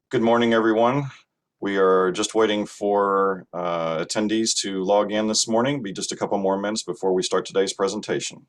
Good morning, everyone. We are just waiting for attendees to log in this morning. Be just a couple more minutes before we start today's presentation.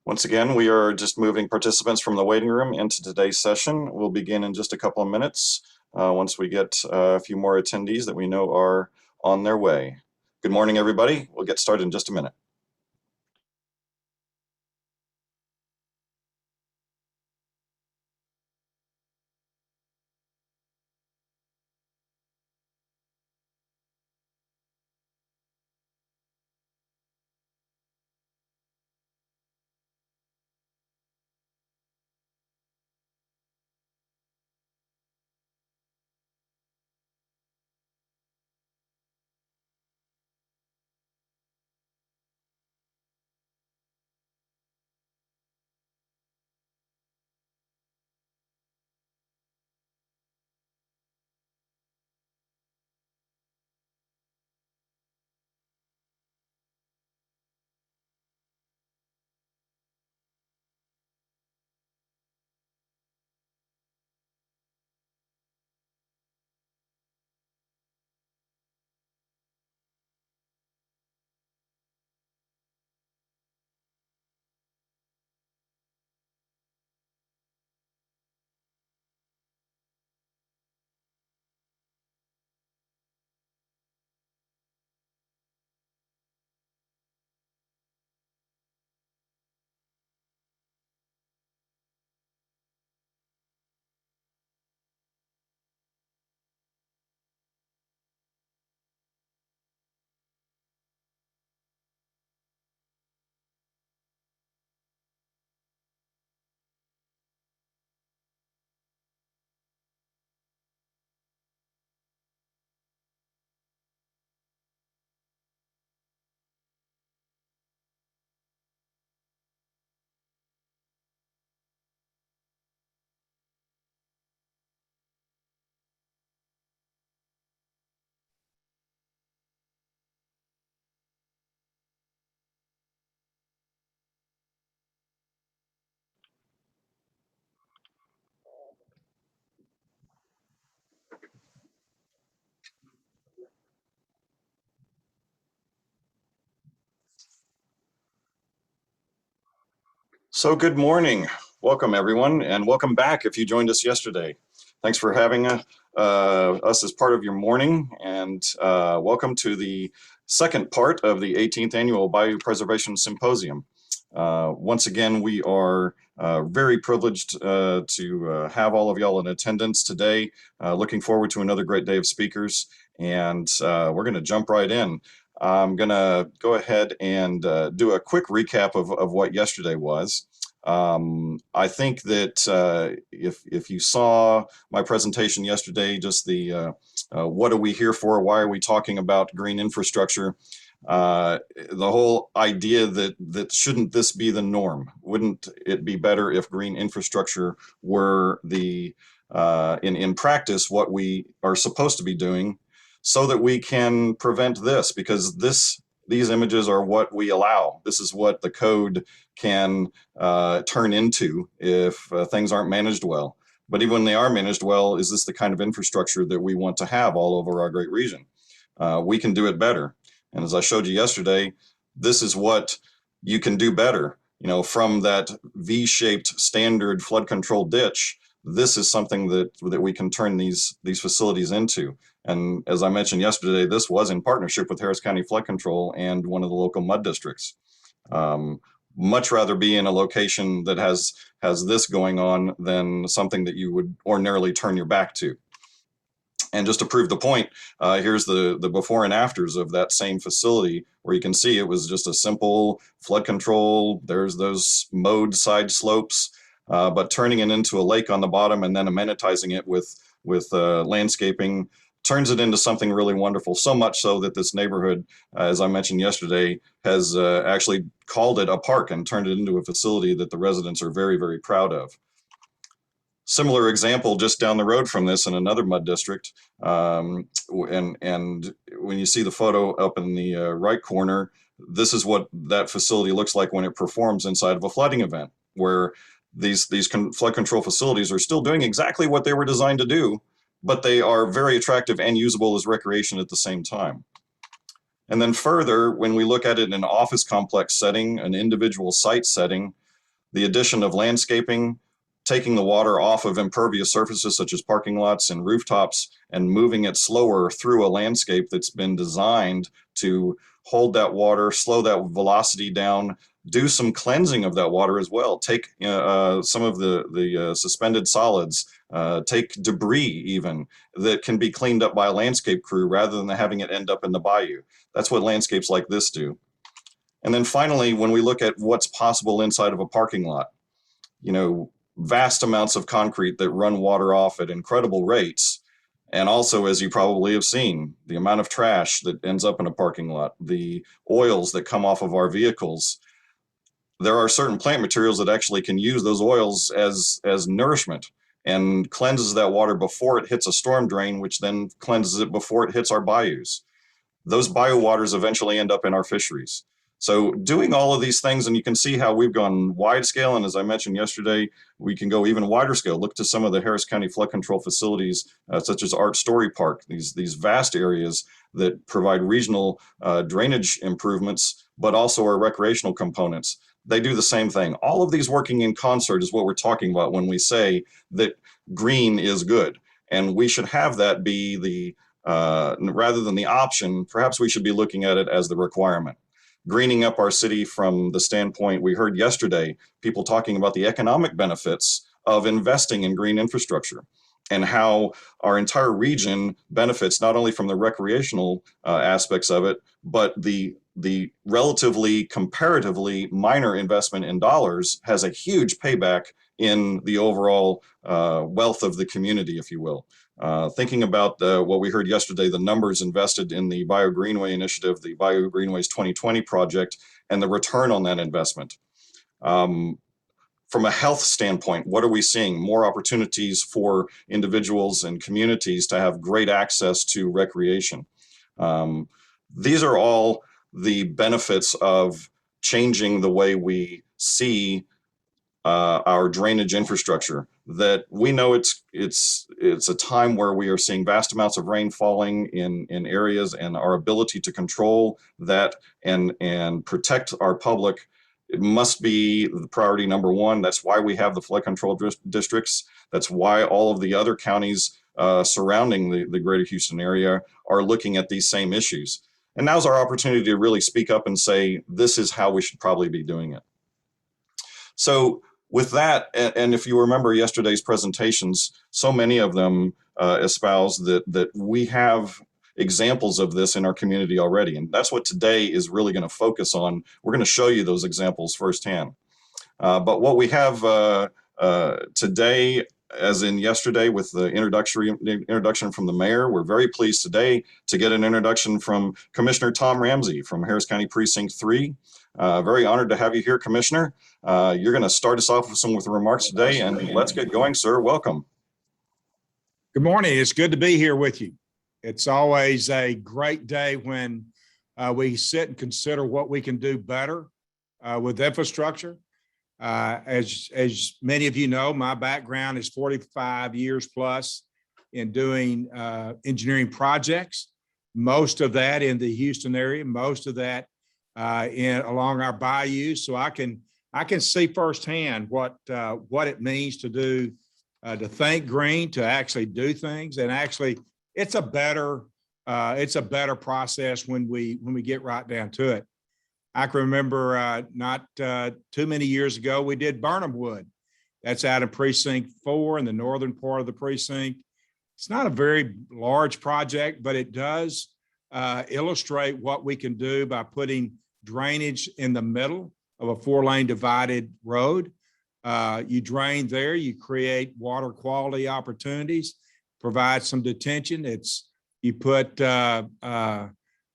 Once again, we are just moving participants from the waiting room into today's session. We'll begin in just a couple of minutes once we get a few more attendees that we know are on their way. Good morning, everybody. We'll get started in just a minute. So good morning. Welcome, everyone, and welcome back if you joined us yesterday. Thanks for having us as part of your morning, and welcome to the second part of the 18th Annual Bayou Preservation Symposium. Once again, we are very privileged to have all of y'all in attendance today. Looking forward to another great day of speakers, and we're going to jump right in. I'm going to go ahead and do a quick recap of what yesterday was. I think that if you saw my presentation yesterday, just the what are we here for? Why are we talking about green infrastructure? The whole idea that shouldn't this be the norm? Wouldn't it be better if green infrastructure were the in practice what we are supposed to be doing, so that we can prevent this? Because these images are what we allow. This is what the code can turn into if things aren't managed well. But even when they are managed well, is this the kind of infrastructure that we want to have all over our great region? We can do it better. And as I showed you yesterday, this is what you can do better. You know, from that V-shaped standard flood control ditch, this is something that we can turn these facilities into. And as I mentioned yesterday, this was in partnership with Harris County Flood Control and one of the local mud districts. Much rather be in a location that has this going on than something that you would ordinarily turn your back to. And just to prove the point, here's the before and afters of that same facility, where you can see it was just a simple flood control. There's those mowed side slopes, but turning it into a lake on the bottom and then amenitizing it with landscaping turns it into something really wonderful. So much so that this neighborhood, as I mentioned yesterday, has actually called it a park and turned it into a facility that the residents are very, very proud of. Similar example just down the road from this in another mud district. And when you see the photo up in the right corner, this is what that facility looks like when it performs inside of a flooding event, where these flood control facilities are still doing exactly what they were designed to do, but they are very attractive and usable as recreation at the same time. And then further, when we look at it in an office complex setting, an individual site setting, the addition of landscaping, taking the water off of impervious surfaces such as parking lots and rooftops and moving it slower through a landscape that's been designed to hold that water, slow that velocity down, do some cleansing of that water as well. Take some of the suspended solids, take debris even that can be cleaned up by a landscape crew rather than having it end up in the bayou. That's what landscapes like this do. And then finally, when we look at what's possible inside of a parking lot, you know, vast amounts of concrete that run water off at incredible rates. And also, as you probably have seen, the amount of trash that ends up in a parking lot, the oils that come off of our vehicles. There are certain plant materials that actually can use those oils as nourishment and cleanses that water before it hits a storm drain, which then cleanses it before it hits our bayous. Those bio waters eventually end up in our fisheries. So doing all of these things, and you can see how we've gone wide scale, and as I mentioned yesterday, we can go even wider scale. Look to some of the Harris County flood control facilities, such as Art Story Park, these vast areas that provide regional drainage improvements, but also are recreational components. They do the same thing. All of these working in concert is what we're talking about when we say that green is good. And we should have that be the, rather than the option, perhaps we should be looking at it as the requirement. Greening up our city from the standpoint we heard yesterday, people talking about the economic benefits of investing in green infrastructure and how our entire region benefits not only from the recreational aspects of it, but the relatively comparatively minor investment in dollars has a huge payback in the overall wealth of the community, if you will. Thinking about what we heard yesterday, the numbers invested in the Bio Greenway initiative, the Bio Greenways 2020 project, and the return on that investment. From a health standpoint, what are we seeing? More opportunities for individuals and communities to have great access to recreation. These are all the benefits of changing the way we see our drainage infrastructure. That we know it's a time where we are seeing vast amounts of rain falling in areas, and our ability to control that and protect our public, it must be the priority number one. That's why we have the flood control districts. That's why all of the other counties surrounding the greater Houston area are looking at these same issues. And now's our opportunity to really speak up and say, this is how we should probably be doing it. So with that, and if you remember yesterday's presentations, so many of them espouse that we have examples of this in our community already. And that's what today is really going to focus on. We're going to show you those examples firsthand. But what we have today as in yesterday with the introduction from the mayor, we're very pleased today to get an introduction from Commissioner Tom Ramsey from Harris County Precinct 3. Very honored to have you here, Commissioner. You're going to start us off with some remarks today, and let's get going, sir. Welcome. Good morning. It's good to be here with you. It's always a great day when we sit and consider what we can do better with infrastructure. As many of you know, my background is 45 years plus in doing engineering projects, most of that in the Houston area, most of that along our bayous. So I can see firsthand what it means to do, to think green, to actually do things, and actually it's a better process when we get right down to it. I can remember not too many years ago, we did Burnham Wood. That's out in Precinct 4 in the northern part of the precinct. It's not a very large project, but it does illustrate what we can do by putting drainage in the middle of a 4-lane divided road. You drain there, you create water quality opportunities, provide some detention. You put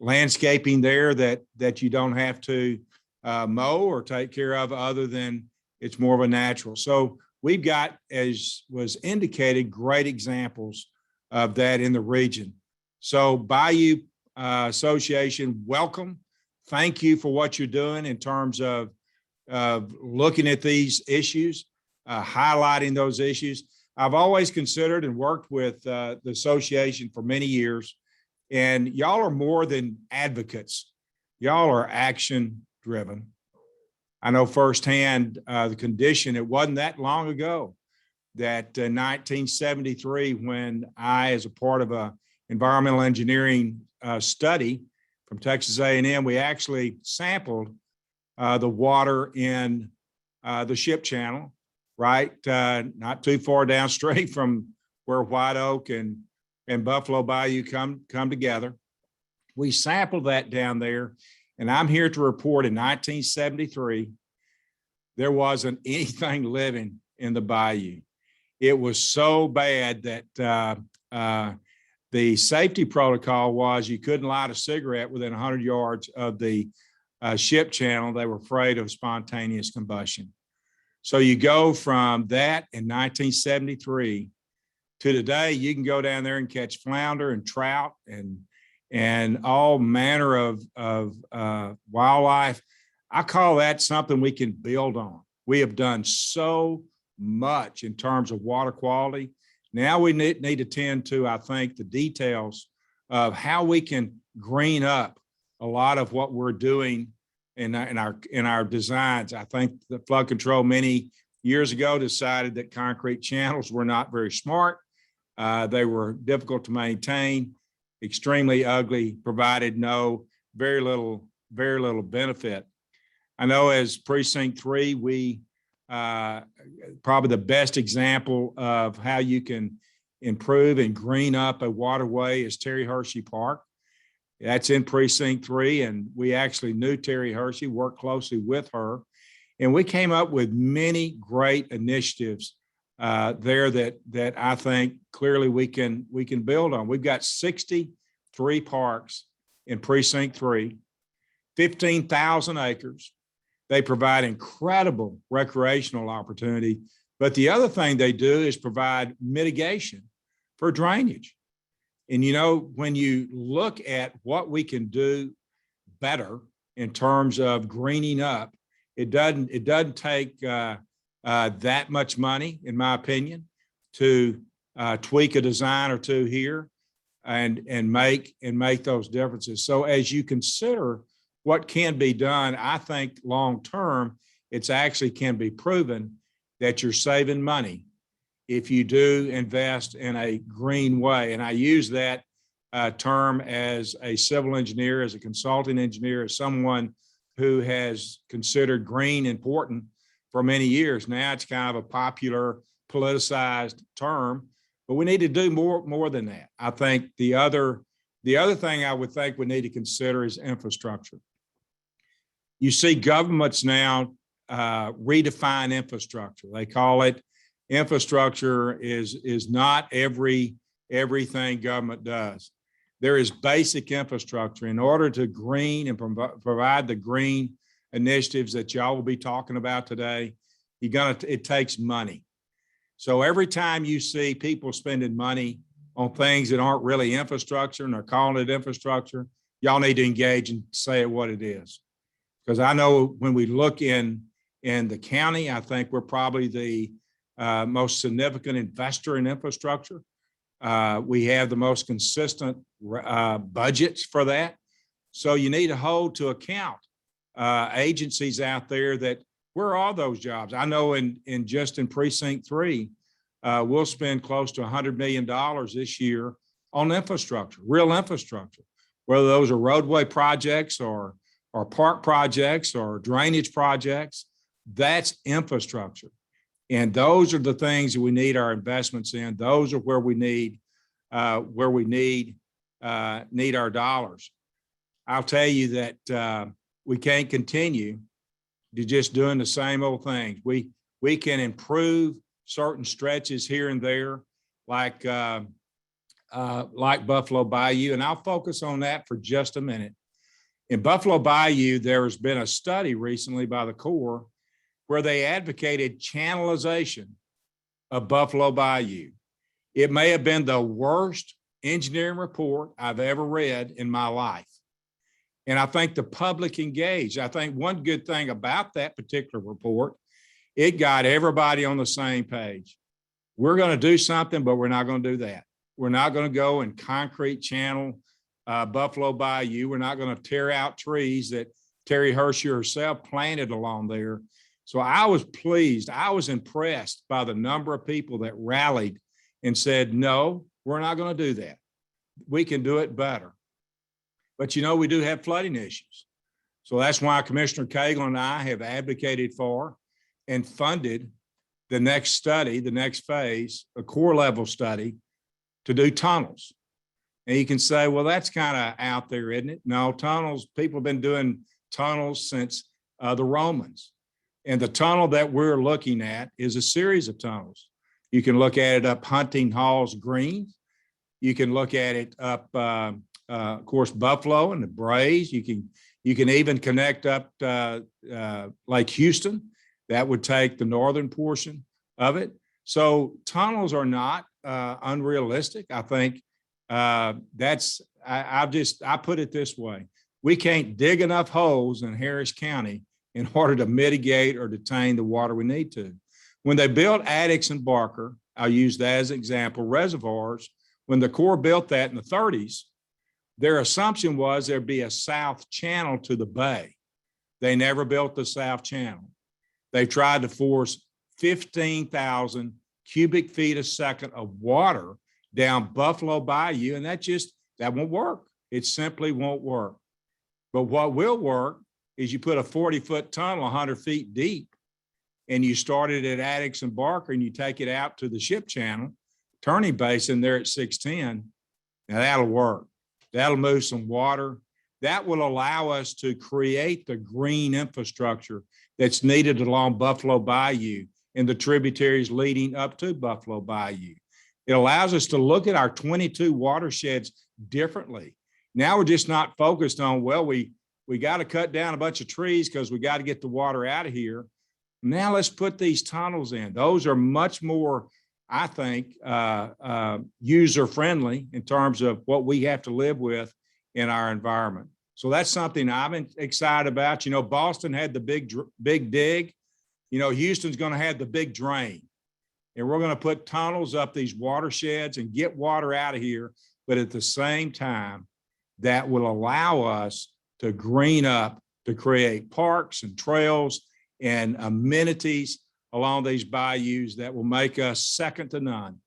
landscaping there that you don't have to mow or take care of, other than it's more of a natural. So we've got, as was indicated, great examples of that in the region. So Bayou Association, welcome. Thank you for what you're doing in terms of looking at these issues, highlighting those issues. I've always considered and worked with the association for many years. And y'all are more than advocates. Y'all are action driven. I know firsthand the condition. It wasn't that long ago that in 1973, when I, as a part of a environmental engineering study from Texas A&M, we actually sampled the water in the ship channel, right? Not too far downstream from where White Oak and Buffalo Bayou come together. We sampled that down there, and I'm here to report in 1973, there wasn't anything living in the bayou. It was so bad that the safety protocol was you couldn't light a cigarette within 100 yards of the ship channel. They were afraid of spontaneous combustion. So you go from that in 1973 to today. You can go down there and catch flounder and trout and all manner of wildlife. I call that something we can build on. We have done so much in terms of water quality. Now we need to tend to, I think, the details of how we can green up a lot of what we're doing in our designs. I think the flood control many years ago decided that concrete channels were not very smart. They were difficult to maintain, extremely ugly, provided very little benefit. I know as Precinct 3, we probably the best example of how you can improve and green up a waterway is Terry Hershey Park. That's in Precinct 3, and we actually knew Terry Hershey, worked closely with her, and we came up with many great initiatives there that I think clearly we can build on. We've got 63 parks in Precinct 3, 15,000 acres. They provide incredible recreational opportunity, but the other thing they do is provide mitigation for drainage. And you know, when you look at what we can do better in terms of greening up, it doesn't take that much money, in my opinion, to tweak a design or two here and make those differences. So as you consider what can be done, I think long term, it's actually can be proven that you're saving money if you do invest in a green way. And I use that term as a civil engineer, as a consulting engineer, as someone who has considered green important for many years. Now it's kind of a popular politicized term, but we need to do more than that. I think the other thing I would think we need to consider is infrastructure. You see governments now redefine infrastructure. They call it infrastructure is not everything government does. There is basic infrastructure in order to green and provide the green initiatives that y'all will be talking about today. It takes money. So every time you see people spending money on things that aren't really infrastructure and they're calling it infrastructure, y'all need to engage and say it what it is. Because I know when we look in the county, I think we're probably the most significant investor in infrastructure. We have the most consistent budgets for that. So you need to hold to account agencies out there that, where are those jobs? I know in Precinct 3, we'll spend close to $100 million this year on infrastructure, real infrastructure, whether those are roadway projects or park projects or drainage projects. That's infrastructure. And those are the things that we need our investments in. Those are where we need our dollars. I'll tell you that we can't continue to just doing the same old things. We can improve certain stretches here and there, like Buffalo Bayou, and I'll focus on that for just a minute. In Buffalo Bayou, there's been a study recently by the Corps where they advocated channelization of Buffalo Bayou. It may have been the worst engineering report I've ever read in my life. And I think the public engaged. I think one good thing about that particular report, it got everybody on the same page. We're going to do something, but we're not going to do that. We're not going to go and concrete channel Buffalo Bayou. We're not going to tear out trees that Terry Hershey herself planted along there. So I was pleased. I was impressed by the number of people that rallied and said, no, we're not going to do that. We can do it better. But, we do have flooding issues. So that's why Commissioner Cagle and I have advocated for and funded the next study, the next phase, a Corps level study to do tunnels. And you can say, well, that's kind of out there, isn't it? No, tunnels, people have been doing tunnels since the Romans. And the tunnel that we're looking at is a series of tunnels. You can look at it up Hunting Halls Green. You can look at it up, of course, Buffalo and the Braes. You can even connect up Lake Houston. That would take the northern portion of it. So tunnels are not unrealistic. I think I put it this way. We can't dig enough holes in Harris County in order to mitigate or detain the water we need to. When they built Addicks and Barker, I'll use that as an example, reservoirs, when the Corps built that in the 30s, their assumption was there'd be a south channel to the bay. They never built the south channel. They tried to force 15,000 cubic feet a second of water down Buffalo Bayou, and that won't work. It simply won't work. But what will work is you put a 40-foot tunnel 100 feet deep, and you start it at Addicks and Barker, and you take it out to the ship channel, turning basin there at 610. Now that'll work. That'll move some water. That will allow us to create the green infrastructure that's needed along Buffalo Bayou and the tributaries leading up to Buffalo Bayou. It allows us to look at our 22 watersheds differently. Now we're just not focused on, well, we got to cut down a bunch of trees because we got to get the water out of here. Now let's put these tunnels in. Those are much more, I think, user-friendly in terms of what we have to live with in our environment. So that's something I'm excited about. Boston had the big dig. Houston's going to have the big drain. And we're going to put tunnels up these watersheds and get water out of here. But at the same time, that will allow us to green up, to create parks and trails and amenities along these bayous that will make us second to none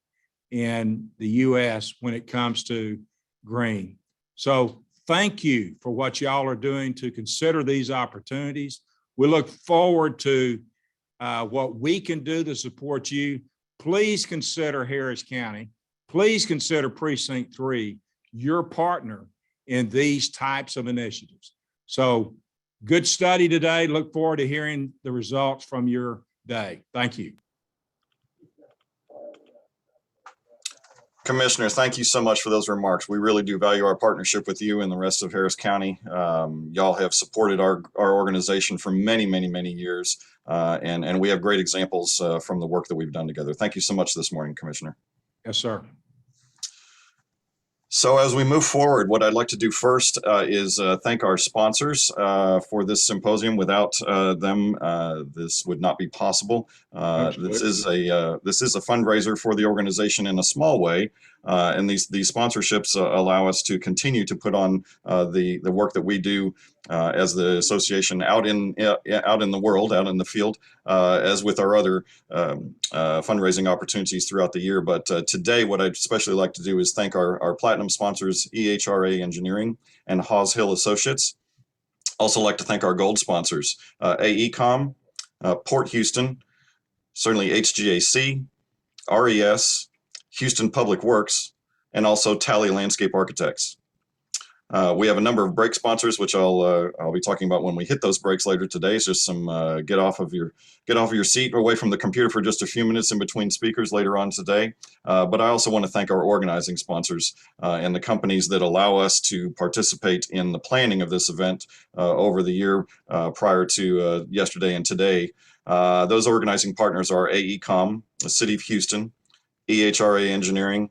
in the U.S. when it comes to green. So thank you for what y'all are doing to consider these opportunities. We look forward to what we can do to support you. Please consider Harris County. Please consider Precinct 3 your partner in these types of initiatives. So good study today. Look forward to hearing the results from your day. Thank you. Commissioner, thank you so much for those remarks. We really do value our partnership with you and the rest of Harris County. Y'all have supported our organization for many, many, many years, and we have great examples from the work that we've done together. Thank you so much this morning, Commissioner. Yes, sir. So as we move forward, what I'd like to do first is thank our sponsors for this symposium. Without them, this would not be possible. This is a fundraiser for the organization in a small way, and these sponsorships allow us to continue to put on the work that we do as the association out in the world, out in the field, as with our other fundraising opportunities throughout the year. But today, what I'd especially like to do is thank our platinum sponsors, EHRA Engineering and Hawes Hill Associates. Also like to thank our gold sponsors, AECOM, Port Houston, certainly HGAC, RES, Houston Public Works, and also Tally Landscape Architects. We have a number of break sponsors, which I'll be talking about when we hit those breaks later today. It's just some get off of your seat, away from the computer for just a few minutes in between speakers later on today. But I also want to thank our organizing sponsors and the companies that allow us to participate in the planning of this event over the year prior to yesterday and today. Those organizing partners are AECOM, the City of Houston, EHRA Engineering,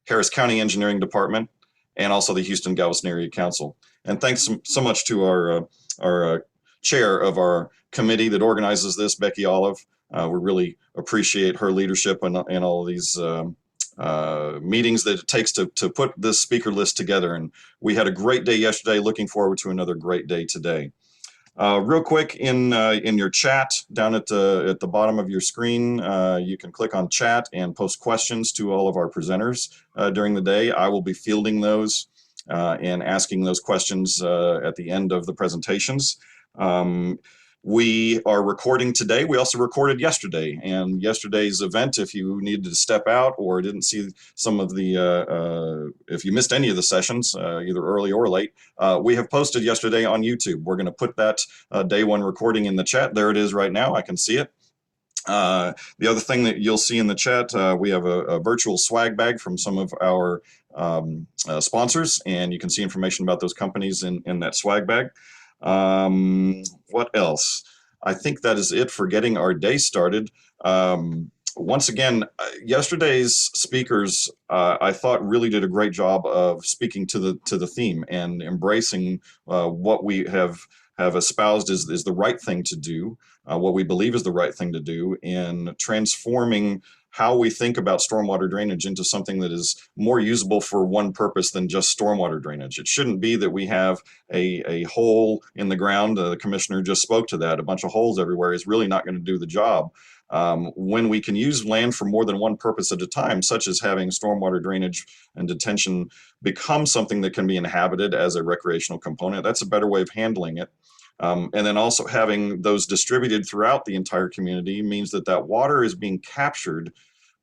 Harris County Engineering Department, and also the Houston Galveston Area Council. And thanks so much to our chair of our committee that organizes this, Becky Olive. We really appreciate her leadership and all of these meetings that it takes to put this speaker list together. And we had a great day yesterday, looking forward to another great day today. Real quick, in your chat down at the bottom of your screen, you can click on chat and post questions to all of our presenters during the day. I will be fielding those and asking those questions at the end of the presentations. We are recording today. We also recorded yesterday, and yesterday's event, if you needed to step out or didn't see some of the, if you missed any of the sessions, either early or late, we have posted yesterday on YouTube. We're going to put that day one recording in the chat. There it is right now. I can see it. The other thing that you'll see in the chat, we have a virtual swag bag from some of our sponsors, and you can see information about those companies in that swag bag. What else? I think that is it for getting our day started. Once again, yesterday's speakers, I thought really did a great job of speaking to the theme and embracing what we have espoused is the right thing to do, what we believe is the right thing to do in transforming how we think about stormwater drainage into something that is more usable for one purpose than just stormwater drainage. It shouldn't be that we have a hole in the ground. The commissioner just spoke to that. A bunch of holes everywhere is really not going to do the job. When we can use land for more than one purpose at a time, such as having stormwater drainage and detention become something that can be inhabited as a recreational component, that's a better way of handling it. And then also having those distributed throughout the entire community means that water is being captured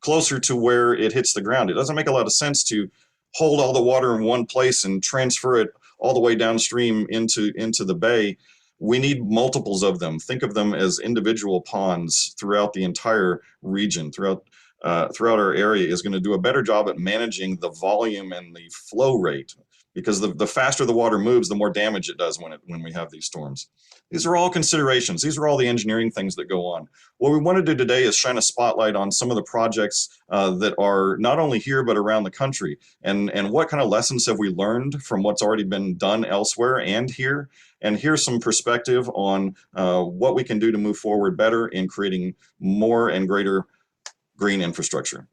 closer to where it hits the ground. It doesn't make a lot of sense to hold all the water in one place and transfer it all the way downstream into the bay. We need multiples of them. Think of them as individual ponds throughout the entire region, throughout our area is going to do a better job at managing the volume and the flow rate, because the faster the water moves, the more damage it does when we have these storms. These are all considerations. These are all the engineering things that go on. What we want to do today is shine a spotlight on some of the projects that are not only here, but around the country. And what kind of lessons have we learned from what's already been done elsewhere and here? And here's some perspective on what we can do to move forward better in creating more and greater green infrastructure.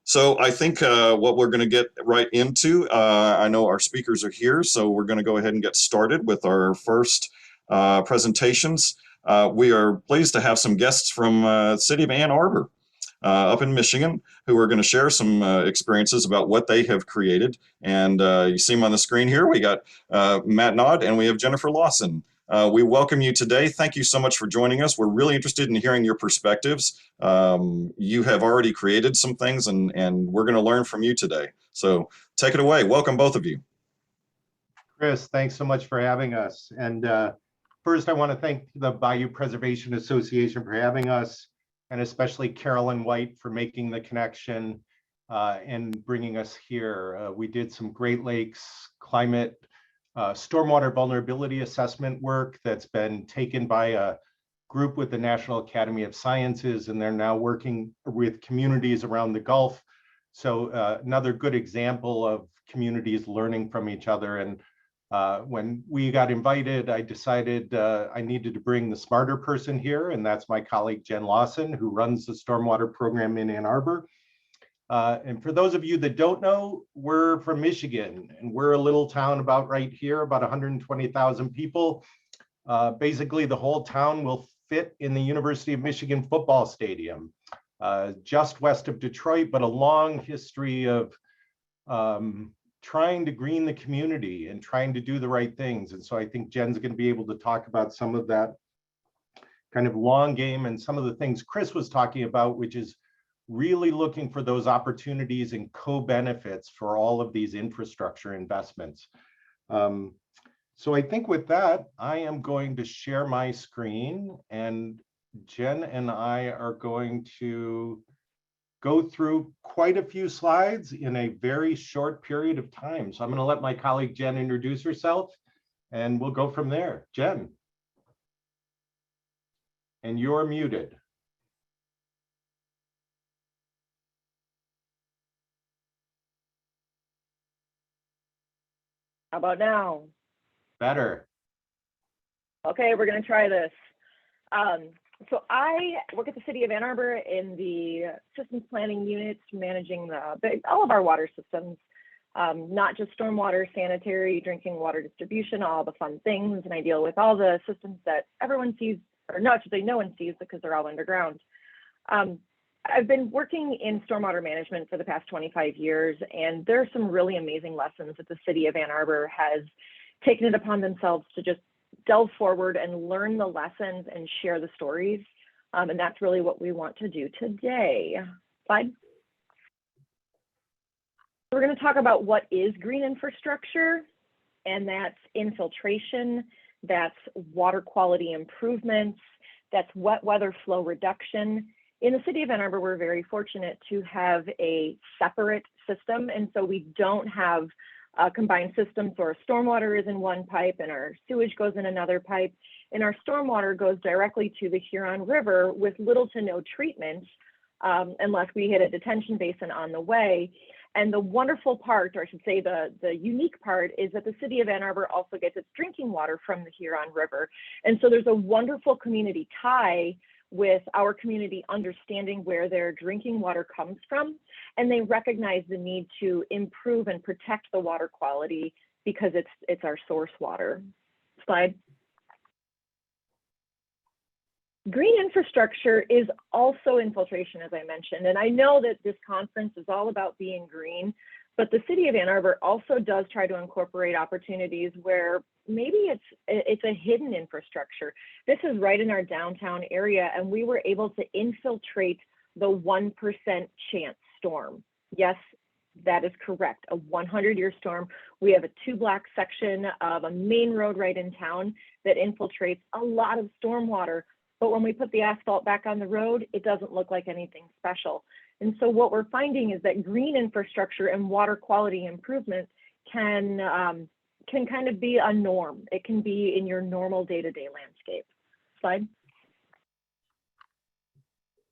So I think what we're going to get right into, I know our speakers are here, so we're going to go ahead and get started with our first presentations. We are pleased to have some guests from the city of Ann Arbor up in Michigan who are going to share some experiences about what they have created. And you see them on the screen here. We got Matt Naud and we have Jennifer Lawson. We welcome you today. Thank you so much for joining us. We're really interested in hearing your perspectives. You have already created some things and we're going to learn from you today. So take it away. Welcome, both of you. Chris, thanks so much for having us. And first, I want to thank the Bayou Preservation Association for having us, and especially Carolyn White for making the connection. and bringing us here. We did some Great Lakes climate stormwater vulnerability assessment work that's been taken by a group with the National Academy of Sciences, and they're now working with communities around the Gulf. So another good example of communities learning from each other. And when we got invited, I decided I needed to bring the smarter person here, and that's my colleague, Jen Lawson, who runs the stormwater program in Ann Arbor. And for those of you that don't know, we're from Michigan, and we're a little town about right here, about 120,000 people. Basically, the whole town will fit in the University of Michigan football stadium, just west of Detroit, but a long history of trying to green the community and trying to do the right things. And so I think Jen's going to be able to talk about some of that kind of long game and some of the things Chris was talking about, which is really looking for those opportunities and co-benefits for all of these infrastructure investments. So I think with that, I am going to share my screen, and Jen and I are going to go through quite a few slides in a very short period of time. So I'm going to let my colleague Jen introduce herself, and we'll go from there. Jen. And you're muted. How about now? Better. Okay, we're going to try this. So I work at the City of Ann Arbor in the systems planning units, managing all of our water systems, not just stormwater, sanitary, drinking water distribution, all the fun things. And I deal with all the systems that everyone sees, or not to say no one sees, because they're all underground. I've been working in stormwater management for the past 25 years, and there are some really amazing lessons that the City of Ann Arbor has taken it upon themselves to just delve forward and learn the lessons and share the stories. And that's really what we want to do today. Slide. We're going to talk about what is green infrastructure, and that's infiltration, that's water quality improvements, that's wet weather flow reduction. In the City of Ann Arbor, we're very fortunate to have a separate system, and so we don't have a combined system. So our stormwater is in one pipe and our sewage goes in another pipe, and our stormwater goes directly to the Huron River with little to no treatment unless we hit a detention basin on the way. And the wonderful part, or I should say the unique part, is that the City of Ann Arbor also gets its drinking water from the Huron River. And so there's a wonderful community tie with our community understanding where their drinking water comes from, and they recognize the need to improve and protect the water quality because it's our source water. Slide. Green infrastructure is also infiltration, as I mentioned, and I know that this conference is all about being green, but the City of Ann Arbor also does try to incorporate opportunities where maybe it's a hidden infrastructure. This is right in our downtown area, and we were able to infiltrate the 1% chance storm. Yes, that is correct, a 100-year storm. We have a 2-block section of a main road right in town that infiltrates a lot of stormwater, but when we put the asphalt back on the road, it doesn't look like anything special. And so what we're finding is that green infrastructure and water quality improvement can kind of be a norm. It can be in your normal day-to-day landscape. Slide.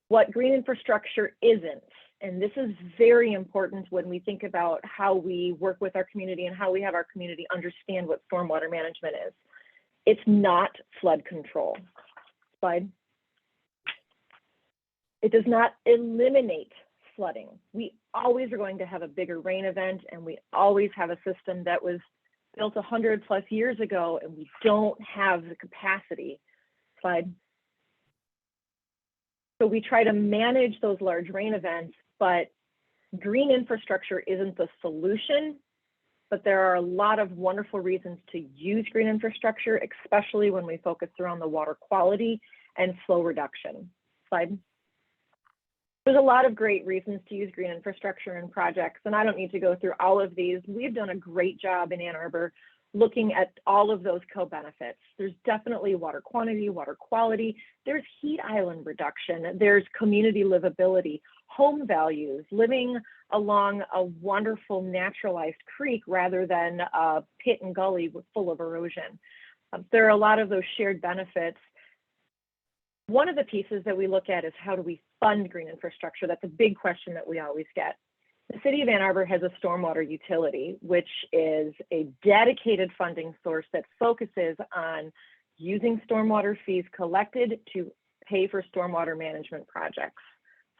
What green infrastructure isn't, and this is very important when we think about how we work with our community and how we have our community understand what stormwater management is. It's not flood control. Slide. It does not eliminate flooding. We always are going to have a bigger rain event, and we always have a system that was built 100+ years ago, and we don't have the capacity. Slide. So we try to manage those large rain events, but green infrastructure isn't the solution, but there are a lot of wonderful reasons to use green infrastructure, especially when we focus around the water quality and flow reduction. Slide. There's a lot of great reasons to use green infrastructure and projects, and I don't need to go through all of these. We've done a great job in Ann Arbor looking at all of those co-benefits. There's definitely water quantity, water quality, there's heat island reduction, there's community livability. home values, living along a wonderful naturalized creek rather than a pit and gully full of erosion. There are a lot of those shared benefits. One of the pieces that we look at is how do we fund green infrastructure? That's a big question that we always get. The city of Ann Arbor has a stormwater utility, which is a dedicated funding source that focuses on using stormwater fees collected to pay for stormwater management projects.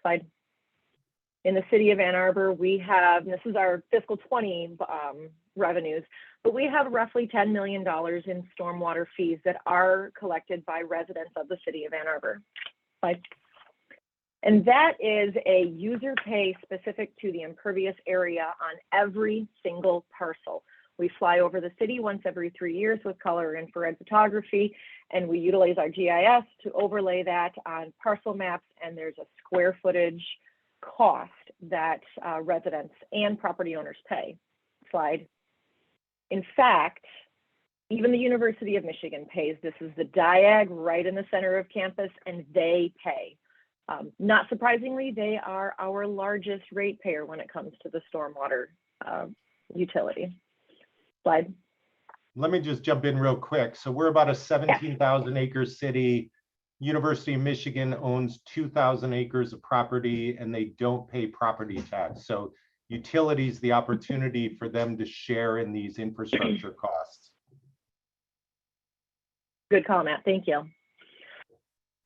Slide. In the city of Ann Arbor, we have, and this is our fiscal 20 revenues, but we have roughly $10 million in stormwater fees that are collected by residents of the city of Ann Arbor. Slide. And that is a user pay specific to the impervious area on every single parcel. We fly over the city once every 3 years with color infrared photography, and we utilize our GIS to overlay that on parcel maps, and there's a square footage cost that residents and property owners pay. Slide. In fact, even the University of Michigan pays. This is the diag right in the center of campus, and they pay. Not surprisingly, they are our largest ratepayer when it comes to the stormwater utility. Slide. Let me just jump in real quick. So we're about a 17,000 acre city. University of Michigan owns 2,000 acres of property and they don't pay property tax. So utilities, the opportunity for them to share in these infrastructure costs. Good comment, thank you.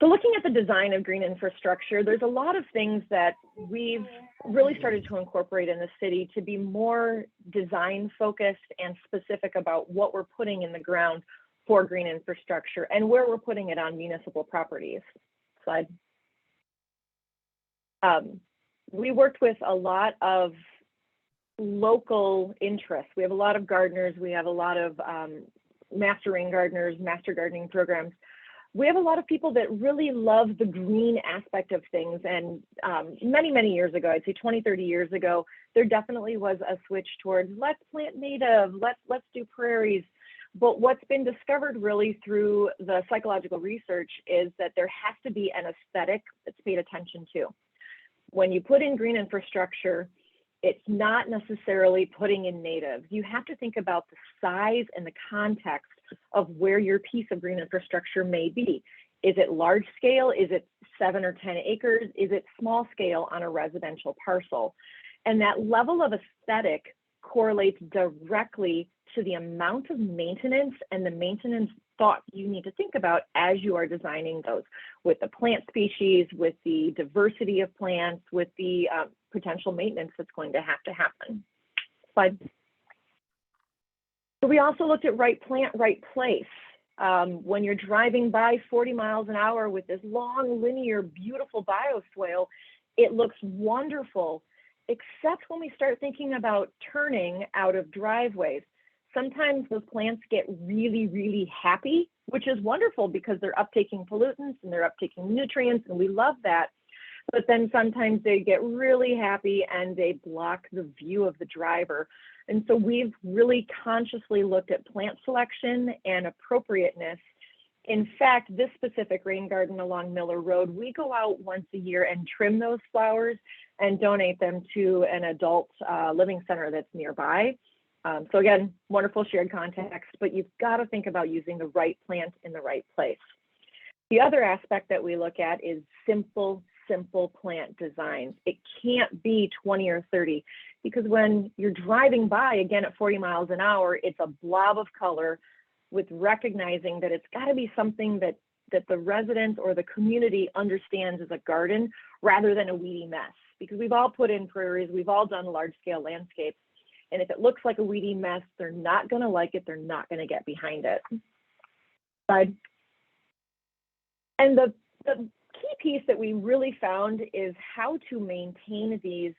So looking at the design of green infrastructure, there's a lot of things that we've really started to incorporate in the city to be more design focused and specific about what we're putting in the ground for green infrastructure and where we're putting it on municipal properties. Slide. We worked with a lot of local interests. We have a lot of gardeners. We have a lot of master rain gardeners, master gardening programs. We have a lot of people that really love the green aspect of things. And many, many years ago, I'd say 20, 30 years ago, there definitely was a switch towards let's plant native, let's do prairies. But what's been discovered really through the psychological research is that there has to be an aesthetic that's paid attention to. When you put in green infrastructure, it's not necessarily putting in natives. You have to think about the size and the context of where your piece of green infrastructure may be. Is it large scale? Is it 7 or 10 acres? Is it small scale on a residential parcel? And that level of aesthetic correlates directly to the amount of maintenance and the maintenance thought you need to think about as you are designing those, with the plant species, with the diversity of plants, with the potential maintenance that's going to happen. Slide. So we also looked at right plant, right place. When you're driving by 40 miles an hour with this long, linear, beautiful bioswale, it looks wonderful, except when we start thinking about turning out of driveways. Sometimes those plants get really, really happy, which is wonderful because they're uptaking pollutants and they're uptaking nutrients, and we love that. But then sometimes they get really happy and they block the view of the driver. And so we've really consciously looked at plant selection and appropriateness. In fact, this specific rain garden along Miller Road, we go out once a year and trim those flowers and donate them to an adult living center that's nearby. So again, wonderful shared context, but you've got to think about using the right plant in the right place. The other aspect that we look at is simple plant designs. It can't be 20 or 30, because when you're driving by, again, at 40 miles an hour, it's a blob of color, with recognizing that it's got to be something that the residents or the community understands as a garden rather than a weedy mess. Because we've all put in prairies, we've all done large scale landscapes. And if it looks like a weedy mess, they're not going to like it. They're not going to get behind it. Slide. And the key piece that we really found is how to maintain these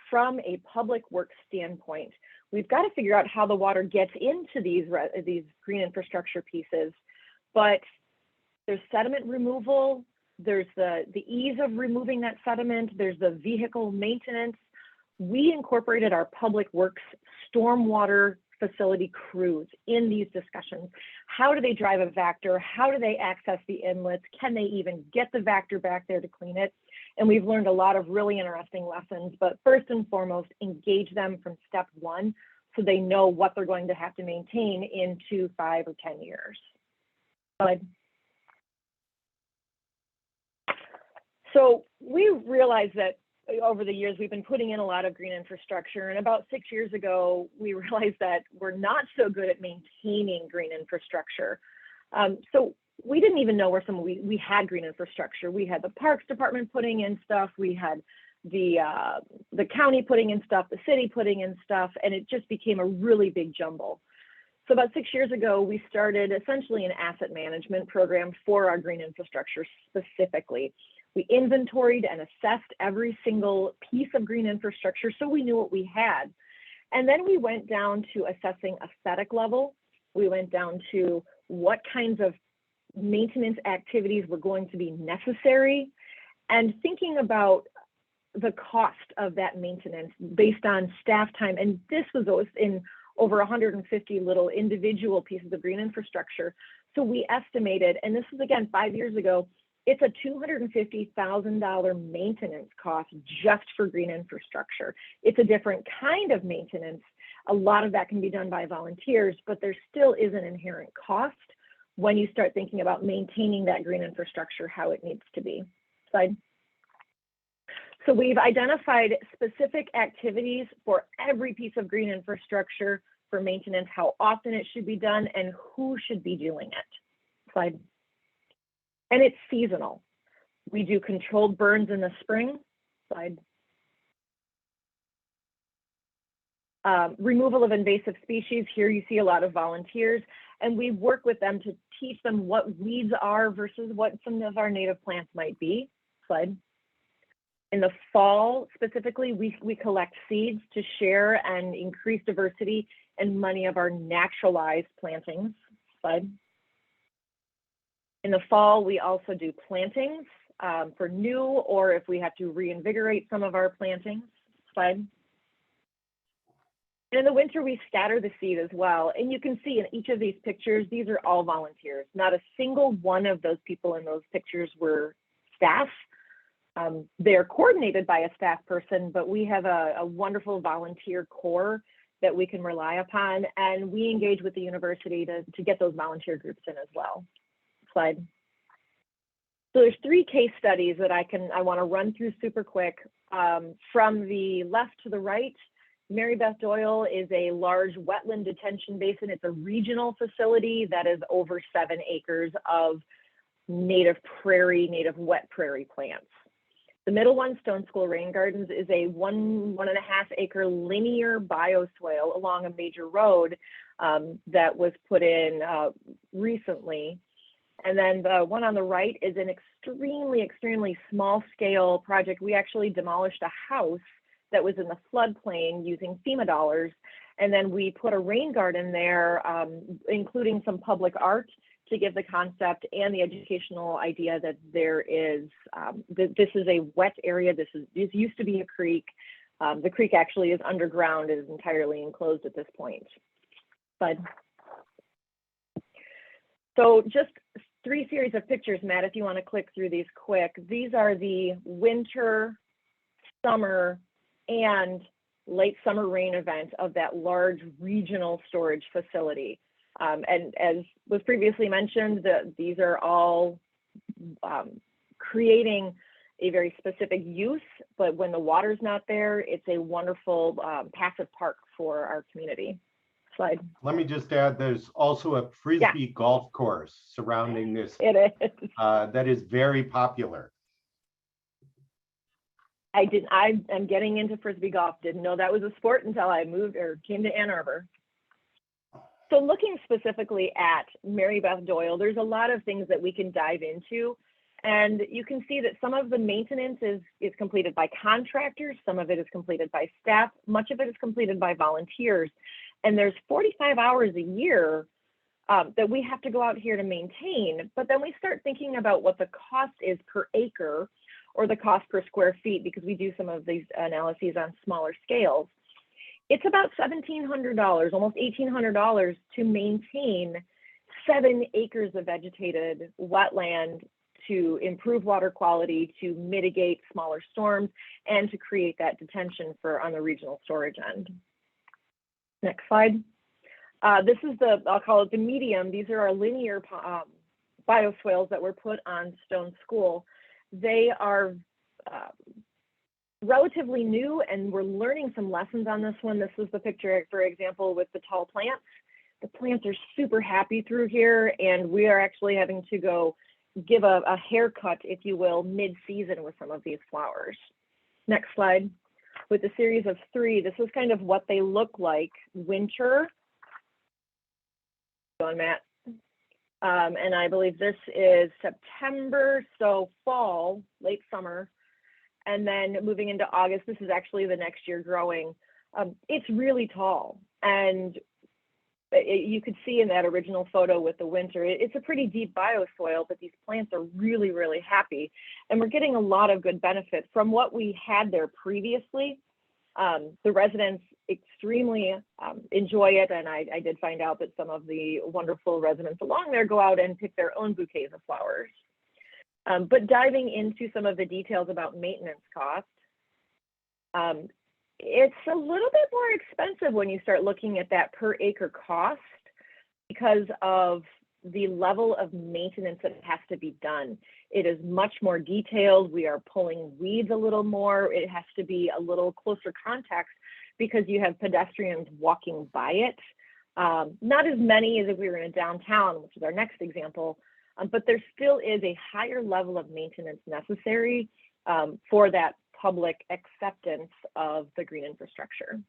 from a public works standpoint. We've got to figure out how the water gets into these green infrastructure pieces, but there's sediment removal, there's the ease of removing that sediment, there's the vehicle maintenance. We incorporated our public works stormwater facility crews in these discussions. How do they drive a vector? How do they access the inlets? Can they even get the vector back there to clean it? And we've learned a lot of really interesting lessons, but first and foremost, engage them from step one so they know what they're going to have to maintain in 2, 5, or 10 years. So we realized that over the years, we've been putting in a lot of green infrastructure. And about 6 years ago, we realized that we're not so good at maintaining green infrastructure. So we didn't even know where we had green infrastructure. We had the Parks Department putting in stuff. We had the county putting in stuff, the city putting in stuff, and it just became a really big jumble. So about 6 years ago, we started essentially an asset management program for our green infrastructure specifically. We inventoried and assessed every single piece of green infrastructure so we knew what we had. And then we went down to assessing aesthetic level. We went down to what kinds of maintenance activities were going to be necessary and thinking about the cost of that maintenance based on staff time. And this was in over 150 little individual pieces of green infrastructure. So we estimated, and this was again 5 years ago, it's a $250,000 maintenance cost just for green infrastructure. It's a different kind of maintenance. A lot of that can be done by volunteers, but there still is an inherent cost when you start thinking about maintaining that green infrastructure how it needs to be. Slide. So we've identified specific activities for every piece of green infrastructure for maintenance, how often it should be done, and who should be doing it. Slide. And it's seasonal. We do controlled burns in the spring. Slide. Removal of invasive species. Here you see a lot of volunteers, and we work with them to teach them what weeds are versus what some of our native plants might be. Slide. In the fall, specifically, we collect seeds to share and increase diversity in many of our naturalized plantings. Slide. In the fall, we also do plantings for new, or if we have to reinvigorate some of our plantings. Slide. And in the winter, we scatter the seed as well. And you can see in each of these pictures, these are all volunteers. Not a single one of those people in those pictures were staff. They're coordinated by a staff person, but we have a wonderful volunteer core that we can rely upon. And we engage with the university to get those volunteer groups in as well. Slide. So there's 3 case studies that I want to run through super quick. From the left to the right, Mary Beth Doyle is a large wetland detention basin. It's a regional facility that is over 7 acres of native wet prairie plants. The middle one, Stone School Rain Gardens, is a 1.5 acre linear bioswale along a major road that was put in recently. And then the one on the right is an extremely small scale project. We actually demolished a house that was in the floodplain using FEMA dollars. And then we put a rain garden there, including some public art to give the concept and the educational idea that there is, this is a wet area. This used to be a creek. The creek actually is underground, it is entirely enclosed at this point. But so just 3 series of pictures, Matt, if you want to click through these quick. These are the winter, summer, and late summer rain event of that large regional storage facility. And as was previously mentioned, these are all creating a very specific use, but when the water's not there, it's a wonderful passive park for our community. Slide. Let me just add, there's also a Frisbee golf course surrounding this. It is. That is very popular. I am getting into Frisbee golf. Didn't know that was a sport until I moved or came to Ann Arbor. So looking specifically at Mary Beth Doyle, there's a lot of things that we can dive into. And you can see that some of the maintenance is completed by contractors. Some of it is completed by staff. Much of it is completed by volunteers. And there's 45 hours a year that we have to go out here to maintain. But then we start thinking about what the cost is per acre or the cost per square feet, because we do some of these analyses on smaller scales. It's about $1,700, almost $1,800 to maintain 7 acres of vegetated wetland to improve water quality, to mitigate smaller storms, and to create that detention for on the regional storage end. Next slide. This is I'll call it the medium. These are our linear bioswales that were put on Stone School. They are relatively new, and we're learning some lessons on this one. This is the picture, for example, with the tall plants. The plants are super happy through here, and we are actually having to go give a haircut, if you will, mid-season with some of these flowers. Next slide. With a series of 3, this is kind of what they look like winter. Go on, Matt. And I believe this is September, so fall, late summer. And then moving into August, this is actually the next year growing. It's really tall. And you could see in that original photo with the winter, it's a pretty deep bioswale, but these plants are really, really happy. And we're getting a lot of good benefit from what we had there previously. The residents extremely enjoy it. And I did find out that some of the wonderful residents along there go out and pick their own bouquets of flowers. But diving into some of the details about maintenance costs, it's a little bit more expensive when you start looking at that per acre cost because of the level of maintenance that has to be done. It is much more detailed. We are pulling weeds a little more. It has to be a little closer context because you have pedestrians walking by it. Not as many as if we were in a downtown, which is our next example, but there still is a higher level of maintenance necessary for that public acceptance of the green infrastructure.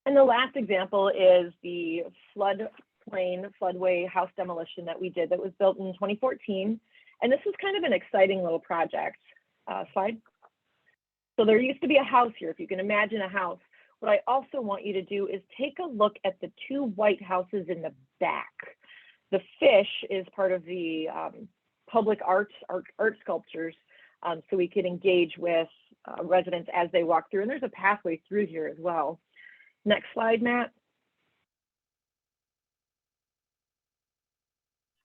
And the last example is the floodway house demolition that we did that was built in 2014. And this is kind of an exciting little project. Slide. So there used to be a house here, if you can imagine a house. What I also want you to do is take a look at the 2 white houses in the back. The fish is part of the public art sculptures, so we can engage with residents as they walk through. And there's a pathway through here as well. Next slide, Matt.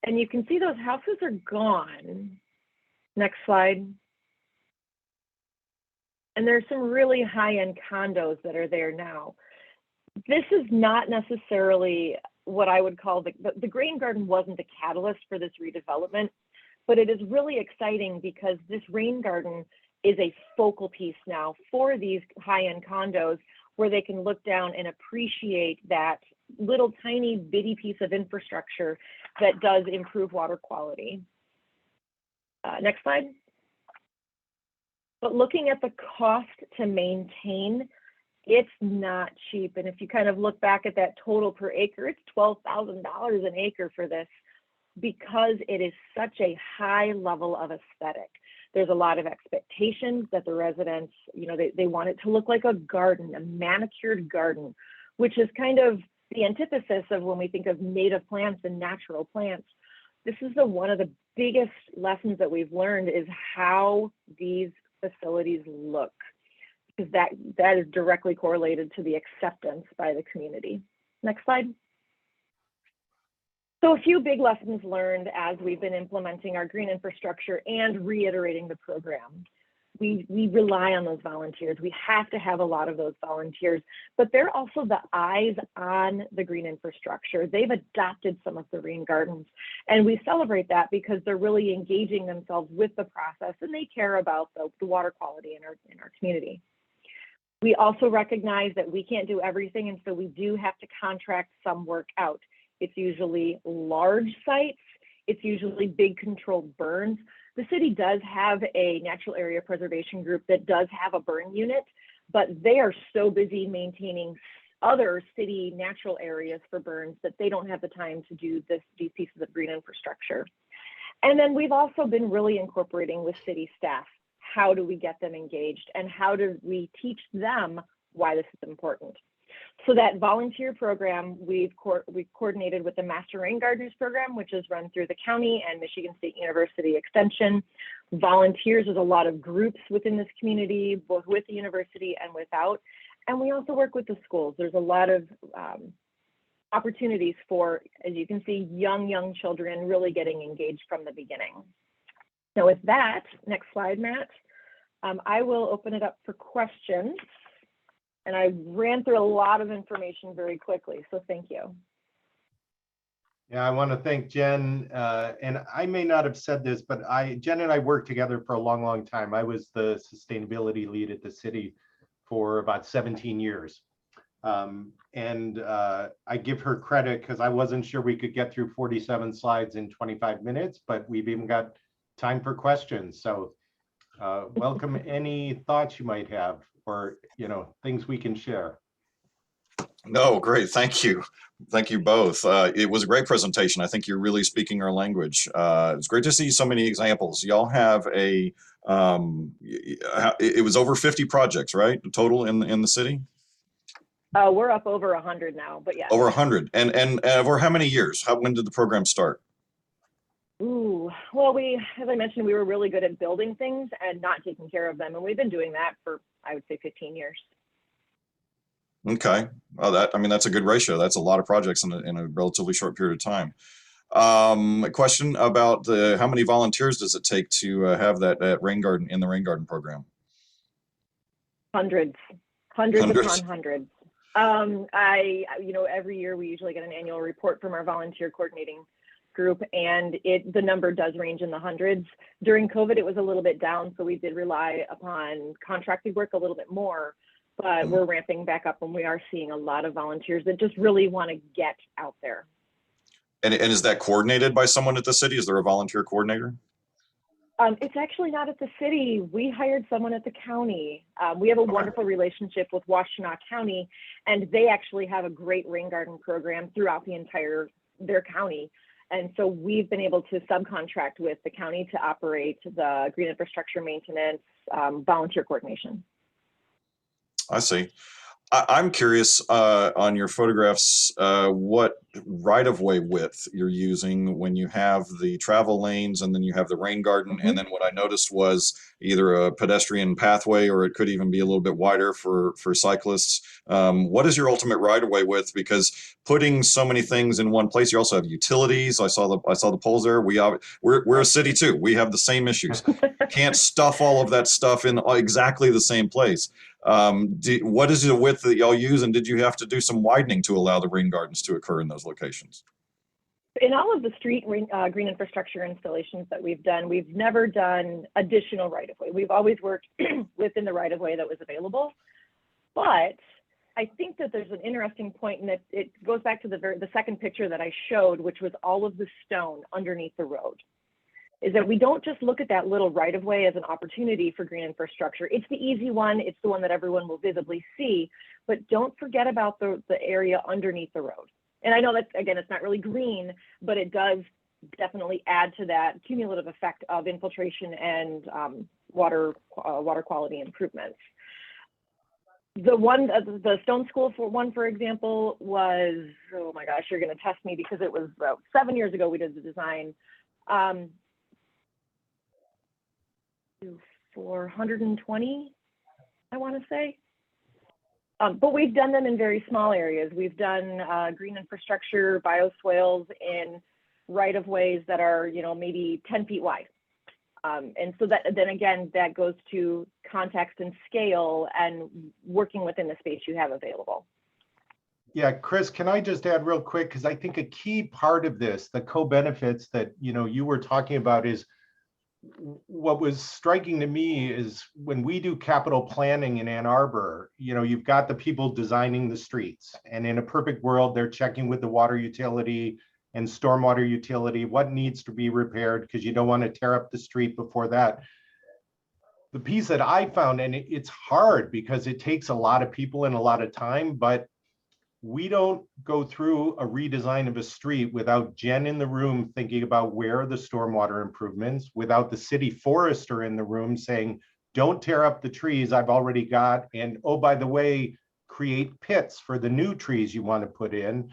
And you can see those houses are gone. Next slide. And there's some really high-end condos that are there now. This is not necessarily what I would call the grain garden wasn't the catalyst for this redevelopment, but it is really exciting because this rain garden is a focal piece now for these high-end condos where they can look down and appreciate that little tiny bitty piece of infrastructure that does improve water quality. Next slide. But looking at the cost to maintain, it's not cheap. And if you kind of look back at that total per acre, it's $12,000 an acre for this because it is such a high level of aesthetic. There's a lot of expectations that the residents, they want it to look like a garden, a manicured garden, which is kind of the antithesis of when we think of native plants and natural plants. This is one of the biggest lessons that we've learned is how these facilities look, because that is directly correlated to the acceptance by the community. Next slide. So a few big lessons learned as we've been implementing our green infrastructure and reiterating the program. We rely on those volunteers. We have to have a lot of those volunteers, but they're also the eyes on the green infrastructure. They've adopted some of the rain gardens, and we celebrate that because they're really engaging themselves with the process and they care about the water quality in our community. We also recognize that we can't do everything, and so we do have to contract some work out. It's usually large sites. It's usually big controlled burns. The city does have a natural area preservation group that does have a burn unit, but they are so busy maintaining other city natural areas for burns that they don't have the time to do these pieces of green infrastructure. And then we've also been really incorporating with city staff. How do we get them engaged and how do we teach them why this is important? So that volunteer program, we've coordinated with the Master Rain Gardeners program, which is run through the county and Michigan State University Extension. Volunteers, there's a lot of groups within this community, both with the university and without. And we also work with the schools. There's a lot of opportunities for, as you can see, young children really getting engaged from the beginning. Now with that, next slide, Matt, I will open it up for questions. And I ran through a lot of information very quickly, so thank you. Yeah, I want to thank Jen, and I may not have said this, but Jen and I worked together for a long, long time. I was the sustainability lead at the city for about 17 years. I give her credit because I wasn't sure we could get through 47 slides in 25 minutes, but we've even got time for questions. So welcome any thoughts you might have or, things we can share. No, great. Thank you. Thank you both. It was a great presentation. I think you're really speaking our language. It's great to see so many examples. Y'all have it was over 50 projects, right? Total in the city? We're up over 100 now, but yeah. Over 100. And over how many years? When did the program start? Ooh, well, as I mentioned, we were really good at building things and not taking care of them. And we've been doing that for, I would say, 15 years. Okay. Well, that's a good ratio. That's a lot of projects in a relatively short period of time. A question about how many volunteers does it take to have that rain garden in the rain garden program? Hundreds upon hundreds. Every year we usually get an annual report from our volunteer coordinating group, and the number does range in the hundreds. During COVID, it was a little bit down, so we did rely upon contracted work a little bit more, but we're ramping back up, and we are seeing a lot of volunteers that just really want to get out there. And is that coordinated by someone at the city? Is there a volunteer coordinator? It's actually not at the city. We hired someone at the county. We have a wonderful relationship with Washtenaw County, and they actually have a great rain garden program throughout their county. And so we've been able to subcontract with the county to operate the green infrastructure maintenance, volunteer coordination. I see. I'm curious on your photographs, what right-of-way width you're using when you have the travel lanes and then you have the rain garden. And then what I noticed was either a pedestrian pathway or it could even be a little bit wider for cyclists. What is your ultimate right-of-way width? Because putting so many things in one place, you also have utilities. I saw the poles there. We're a city too. We have the same issues. Can't stuff all of that stuff in exactly the same place. What is the width that y'all use, and did you have to do some widening to allow the rain gardens to occur in those locations? In all of the street green infrastructure installations that we've done, we've never done additional right-of-way. We've always worked within the right-of-way that was available. But I think that there's an interesting point, and it goes back to the second picture that I showed, which was all of the stone underneath the road. Is that we don't just look at that little right-of-way as an opportunity for green infrastructure. It's the easy one. It's the one that everyone will visibly see, but don't forget about the area underneath the road. And I know that, again, it's not really green, but it does definitely add to that cumulative effect of infiltration and water quality improvements. The Stone School one, for example, was, oh my gosh, you're going to test me because it was about 7 years ago we did the design. For 120, I want to say. But we've done them in very small areas. We've done green infrastructure, bioswales in right-of-ways that are, maybe 10 feet wide. And so then again, that goes to context and scale and working within the space you have available. Yeah, Chris, can I just add real quick? Because I think a key part of this, the co-benefits that you were talking about, is what was striking to me is when we do capital planning in Ann Arbor, you've got the people designing the streets, and in a perfect world, they're checking with the water utility and stormwater utility what needs to be repaired because you don't want to tear up the street before that. The piece that I found, and it's hard because it takes a lot of people and a lot of time, but we don't go through a redesign of a street without Jen in the room thinking about where are the stormwater improvements, without the city forester in the room saying, don't tear up the trees I've already got. And oh, by the way, create pits for the new trees you want to put in.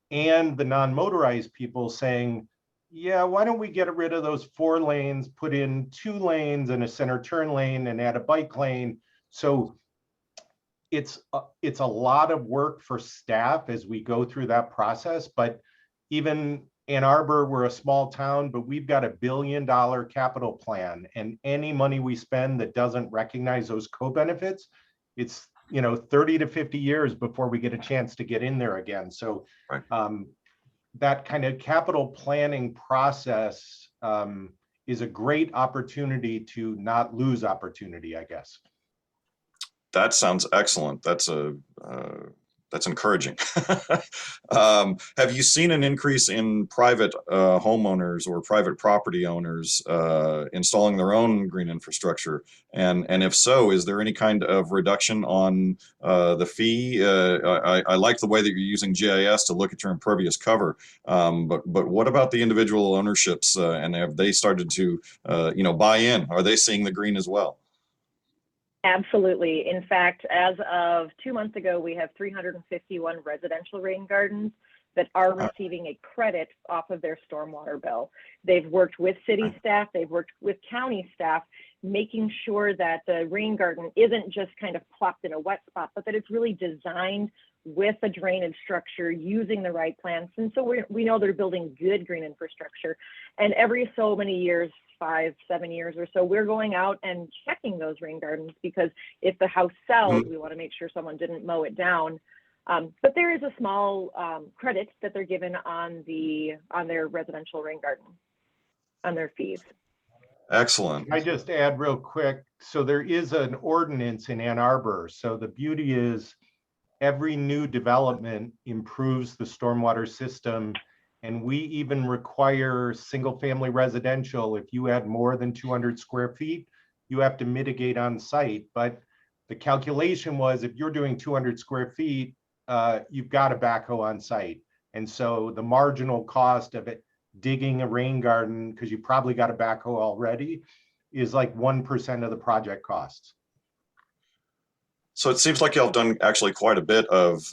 And the non-motorized people saying, yeah, why don't we get rid of those 4 lanes, put in 2 lanes and a center turn lane and add a bike lane. So it's a lot of work for staff as we go through that process, but even Ann Arbor, we're a small town, but we've got $1 billion capital plan, and any money we spend that doesn't recognize those co-benefits, it's 30 to 50 years before we get a chance to get in there again. So Right. That kind of capital planning process is a great opportunity to not lose opportunity, I guess. That sounds excellent. That's encouraging. Have you seen an increase in private homeowners or private property owners installing their own green infrastructure? And if so, is there any kind of reduction on the fee? I like the way that you're using GIS to look at your impervious cover, but what about the individual ownerships? And have they started to buy in? Are they seeing the green as well? Absolutely. In fact, as of 2 months ago, we have 351 residential rain gardens that are receiving a credit off of their stormwater bill. They've worked with city staff, they've worked with county staff, making sure that the rain garden isn't just kind of plopped in a wet spot, but that it's really designed with a drainage structure using the right plants. And so we know they're building good green infrastructure. And every so many years, 5, 7 years or so, we're going out and checking those rain gardens, because if the house sells, we want to make sure someone didn't mow it down. But there is a small credit that they're given on their residential rain garden, on their fees. Excellent. I just add real quick. So there is an ordinance in Ann Arbor. So the beauty is every new development improves the stormwater system. And we even require single family residential. If you add more than 200 square feet, you have to mitigate on site. But the calculation was, if you're doing 200 square feet, you've got a backhoe on site. And so the marginal cost of it, digging a rain garden, because you probably got a backhoe already, is like 1% of the project costs. So it seems like y'all have done actually quite a bit of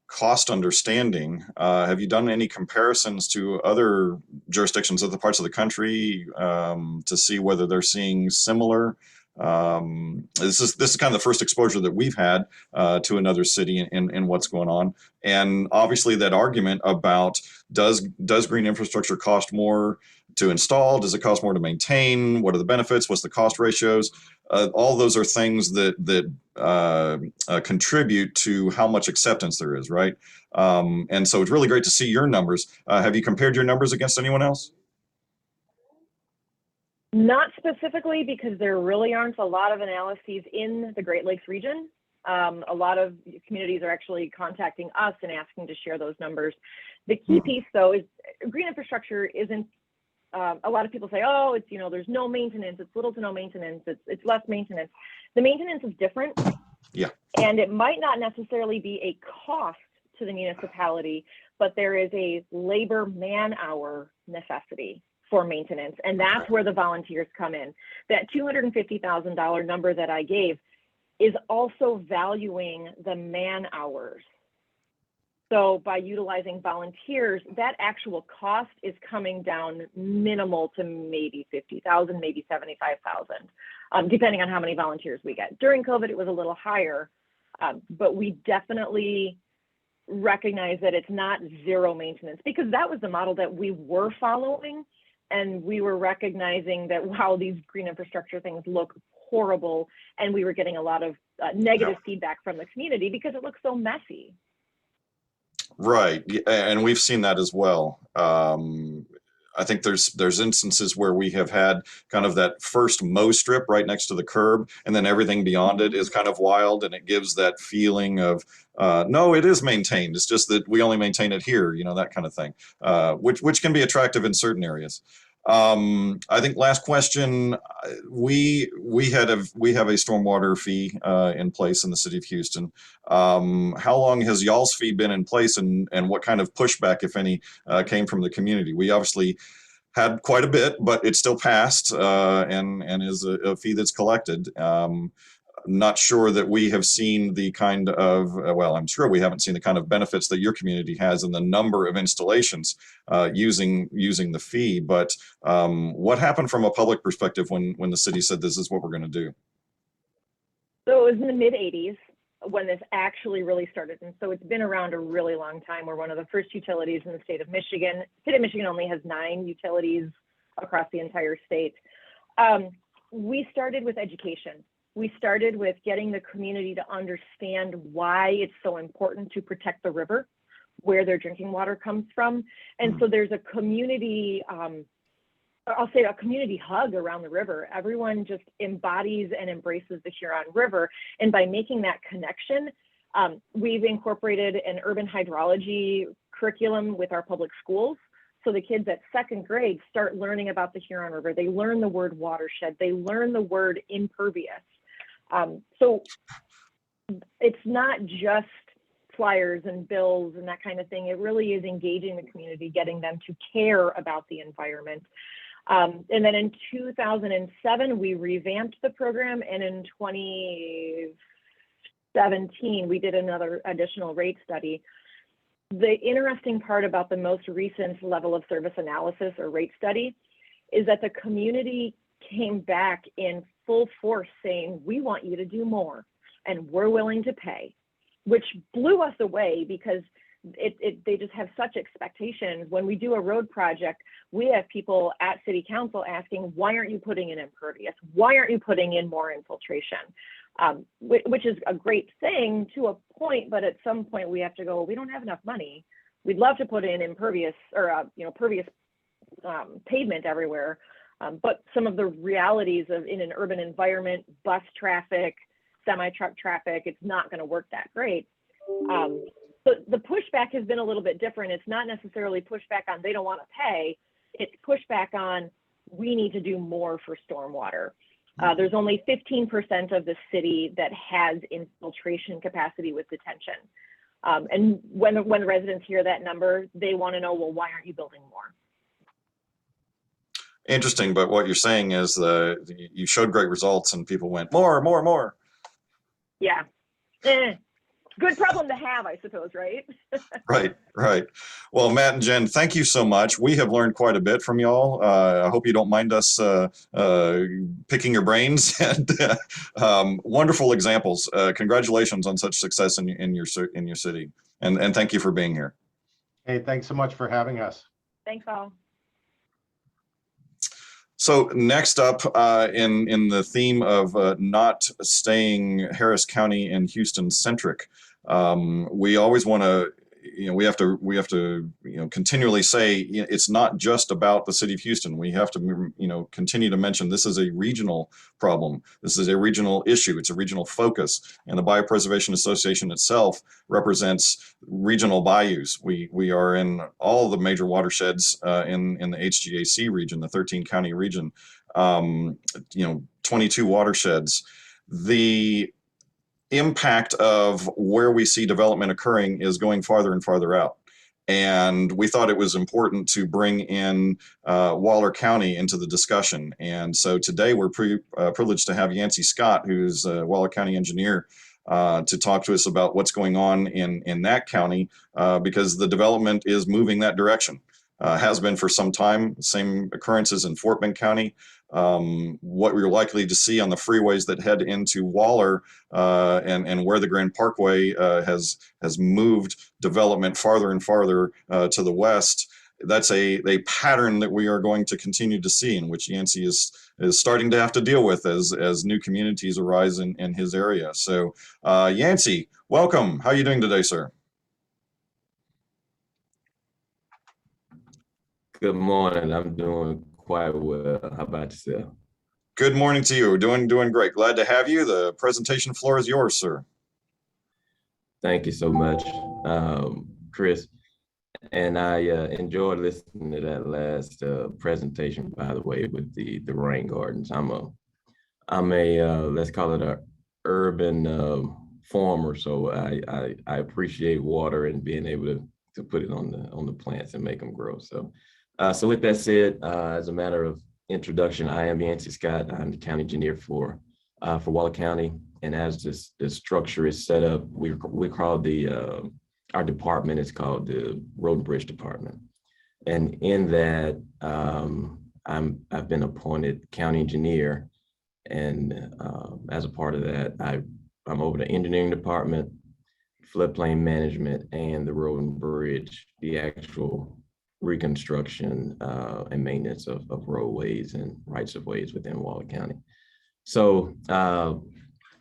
cost understanding. Have you done any comparisons to other jurisdictions, other parts of the country, to see whether they're seeing similar? This is kind of the first exposure that we've had to another city in what's going on. And obviously that argument about does green infrastructure cost more to install? Does it cost more to maintain? What are the benefits? What's the cost ratios? All those are things that contribute to how much acceptance there is, right? And so it's really great to see your numbers. Have you compared your numbers against anyone else? Not specifically, because there really aren't a lot of analyses in the Great Lakes region. A lot of communities are actually contacting us and asking to share those numbers. The key piece, though, is green infrastructure isn't, a lot of people say, oh, it's, there's no maintenance, it's little to no maintenance, it's less maintenance. The maintenance is different. Yeah. And it might not necessarily be a cost to the municipality, but there is a labor man-hour necessity for maintenance. And that's where the volunteers come in. That $250,000 number that I gave is also valuing the man hours. So by utilizing volunteers, that actual cost is coming down minimal to maybe 50,000, maybe 75,000, depending on how many volunteers we get. During COVID, it was a little higher, but we definitely recognize that it's not zero maintenance, because that was the model that we were following. And we were recognizing that, wow, these green infrastructure things look horrible. And we were getting a lot of negative feedback from the community because it looks so messy. Right. And we've seen that as well. I think there's instances where we have had kind of that first mow strip right next to the curb, and then everything beyond it is kind of wild, and it gives that feeling of, no, it is maintained. It's just that we only maintain it here, that kind of thing, which can be attractive in certain areas. I think last question, we have a stormwater fee in place in the city of Houston. How long has y'all's fee been in place, and what kind of pushback, if any, came from the community? We obviously had quite a bit, but it still passed and is a fee that's collected. Not sure that we have seen the kind of, well, I'm sure we haven't seen the kind of benefits that your community has in the number of installations using the fee. But what happened from a public perspective when the city said this is what we're going to do? So it was in the mid 80s when this actually really started. And so it's been around a really long time. We're one of the first utilities in the state of Michigan. The state of Michigan only has 9 utilities across the entire state. We started with education. We started with getting the community to understand why it's so important to protect the river, where their drinking water comes from. And so there's a community, I'll say a community hug around the river. Everyone just embodies and embraces the Huron River. And by making that connection, we've incorporated an urban hydrology curriculum with our public schools. So the kids at 2nd grade start learning about the Huron River. They learn the word watershed. They learn the word impervious. So it's not just flyers and bills and that kind of thing. It really is engaging the community, getting them to care about the environment. And then in 2007, we revamped the program, and in 2017, we did another additional rate study. The interesting part about the most recent level of service analysis or rate study is that the community came back in full force saying, we want you to do more, and we're willing to pay, which blew us away because they just have such expectations. When we do a road project, we have people at city council asking, why aren't you putting in impervious? Why aren't you putting in more infiltration? Which is a great thing to a point, but at some point we have to go, we don't have enough money. We'd love to put in impervious or pervious pavement everywhere. But some of the realities of in an urban environment, bus traffic, semi-truck traffic, it's not going to work that great. But the pushback has been a little bit different. It's not necessarily pushback on they don't want to pay. It's pushback on we need to do more for stormwater. There's only 15% of the city that has infiltration capacity with detention. And when residents hear that number, they want to know, well, why aren't you building more? Interesting, but what you're saying is you showed great results and people went more, more, more. Yeah. Good problem to have, I suppose, right? Right. Well, Matt and Jen, thank you so much. We have learned quite a bit from y'all. I hope you don't mind us picking your brains. And wonderful examples. Congratulations on such success in your city. And thank you for being here. Hey, thanks so much for having us. Thanks all. So next up, in the theme of not staying Harris County and Houston centric, we always want to, we have to, continually say it's not just about the city of Houston. We have to, continue to mention this is a regional problem. This is a regional issue. It's a regional focus, and the Bayou Preservation Association itself represents regional bayous. We are in all the major watersheds in the HGAC region, the 13 county region. 22 watersheds. The impact of where we see development occurring is going farther and farther out. And we thought it was important to bring in Waller County into the discussion. And so today we're privileged to have Yancy Scott, who's a Waller County engineer, to talk to us about what's going on in that county, because the development is moving that direction. Has been for some time. Same occurrences in Fort Bend County. What we're likely to see on the freeways that head into Waller and where the Grand Parkway has moved development farther and farther to the west. That's a pattern that we are going to continue to see, in which Yancy is starting to have to deal with as new communities arise in his area. So Yancy, welcome. How are you doing today, sir? Good morning. I'm doing quite well. How about yourself? Good morning to you. Doing great. Glad to have you. The presentation floor is yours, sir. Thank you so much, Chris. And I enjoyed listening to that last presentation, by the way, with the rain gardens. I'm a let's call it a urban farmer, so I appreciate water and being able to put it on the plants and make them grow. So with that said, as a matter of introduction, I am Yancy Scott. I'm the county engineer for Waller County. And as the structure is set up, we call our department is called the Road and Bridge Department. And in that, I've been appointed county engineer. And as a part of that, I I'm over the engineering department, floodplain management, and the road and bridge, the actual reconstruction and maintenance of roadways and rights of ways within Waller County. So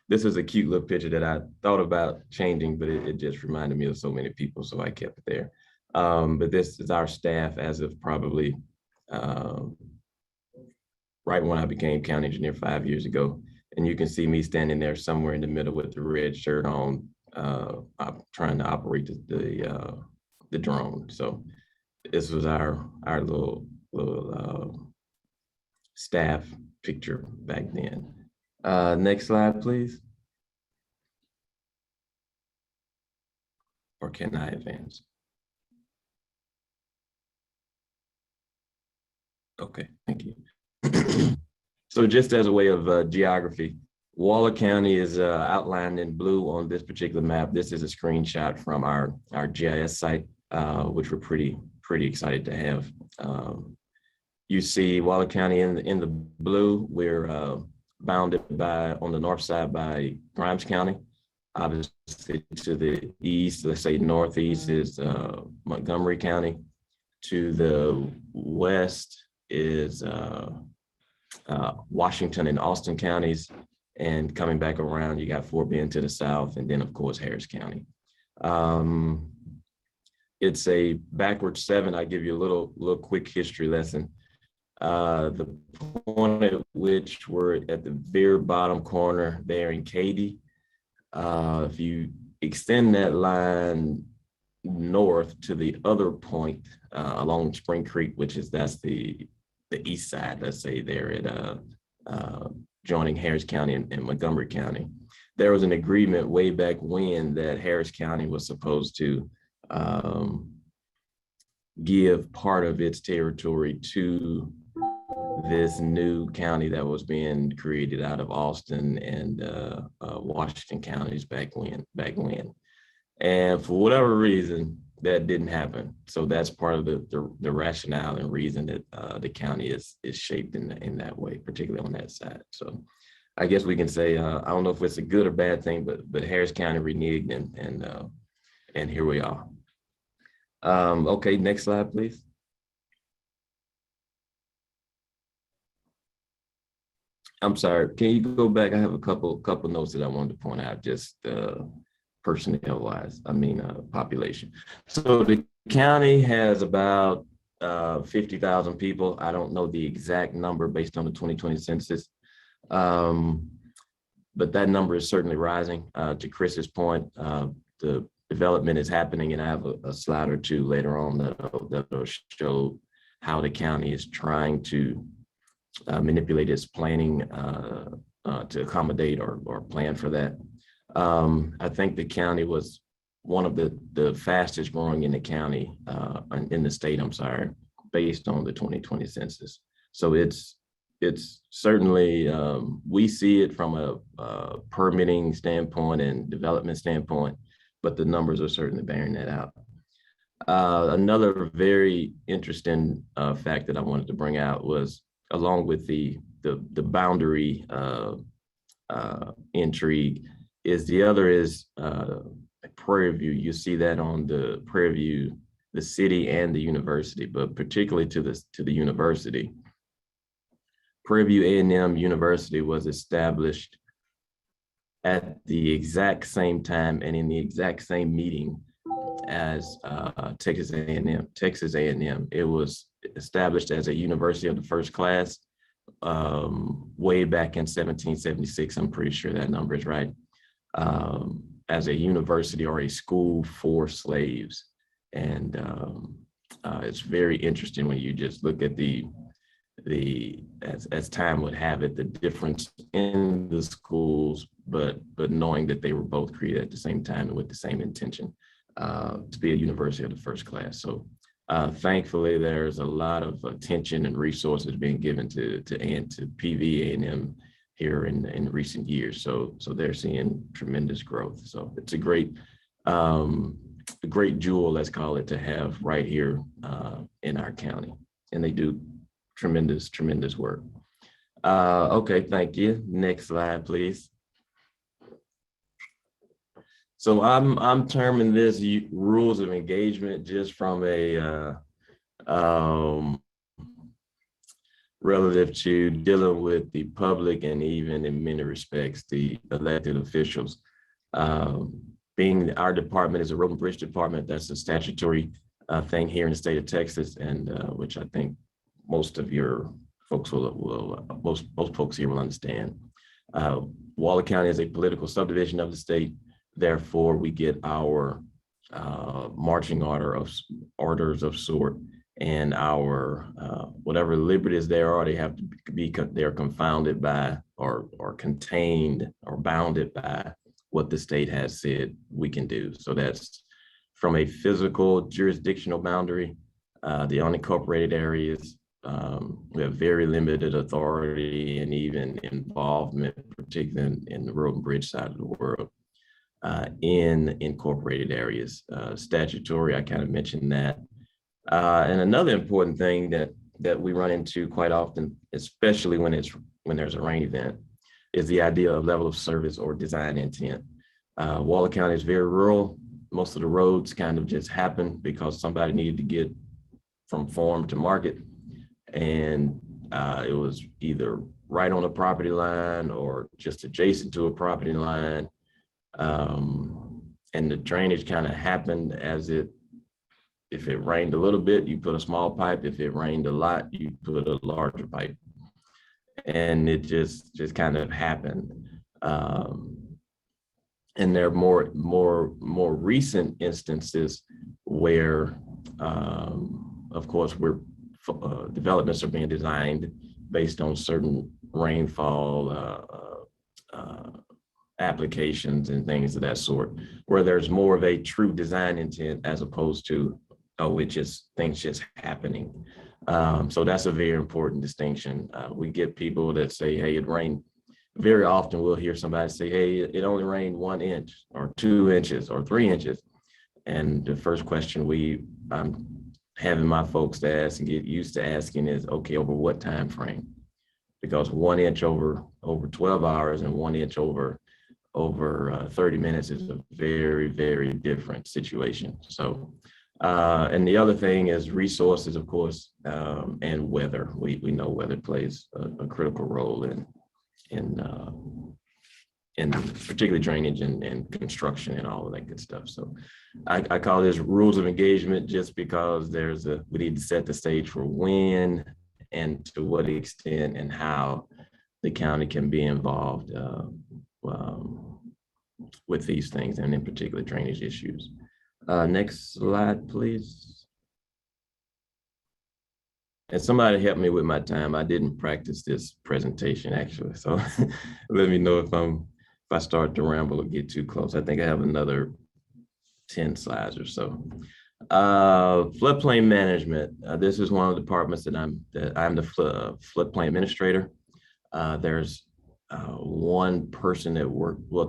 this is a cute little picture that I thought about changing, but it just reminded me of so many people, so I kept it there. But this is our staff as of probably right when I became county engineer 5 years ago. And you can see me standing there somewhere in the middle with the red shirt on, I'm trying to operate the drone. So this was our little staff picture back then. Next slide, please. Or can I advance? Okay, thank you. So just as a way of geography, Waller County is outlined in blue on this particular map. This is a screenshot from our GIS site, which we're pretty excited to have. You see Waller County in the blue. We're bounded by, on the north side, by Grimes County. Obviously to the east, let's say northeast, is Montgomery County. To the west is Washington and Austin counties. And coming back around, you got Fort Bend to the south, and then of course Harris County. It's a backward 7. I give you a little quick history lesson. The point at which we're at the very bottom corner there in Katy. If you extend that line north to the other point along Spring Creek, that's the east side, let's say there at joining Harris County and Montgomery County. There was an agreement way back when that Harris County was supposed to give part of its territory to this new county that was being created out of Austin and Washington counties back when. And for whatever reason, that didn't happen. So that's part of the rationale and reason that the county is shaped in that way, particularly on that side. So I guess we can say, I don't know if it's a good or bad thing, but Harris County reneged and here we are. Okay, next slide, please. I'm sorry, can you go back? I have a couple notes that I wanted to point out, just personnel wise, population. So the county has about 50,000 people. I don't know the exact number based on the 2020 census, but that number is certainly rising. To Chris's point, the development is happening, and I have a slide or two later on that'll show how the county is trying to manipulate its planning to accommodate or plan for that. I think the county was one of the fastest growing in the county, in the state, I'm sorry, based on the 2020 census. So it's certainly, we see it from a permitting standpoint and development standpoint, but the numbers are certainly bearing that out. Another very interesting fact that I wanted to bring out was, along with the boundary intrigue, is the other is Prairie View. You see that on the Prairie View, the city and the university, but particularly to the university. Prairie View A&M University was established at the exact same time and in the exact same meeting as Texas A&M. It was established as a university of the first class way back in 1776. I'm pretty sure that number is right. As a university or a school for slaves. And it's very interesting when you just look at as time would have it, the difference in the schools, but knowing that they were both created at the same time and with the same intention to be a university of the first class. So thankfully, there's a lot of attention and resources being given to PV A&M here in recent years. So they're seeing tremendous growth. So it's a great jewel, let's call it, to have right here in our county. And they do tremendous work. Okay, thank you. Next slide, please. So I'm terming this rules of engagement just from a relative to dealing with the public and even in many respects the elected officials. Being our department is a road and bridge department, that's a statutory thing here in the state of Texas, and which I think most of your folks most folks here will understand. Waller County is a political subdivision of the state. Therefore, we get our marching orders of sort, and our whatever liberties there are, they have to be they're confounded by or contained or bounded by what the state has said we can do. So that's from a physical jurisdictional boundary, the unincorporated areas. We have very limited authority and even involvement, particularly in the road and bridge side of the world. In incorporated areas, statutory, I kind of mentioned that. And another important thing that we run into quite often, especially when there's a rain event, is the idea of level of service or design intent. Waller County is very rural. Most of the roads kind of just happen because somebody needed to get from farm to market, and it was either right on a property line or just adjacent to a property line. And the drainage kind of happened if it rained a little bit, you put a small pipe. If it rained a lot, you put a larger pipe. And it just kind of happened. And there are more recent instances where, of course, developments are being designed based on certain rainfall applications and things of that sort, where there's more of a true design intent as opposed to, things just happening. So that's a very important distinction. We get people that say, hey, it rained. Very often we'll hear somebody say, hey, it only rained 1 inch or 2 inches or 3 inches. And the first question I'm having my folks to ask and get used to asking is, okay, over what time frame? Because 1 inch over 12 hours and 1 inch over 30 minutes is a very, very different situation. So, and the other thing is resources, of course, and weather. We know weather plays a critical role in particularly drainage and construction and all of that good stuff. So I call this rules of engagement just because we need to set the stage for when and to what extent and how the county can be involved with these things, and in particular drainage issues. Next slide, please. And somebody help me with my time. I didn't practice this presentation actually, so let me know if I start to ramble or get too close. I think I have another 10 slides or so. Floodplain management. This is one of the departments that I'm the floodplain administrator. There's one person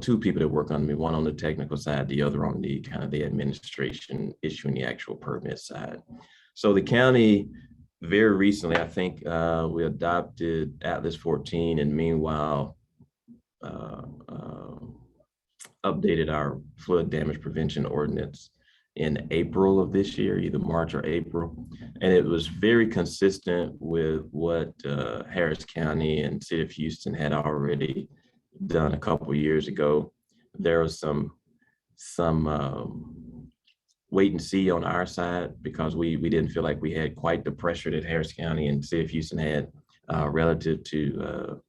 two people that work on me, one on the technical side, the other on the kind of the administration issuing the actual permit side. So the county very recently, I think we adopted Atlas 14, and meanwhile updated our flood damage prevention ordinance in April of this year, either March or April. And it was very consistent with what Harris County and City of Houston had already done a couple of years ago. There was some wait and see on our side because we didn't feel like we had quite the pressure that Harris County and City of Houston had relative to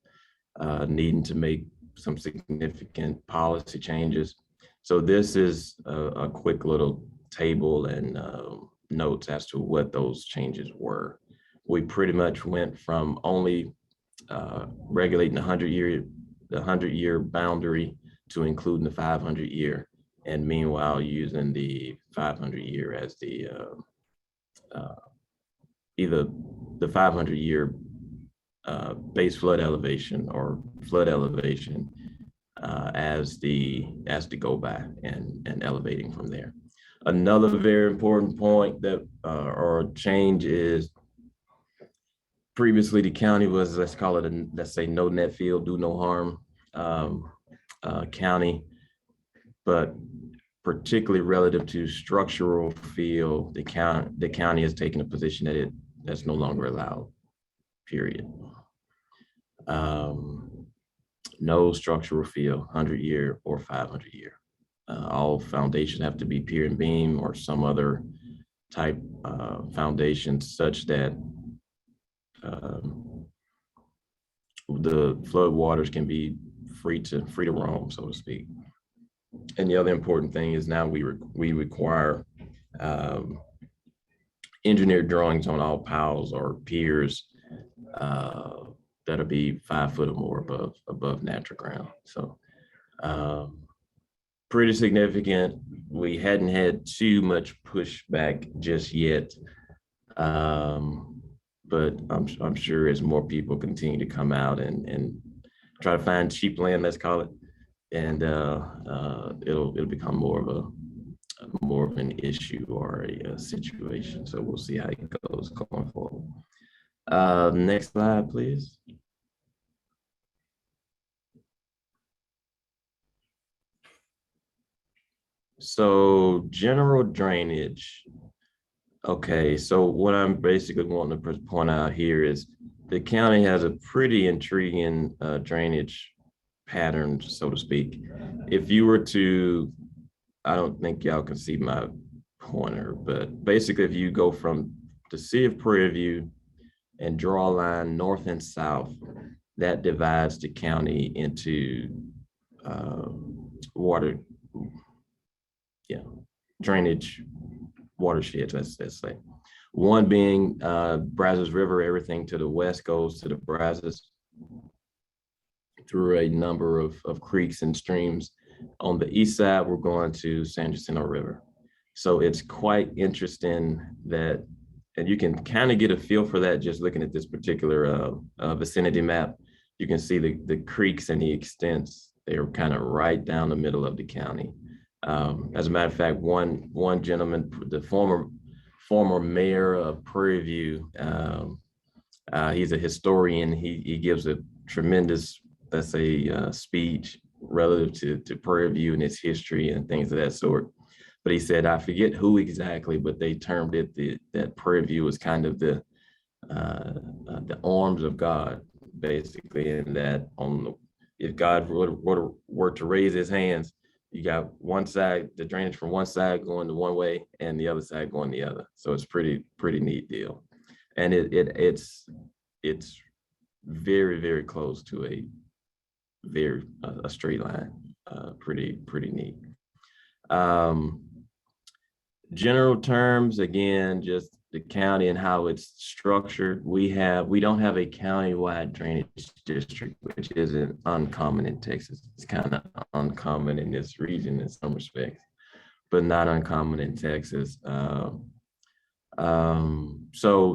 needing to make some significant policy changes. So this is a quick little table and notes as to what those changes were. We pretty much went from only regulating the 100-year boundary to including the 500-year, and meanwhile using the 500-year as the either the 500-year base flood elevation or flood elevation as the go by and elevating from there. Another very important point that or change is previously the county was, let's call it let's say no net field, do no harm county. But particularly relative to structural fill, the county has taken a position that that's no longer allowed, period. No structural fill, 100-year or 500-year. All foundations have to be pier and beam or some other type foundation such that the flood waters can be free to roam, so to speak. And the other important thing is now we require engineered drawings on all piles or piers that'll be 5 foot or more above natural ground. So pretty significant. We hadn't had too much pushback just yet, but I'm sure as more people continue to come out and try to find cheap land, let's call it, and it'll become more of an issue or a situation. So we'll see how it goes going forward. Next slide, please. So general drainage. Okay, so what I'm basically wanting to point out here is the county has a pretty intriguing drainage pattern, so to speak. If you were to, I don't think y'all can see my pointer, but basically if you go from the city of Prairie View and draw a line north and south, that divides the county into drainage watersheds, let's say. One being Brazos River, everything to the west goes to the Brazos through a number of creeks and streams. On the east side, we're going to San Jacinto River. So it's quite interesting that, and you can kind of get a feel for that just looking at this particular vicinity map. You can see the creeks and the extents. They're kind of right down the middle of the county. As a matter of fact, one gentleman, the former mayor of Prairie View, he's a historian. He gives a tremendous, let's say, speech relative to Prairie View and its history and things of that sort. But he said, I forget who exactly, but they termed it that Prairie View was kind of the arms of God, basically, and that if God were to raise his hands, you got one side, the drainage from one side going the one way and the other side going the other. So it's pretty neat deal. And it's very, very close to a straight line. Pretty neat. General terms, again, just the county and how it's structured. We don't have a countywide drainage district, which isn't uncommon in Texas. It's kind of uncommon in this region in some respects, but not uncommon in Texas. So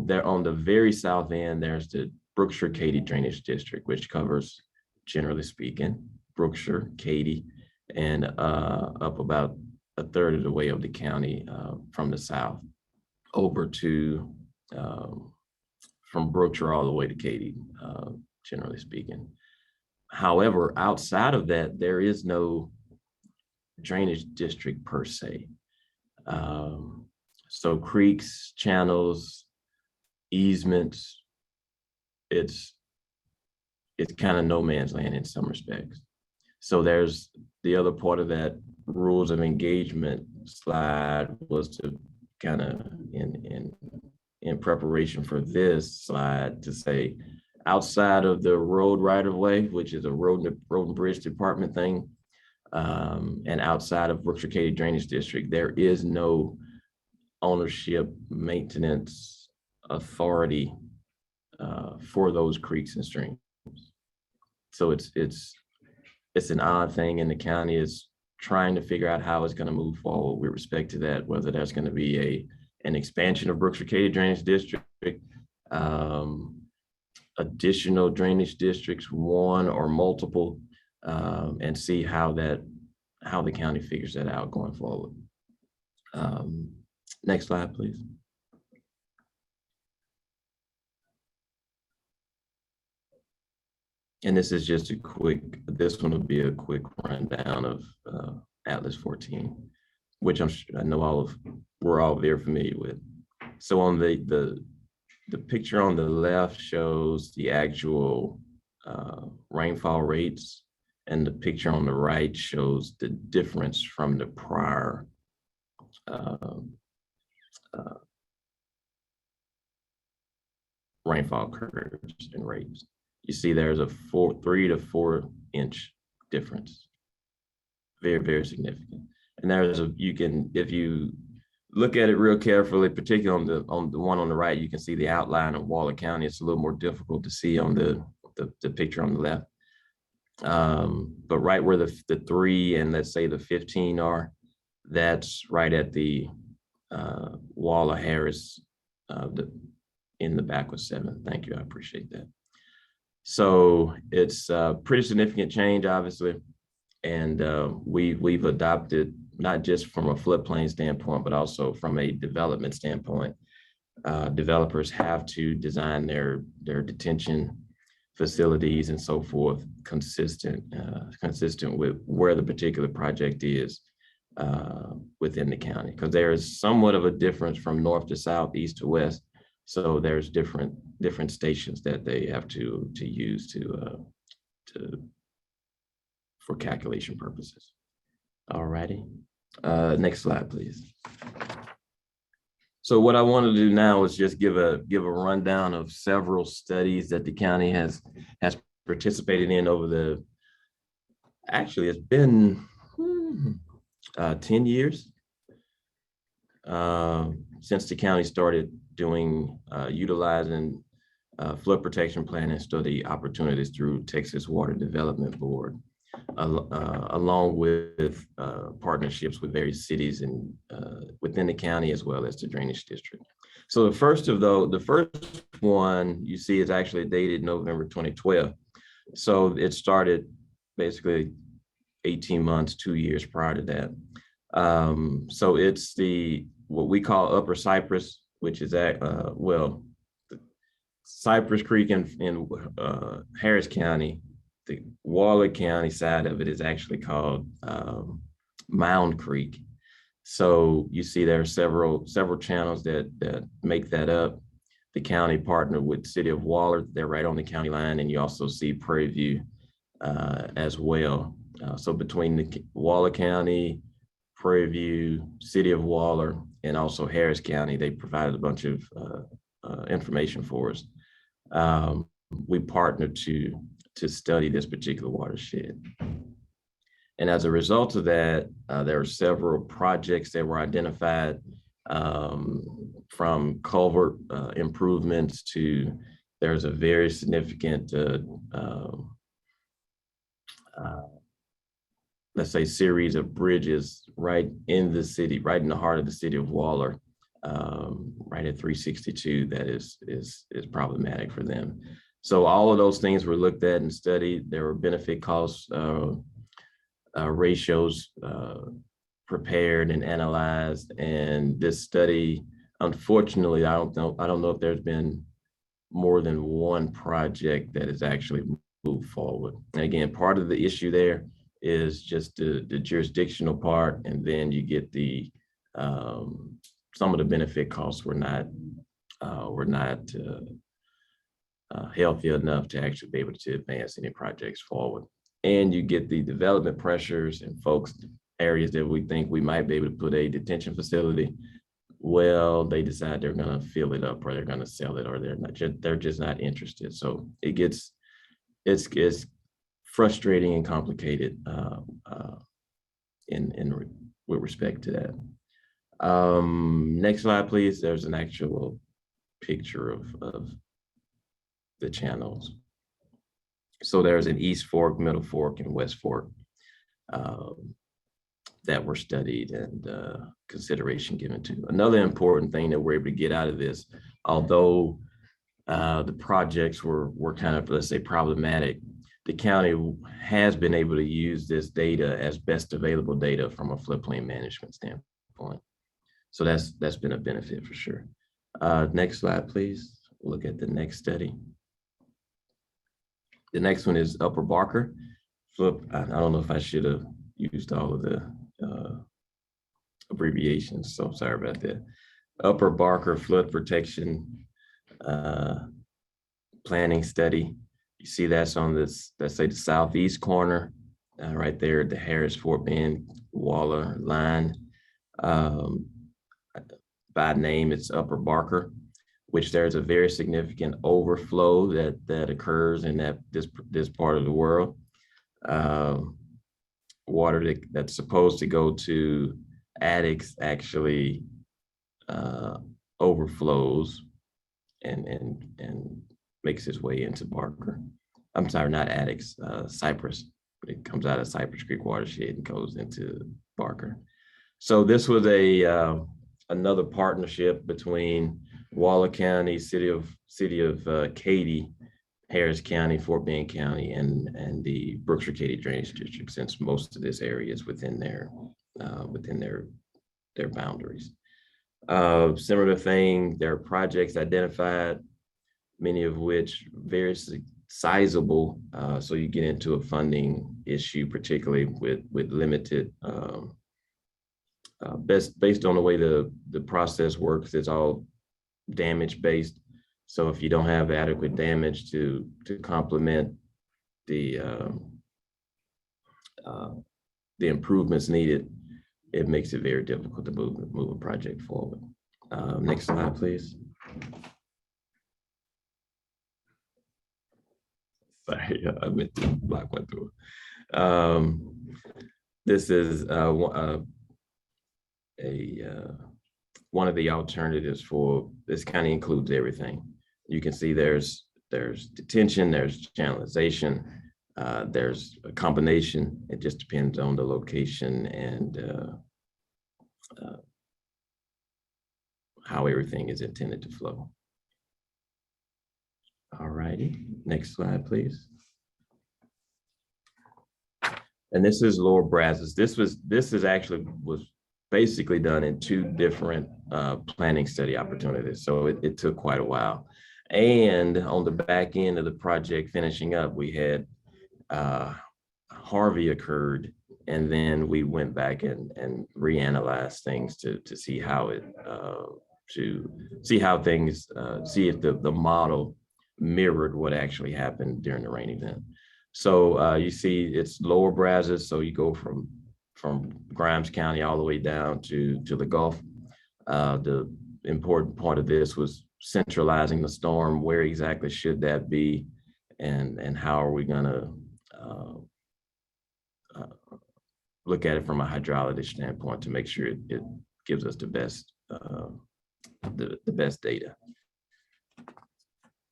there on the very south end, there's the Brookshire-Katy Drainage District, which covers, generally speaking, Brookshire, Katy, and up about a third of the way of the county from the south over to from Brookshire all the way to Katy, generally speaking. However, outside of that, there is no drainage district per se. So creeks, channels, easements, it's kind of no man's land in some respects. So there's the other part of that rules of engagement slide was to kind of in preparation for this slide to say outside of the road right of way, which is a road and bridge department thing, and outside of Brookshire-Katy Drainage District, there is no ownership maintenance authority for those creeks and streams. So it's an odd thing, and the county is trying to figure out how it's going to move forward with respect to that, whether that's going to be an expansion of Brookshire-Katy Drainage District, additional drainage districts, one or multiple, and see how the county figures that out going forward. Next slide, please. And this is just this one will be a quick rundown of Atlas 14. which I know we're all very familiar with. So on the picture on the left shows the actual rainfall rates, and the picture on the right shows the difference from the prior rainfall curves and rates. You see there's a 3 to 4 inch difference. Very, very significant. And there's if you look at it real carefully, particularly on the one on the right, you can see the outline of Waller County. It's a little more difficult to see on the picture on the left. But right where the 3 and let's say the 15 are, that's right at the Waller Harris in the back with 7. Thank you, I appreciate that. So it's a pretty significant change, obviously. And we've adopted, not just from a floodplain standpoint, but also from a development standpoint. Developers have to design their detention facilities and so forth consistent with where the particular project is within the county, because there is somewhat of a difference from north to south, east to west. So there's different stations that they have to use for calculation purposes. All righty. Next slide, please. So what I want to do now is just give a rundown of several studies that the county has participated in over it's been 10 years since the county started utilizing flood protection plan and study opportunities through Texas Water Development Board, along with partnerships with various cities and within the county, as well as the drainage district. So the first one you see is actually dated November 2012. So it started basically 18 months, 2 years prior to that. So it's what we call Upper Cypress, which is Cypress Creek in Harris County. The Waller County side of it is actually called Mound Creek. So you see there are several channels that make that up. The county partnered with the city of Waller. They're right on the county line, and you also see Prairie View as well. So between the Waller County, Prairie View, city of Waller, and also Harris County, they provided a bunch of information for us. We partnered to study this particular watershed. And as a result of that, there are several projects that were identified, from culvert improvements to there's a very significant, let's say, series of bridges right in the city, right in the heart of the city of Waller, right at 362, that is problematic for them. So all of those things were looked at and studied. There were benefit cost ratios prepared and analyzed. And this study, unfortunately, I don't know if there's been more than one project that has actually moved forward. And again, part of the issue there is just the jurisdictional part, and then you get some of the benefit costs were not healthy enough to actually be able to advance any projects forward. And you get the development pressures and areas that we think we might be able to put a detention facility. Well, they decide they're going to fill it up, or they're going to sell it, or they're just not interested. So it's frustrating and complicated with respect to that. Next slide, please. There's an actual picture of the channels. So there's an East Fork, Middle Fork, and West Fork that were studied and consideration given to. Another important thing that we're able to get out of this, although the projects were kind of, let's say, problematic, the county has been able to use this data as best available data from a floodplain management standpoint. So that's been a benefit for sure. Next slide, please. Look at the next study. The next one is Upper Barker. I don't know if I should have used all of the abbreviations, so sorry about that. Upper Barker Flood Protection Planning Study. You see that's on this, let's say the southeast corner, right there at the Harris-Fort Bend Waller line. By name, it's Upper Barker, which there's a very significant overflow that occurs in this part of the world. Water that's supposed to go to attics actually overflows and makes its way into Barker. I'm sorry, not attics, Cypress. It comes out of Cypress Creek watershed and goes into Barker. So this was another partnership between Waller County, City of Katy, Harris County, Fort Bend County, and the Brookshire-Katy Drainage District, since most of this area is within their boundaries. Similar thing, there are projects identified, many of which very sizable. So you get into a funding issue, particularly with limited, based on the way the process works, it's all damage based. So if you don't have adequate damage to complement the improvements needed, it makes it very difficult to move a project forward. Next slide, please. Sorry, I meant to block one through. This is one of the alternatives for this. Kind of includes everything. You can see there's detention, there's channelization, there's a combination. It just depends on the location and how everything is intended to flow. All righty, next slide, please. And this is Lower Brazos. This was basically done in two different planning study opportunities. So it took quite a while. And on the back end of the project finishing up, we had Harvey occurred, and then we went back and reanalyzed things to see how see if the model mirrored what actually happened during the rain event. So you see it's Lower Brazos, so you go from Grimes County all the way down to the Gulf. The important part of this was centralizing the storm. Where exactly should that be, and how are we gonna look at it from a hydrology standpoint to make sure it gives us the best data.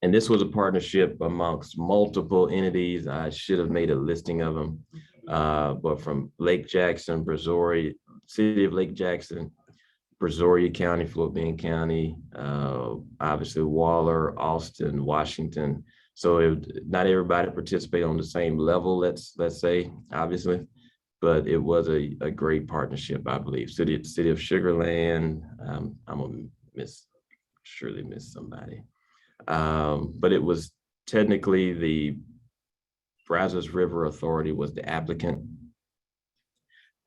And this was a partnership amongst multiple entities. I should have made a listing of them, but from Lake Jackson, Brazoria, City of Lake Jackson, Brazoria County, Fort Bend County, obviously Waller, Austin, Washington. So not everybody participated on the same level, let's say, obviously, but it was a great partnership, I believe. City of Sugarland, I'm gonna surely miss somebody. But it was technically the Brazos River Authority was the applicant,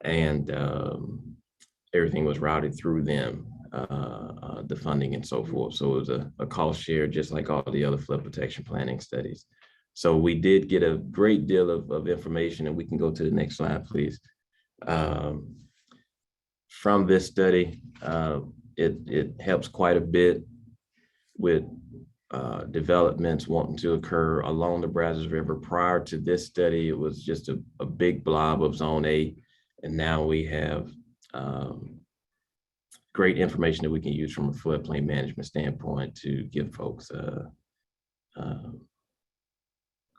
and everything was routed through them, the funding and so forth. So it was a cost share, just like all the other flood protection planning studies. So we did get a great deal of information, and we can go to the next slide, please. From this study, it helps quite a bit with developments wanting to occur along the Brazos River. Prior to this study, it was just a big blob of Zone A, and now we have great information that we can use from a floodplain management standpoint to give folks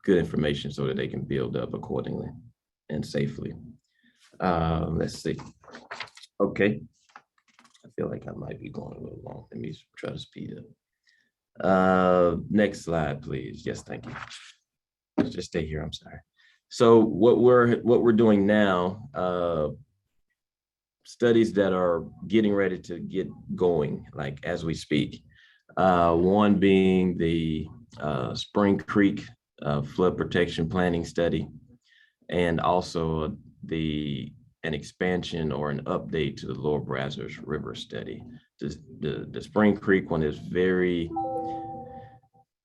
good information so that they can build up accordingly and safely. Let's see. Okay. I feel like I might be going a little long. Let me try to speed up. Next slide, please. Yes, thank you. Let's just stay here. I'm sorry. So what we're doing now, studies that are getting ready to get going, like as we speak. One being the Spring Creek flood protection planning study, and also the an expansion or an update to the Lower Brazos River study. The Spring Creek one is very,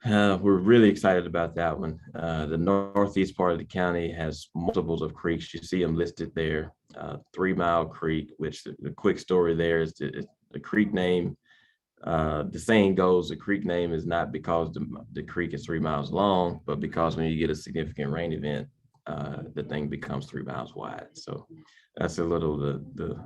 we're really excited about that one. The northeast part of the county has multiples of creeks. You see them listed there. 3 Mile Creek, which the quick story there is the creek name. The saying goes, the creek name is not because the creek is 3 miles long, but because when you get a significant rain event, the thing becomes 3 miles wide. So that's a little the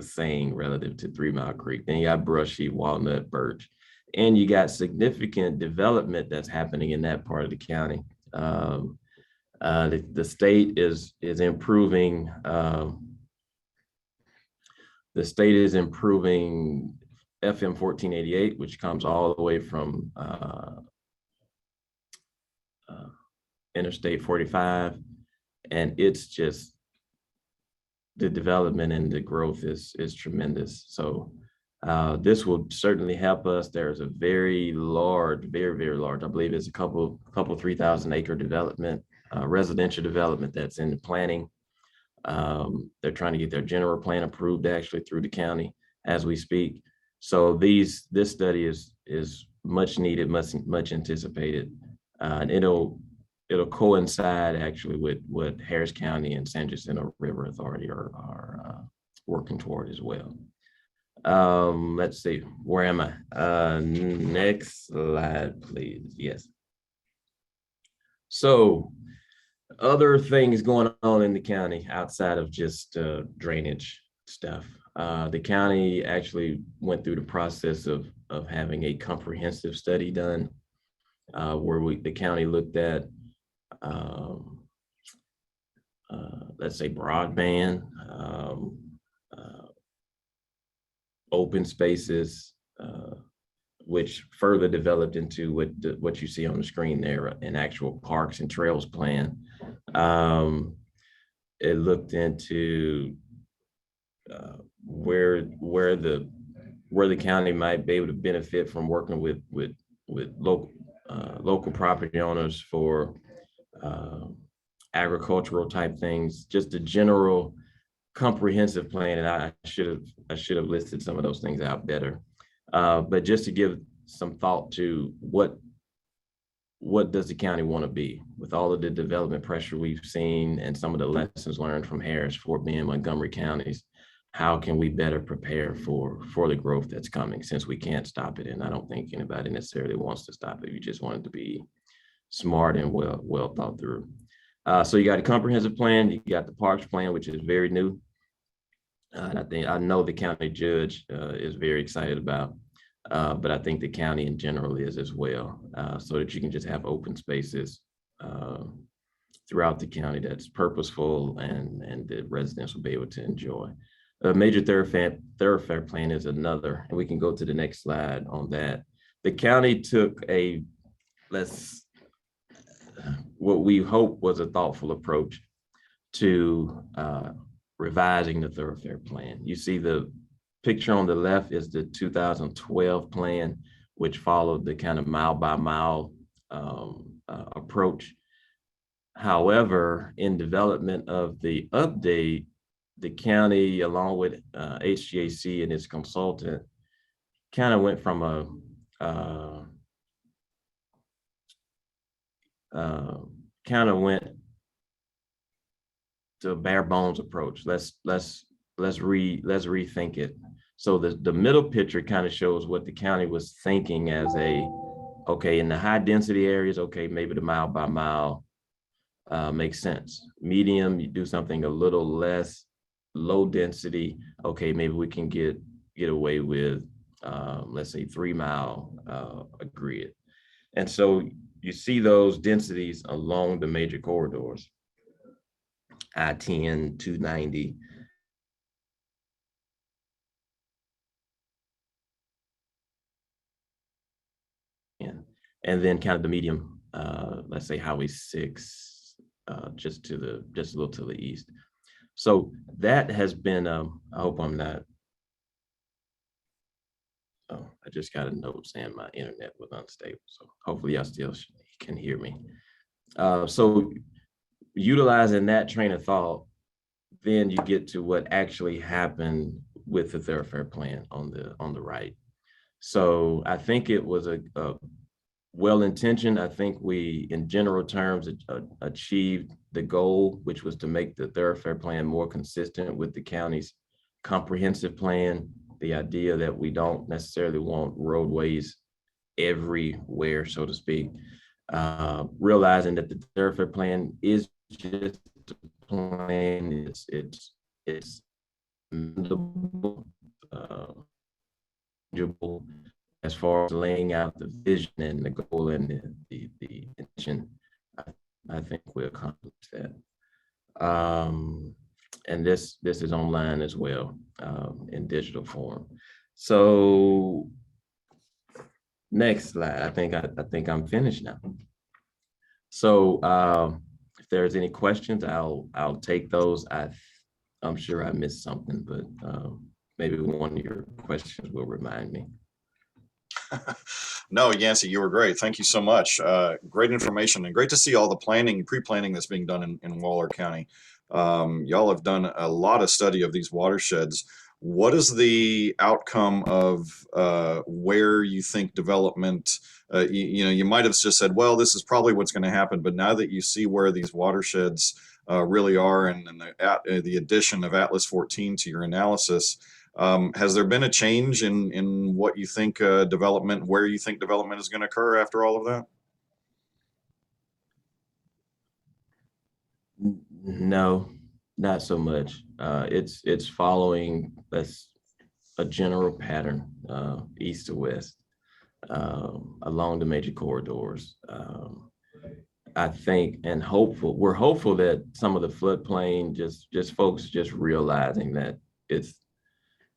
saying relative to 3 Mile Creek. Then you got brushy, walnut, birch, and you got significant development that's happening in that part of the county. The state is improving. The state is improving FM 1488, which comes all the way from Interstate 45, and it's just, the development and the growth is tremendous. So this will certainly help us. There's a very large, very large, I believe it's a couple 3,000 acre development, residential development that's in the planning. They're trying to get their general plan approved actually through the county as we speak. So this study is much needed, much anticipated, and it'll coincide actually with what Harris County and San Jacinto River Authority are working toward as well. Let's see, where am I? Next slide, please. Yes. So other things going on in the county outside of just drainage stuff. The county actually went through the process of having a comprehensive study done where the county looked at let's say broadband, open spaces, which further developed into what you see on the screen there, an actual parks and trails plan. It looked into where the county might be able to benefit from working with local property owners for agricultural type things, just a general comprehensive plan. And I should have listed some of those things out better. But just to give some thought to what does the county want to be with all of the development pressure we've seen and some of the lessons learned from Harris, Fort Bend, Montgomery counties. How can we better prepare for the growth that's coming, since we can't stop it? And I don't think anybody necessarily wants to stop it. You just want it to be smart and well thought through. So you got a comprehensive plan, you got the parks plan, which is very new. And I know the county judge is very excited about, but I think the county in general is as well, so that you can just have open spaces throughout the county that's purposeful and the residents will be able to enjoy. A major thoroughfare plan is another, and we can go to the next slide on that. The county took what we hope was a thoughtful approach to revising the thoroughfare plan. You see the picture on the left is the 2012 plan, which followed the kind of mile by mile approach. However, in development of the update, the county, along with HGAC and its consultant, kind of went from to a bare bones approach. Let's rethink it. So the middle picture kind of shows what the county was thinking as okay, in the high density areas, okay, maybe the mile by mile makes sense. Medium, you do something a little less low density. Okay, maybe we can get away with let's say 3 mile a grid. And so you see those densities along the major corridors, I-10, 290. And then kind of the medium, let's say Highway 6, just a little to the east. So that has been, I hope I'm not, oh, I just got a note saying my internet was unstable. So hopefully y'all still can hear me. So utilizing that train of thought, then you get to what actually happened with the thoroughfare plan on the right. So I think it was a well-intentioned. I think we, in general terms, achieved the goal, which was to make the thoroughfare plan more consistent with the county's comprehensive plan. The idea that we don't necessarily want roadways everywhere, so to speak. Realizing that the thoroughfare plan is just a plan. It's manageable, as far as laying out the vision and the goal and the intention. I think we accomplished that. And this is online as well, in digital form. So next slide. I think I'm finished now. So if there's any questions, I'll take those. I'm sure I missed something, but maybe one of your questions will remind me. No, Yancy, you were great. Thank you so much. Great information and great to see all the planning, pre-planning that's being done in Waller County. Y'all have done a lot of study of these watersheds. What is the outcome of where you think development, you might have just said, well, this is probably what's going to happen, but now that you see where these watersheds really are and the addition of Atlas 14 to your analysis, has there been a change in what you think development, where you think development is going to occur after all of that? No, not so much. It's following a general pattern, east to west, along the major corridors. I think we're hopeful that some of the floodplain, just folks just realizing that it's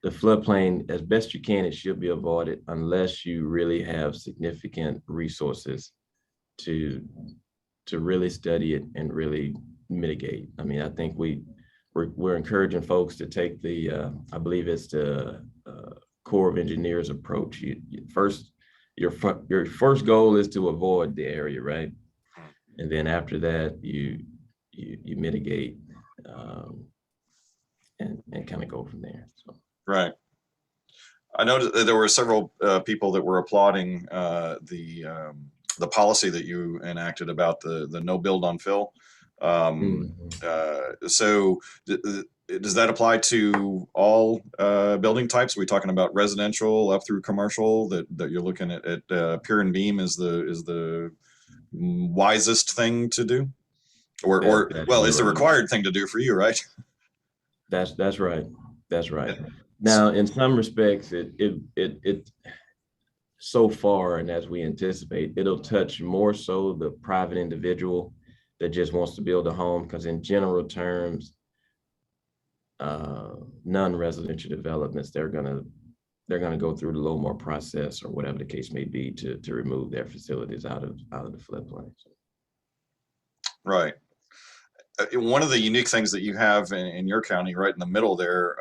the floodplain, as best you can, it should be avoided unless you really have significant resources to really study it and really mitigate. I mean, I think we're encouraging folks to take the, I believe it's the Corps of Engineers approach. Your first goal is to avoid the area, right? And then after that, you mitigate and kind of go from there. So. Right. I noticed that there were several people that were applauding the policy that you enacted about the no build on fill. So does that apply to all building types? Are we talking about residential up through commercial, that you're looking at pier and beam is the wisest thing to do, or well, it's the required thing to do for you, right? That's right. That's right. Now, in some respects, it so far, and as we anticipate, it'll touch more so the private individual that just wants to build a home, because in general terms, non-residential developments, they're gonna go through the LOMAR process or whatever the case may be to remove their facilities out of the floodplain. Right. One of the unique things that you have in your county, right in the middle there,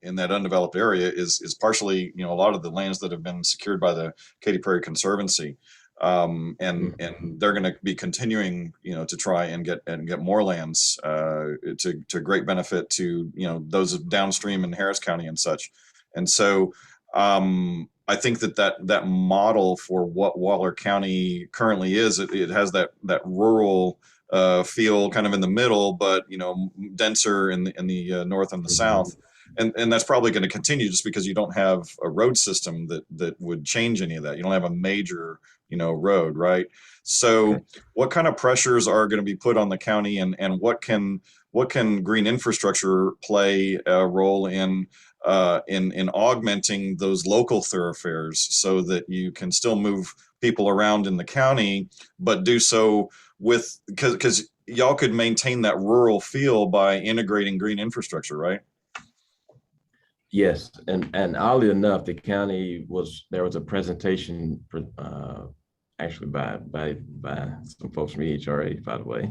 in that undeveloped area, is partially, a lot of the lands that have been secured by the Katy Prairie Conservancy, and they're going to be continuing, to try and get more lands to great benefit to those downstream in Harris County and such, and so. I think that model for what Waller County currently is, it has that rural feel kind of in the middle, but denser in the north and the south, and that's probably going to continue just because you don't have a road system that would change any of that. You don't have a major road, right? So what kind of pressures are going to be put on the county, and what can green infrastructure play a role in augmenting those local thoroughfares so that you can still move people around in the county, but do so because y'all could maintain that rural feel by integrating green infrastructure, right? Yes, and oddly enough, the county there was a presentation actually by some folks from ABHR, by the way,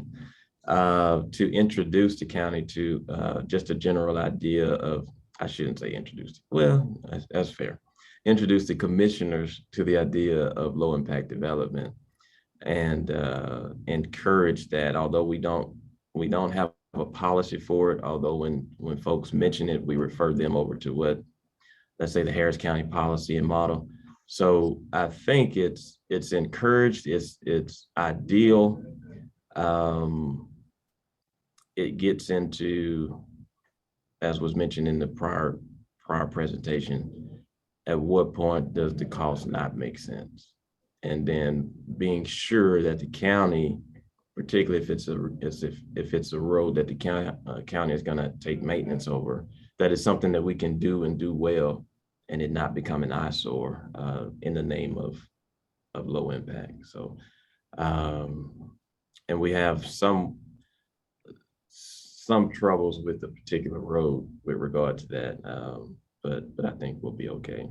to introduce the county to just a general idea of, I shouldn't say introduced, well, that's fair, introduce the commissioners to the idea of low impact development, and encourage that, although we don't have a policy for it, although when folks mention it, we refer them over to what, let's say, the Harris County policy and model. So I think it's encouraged, it's ideal. It gets into, as was mentioned in the prior presentation, at what point does the cost not make sense? And then being sure that the county, particularly if it's a road that the county is going to take maintenance over, that is something that we can do and do well, and it not become an eyesore in the name of low impact. So, and we have some troubles with the particular road with regard to that, but I think we'll be okay.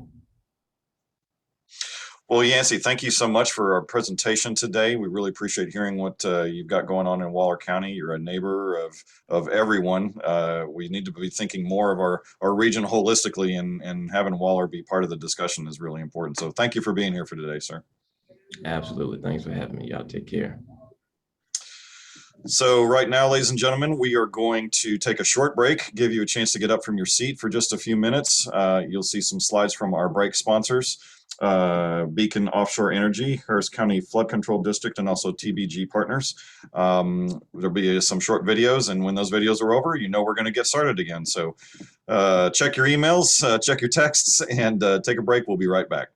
Well, Yancy, thank you so much for our presentation today. We really appreciate hearing what you've got going on in Waller County. You're a neighbor of everyone. We need to be thinking more of our region holistically, and having Waller be part of the discussion is really important. So thank you for being here for today, sir. Absolutely. Thanks for having me. Y'all take care. So right now, ladies and gentlemen, we are going to take a short break, give you a chance to get up from your seat for just a few minutes. You'll see some slides from our break sponsors. Beacon Offshore Energy, Harris County Flood Control District, and also TBG Partners. There'll be some short videos, and when those videos are over, you know we're going to get started again. So check your emails, check your texts, and take a break. We'll be right back.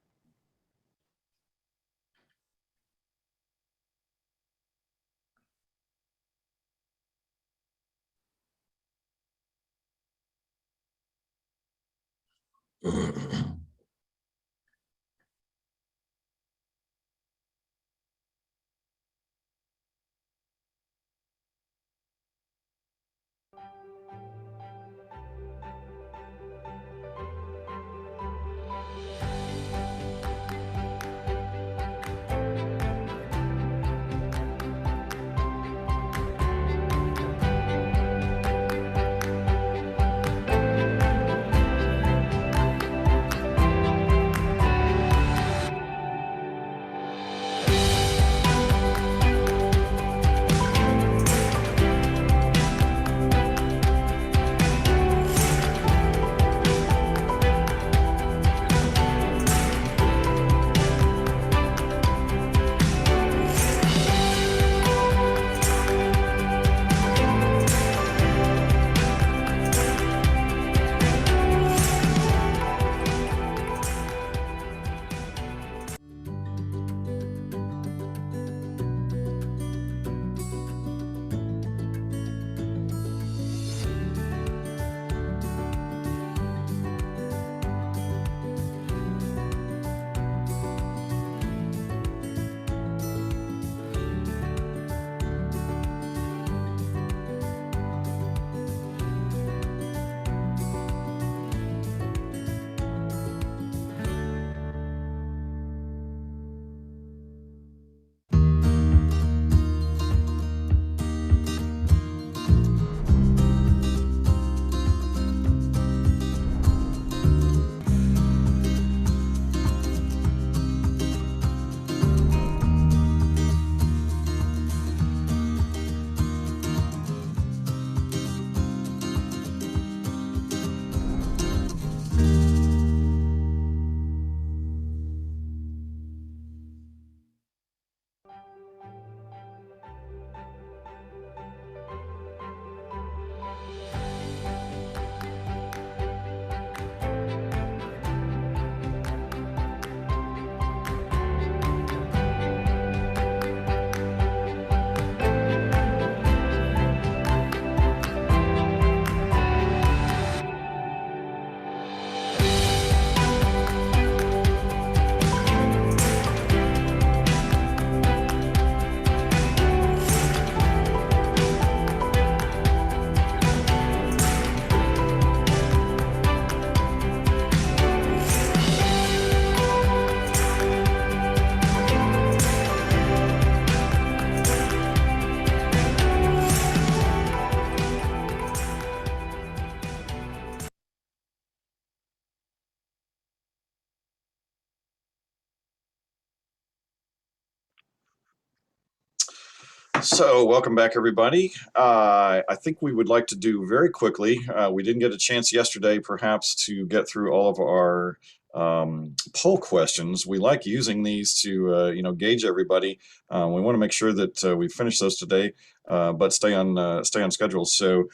So welcome back, everybody. I think we would like to do very quickly. We didn't get a chance yesterday, perhaps, to get through all of our poll questions. We like using these to, gauge everybody. We want to make sure that we finish those today, but stay on schedule. So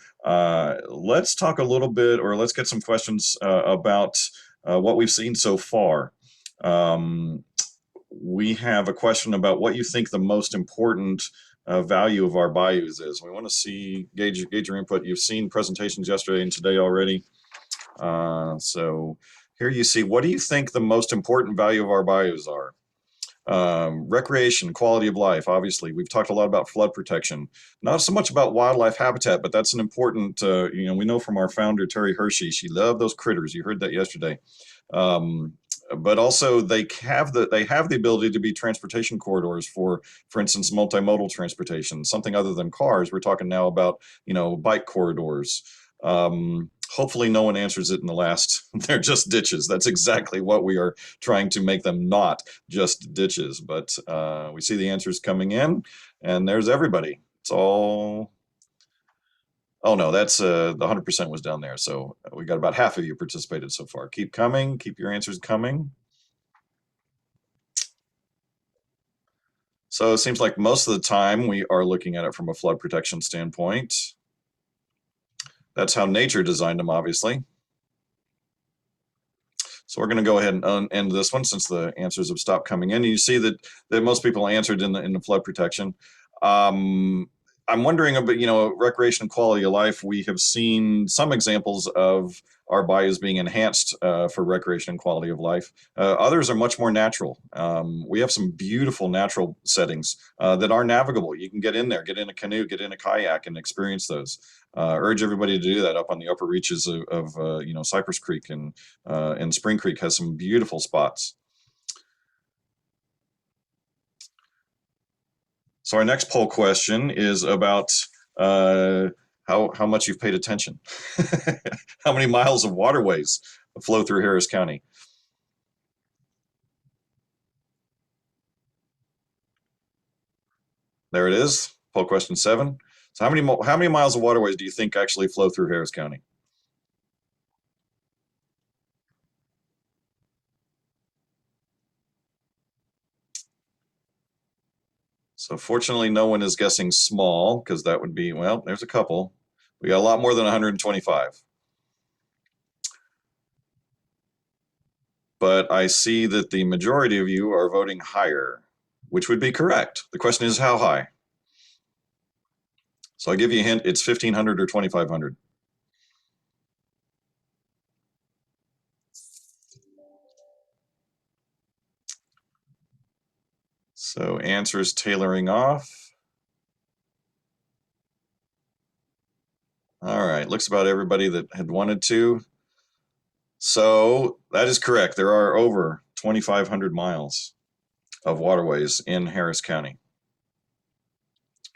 let's talk a little bit, or let's get some questions about what we've seen so far. We have a question about what you think the most important value of our bayous is. We want to gauge your input. You've seen presentations yesterday and today already. So here you see, what do you think the most important value of our bayous are? Recreation, quality of life, obviously. We've talked a lot about flood protection. Not so much about wildlife habitat, but that's an important, we know from our founder, Terry Hershey, she loved those critters. You heard that yesterday. But also they have the ability to be transportation corridors for instance, multimodal transportation, something other than cars. We're talking now about, bike corridors. Hopefully no one answers it in the last, they're just ditches. That's exactly what we are trying to make them, not just ditches. But we see the answers coming in, and there's everybody. It's all, oh no, that's the 100% was down there. So we got about half of you participated so far. Keep coming, keep your answers coming. So it seems like most of the time we are looking at it from a flood protection standpoint. That's how nature designed them, obviously. So we're going to go ahead and end this one since the answers have stopped coming in. You see that most people answered in the flood protection. I'm wondering about, recreation and quality of life. We have seen some examples of our bayous being enhanced for recreation and quality of life. Others are much more natural. We have some beautiful natural settings that are navigable. You can get in there, get in a canoe, get in a kayak, and experience those. Urge everybody to do that up on the upper reaches of Cypress Creek, and Spring Creek has some beautiful spots. So our next poll question is about how much you've paid attention. How many miles of waterways flow through Harris County? There it is, poll question 7. So how many miles of waterways do you think actually flow through Harris County? So fortunately, no one is guessing small, because that would be, well, there's a couple. We got a lot more than 125. But I see that the majority of you are voting higher, which would be correct. The question is how high? So I'll give you a hint, it's 1,500 or 2,500. So answers tailoring off. All right, looks about everybody that had wanted to. So that is correct. There are over 2,500 miles of waterways in Harris County.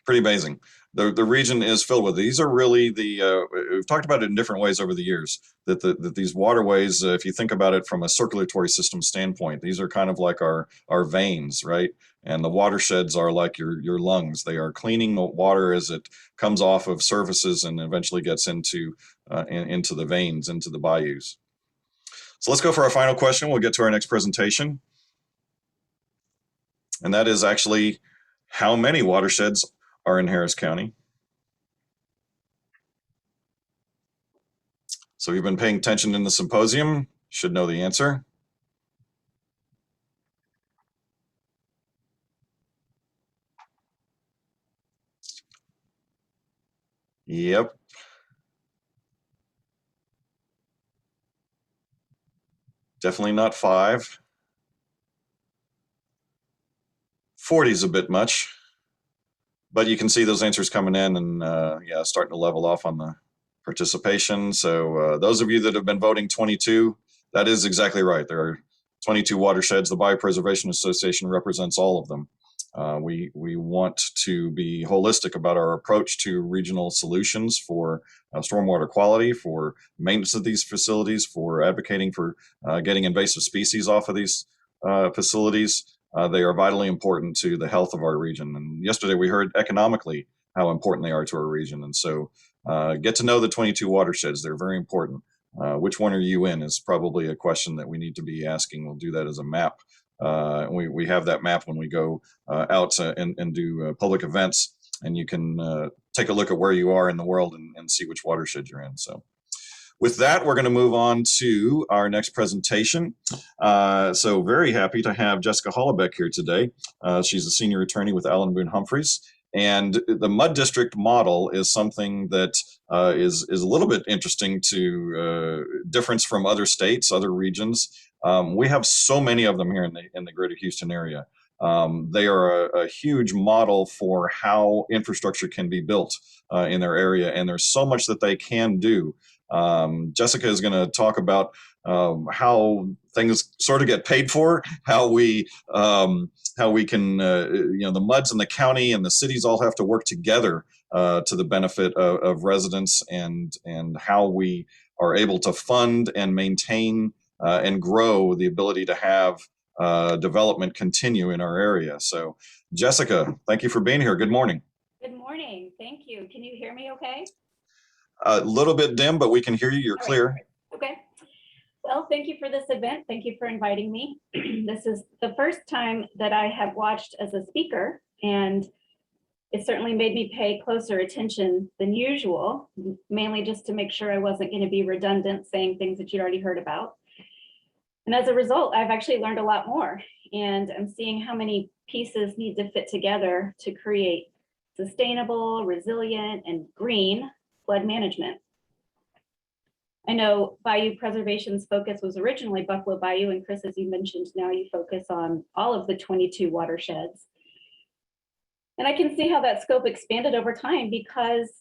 Pretty amazing. The region is filled with these. Are really we've talked about it in different ways over the years, that these waterways, if you think about it from a circulatory system standpoint, these are kind of like our veins, right? And the watersheds are like your lungs. They are cleaning the water as it comes off of surfaces and eventually gets into the veins, into the bayous. So let's go for our final question. We'll get to our next presentation. And that is actually, how many watersheds are in Harris County? So if you've been paying attention in the symposium, you should know the answer. Yep. Definitely not 5. 40 is a bit much, but you can see those answers coming in, and yeah, starting to level off on the participation. So those of you that have been voting 22, that is exactly right. There are 22 watersheds. The Bayou Preservation Association represents all of them. We want to be holistic about our approach to regional solutions for stormwater quality, for maintenance of these facilities, for advocating for getting invasive species off of these facilities, they are vitally important to the health of our region. And yesterday we heard economically how important they are to our region. And so get to know the 22 watersheds. They're very important. Which one are you in is probably a question that we need to be asking. We'll do that as a map. We have that map when we go out and do public events, and you can take a look at where you are in the world and see which watershed you're in. So with that, we're going to move on to our next presentation. So very happy to have Jessica Holoubek here today. She's a senior attorney with Allen Boone Humphreys. And the mud district model is something that is a little bit interesting to difference from other states, other regions. We have so many of them here in the greater Houston area. They are a huge model for how infrastructure can be built in their area, and there's so much that they can do. Jessica is going to talk about how things sort of get paid for, how we can, the MUDs and the county and the cities all have to work together to the benefit of residents, and how we are able to fund and maintain and grow the ability to have development continue in our area. So Jessica, thank you for being here. Good morning. Good morning. Thank you. Can you hear me okay? A little bit dim, but we can hear you. You're clear. Okay. Well, thank you for this event. Thank you for inviting me. This is the first time that I have watched as a speaker, and it certainly made me pay closer attention than usual, mainly just to make sure I wasn't going to be redundant saying things that you'd already heard about. And as a result, I've actually learned a lot more, and I'm seeing how many pieces need to fit together to create sustainable, resilient, and green flood management. I know Bayou Preservation's focus was originally Buffalo Bayou, and Chris, as you mentioned, now you focus on all of the 22 watersheds. And I can see how that scope expanded over time, because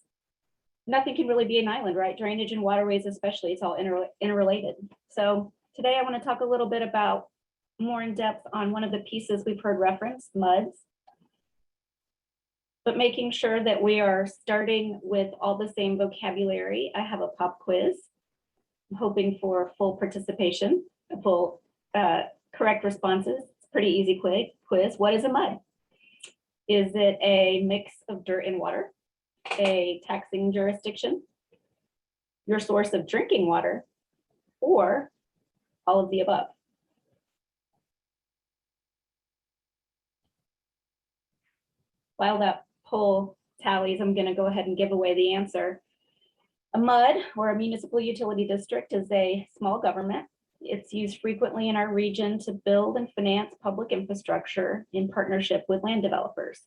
nothing can really be an island, right? Drainage and waterways especially, it's all interrelated. So today I want to talk a little bit about more in depth on one of the pieces we've heard referenced, MUDs, but making sure that we are starting with all the same vocabulary. I have a pop quiz. I'm hoping for full participation, full correct responses. It's a pretty easy quiz. What is a MUD? Is it a mix of dirt and water, a taxing jurisdiction, your source of drinking water, or all of the above? While that poll tallies, I'm going to go ahead and give away the answer. A MUD, or a municipal utility district, is a small government. It's used frequently in our region to build and finance public infrastructure in partnership with land developers.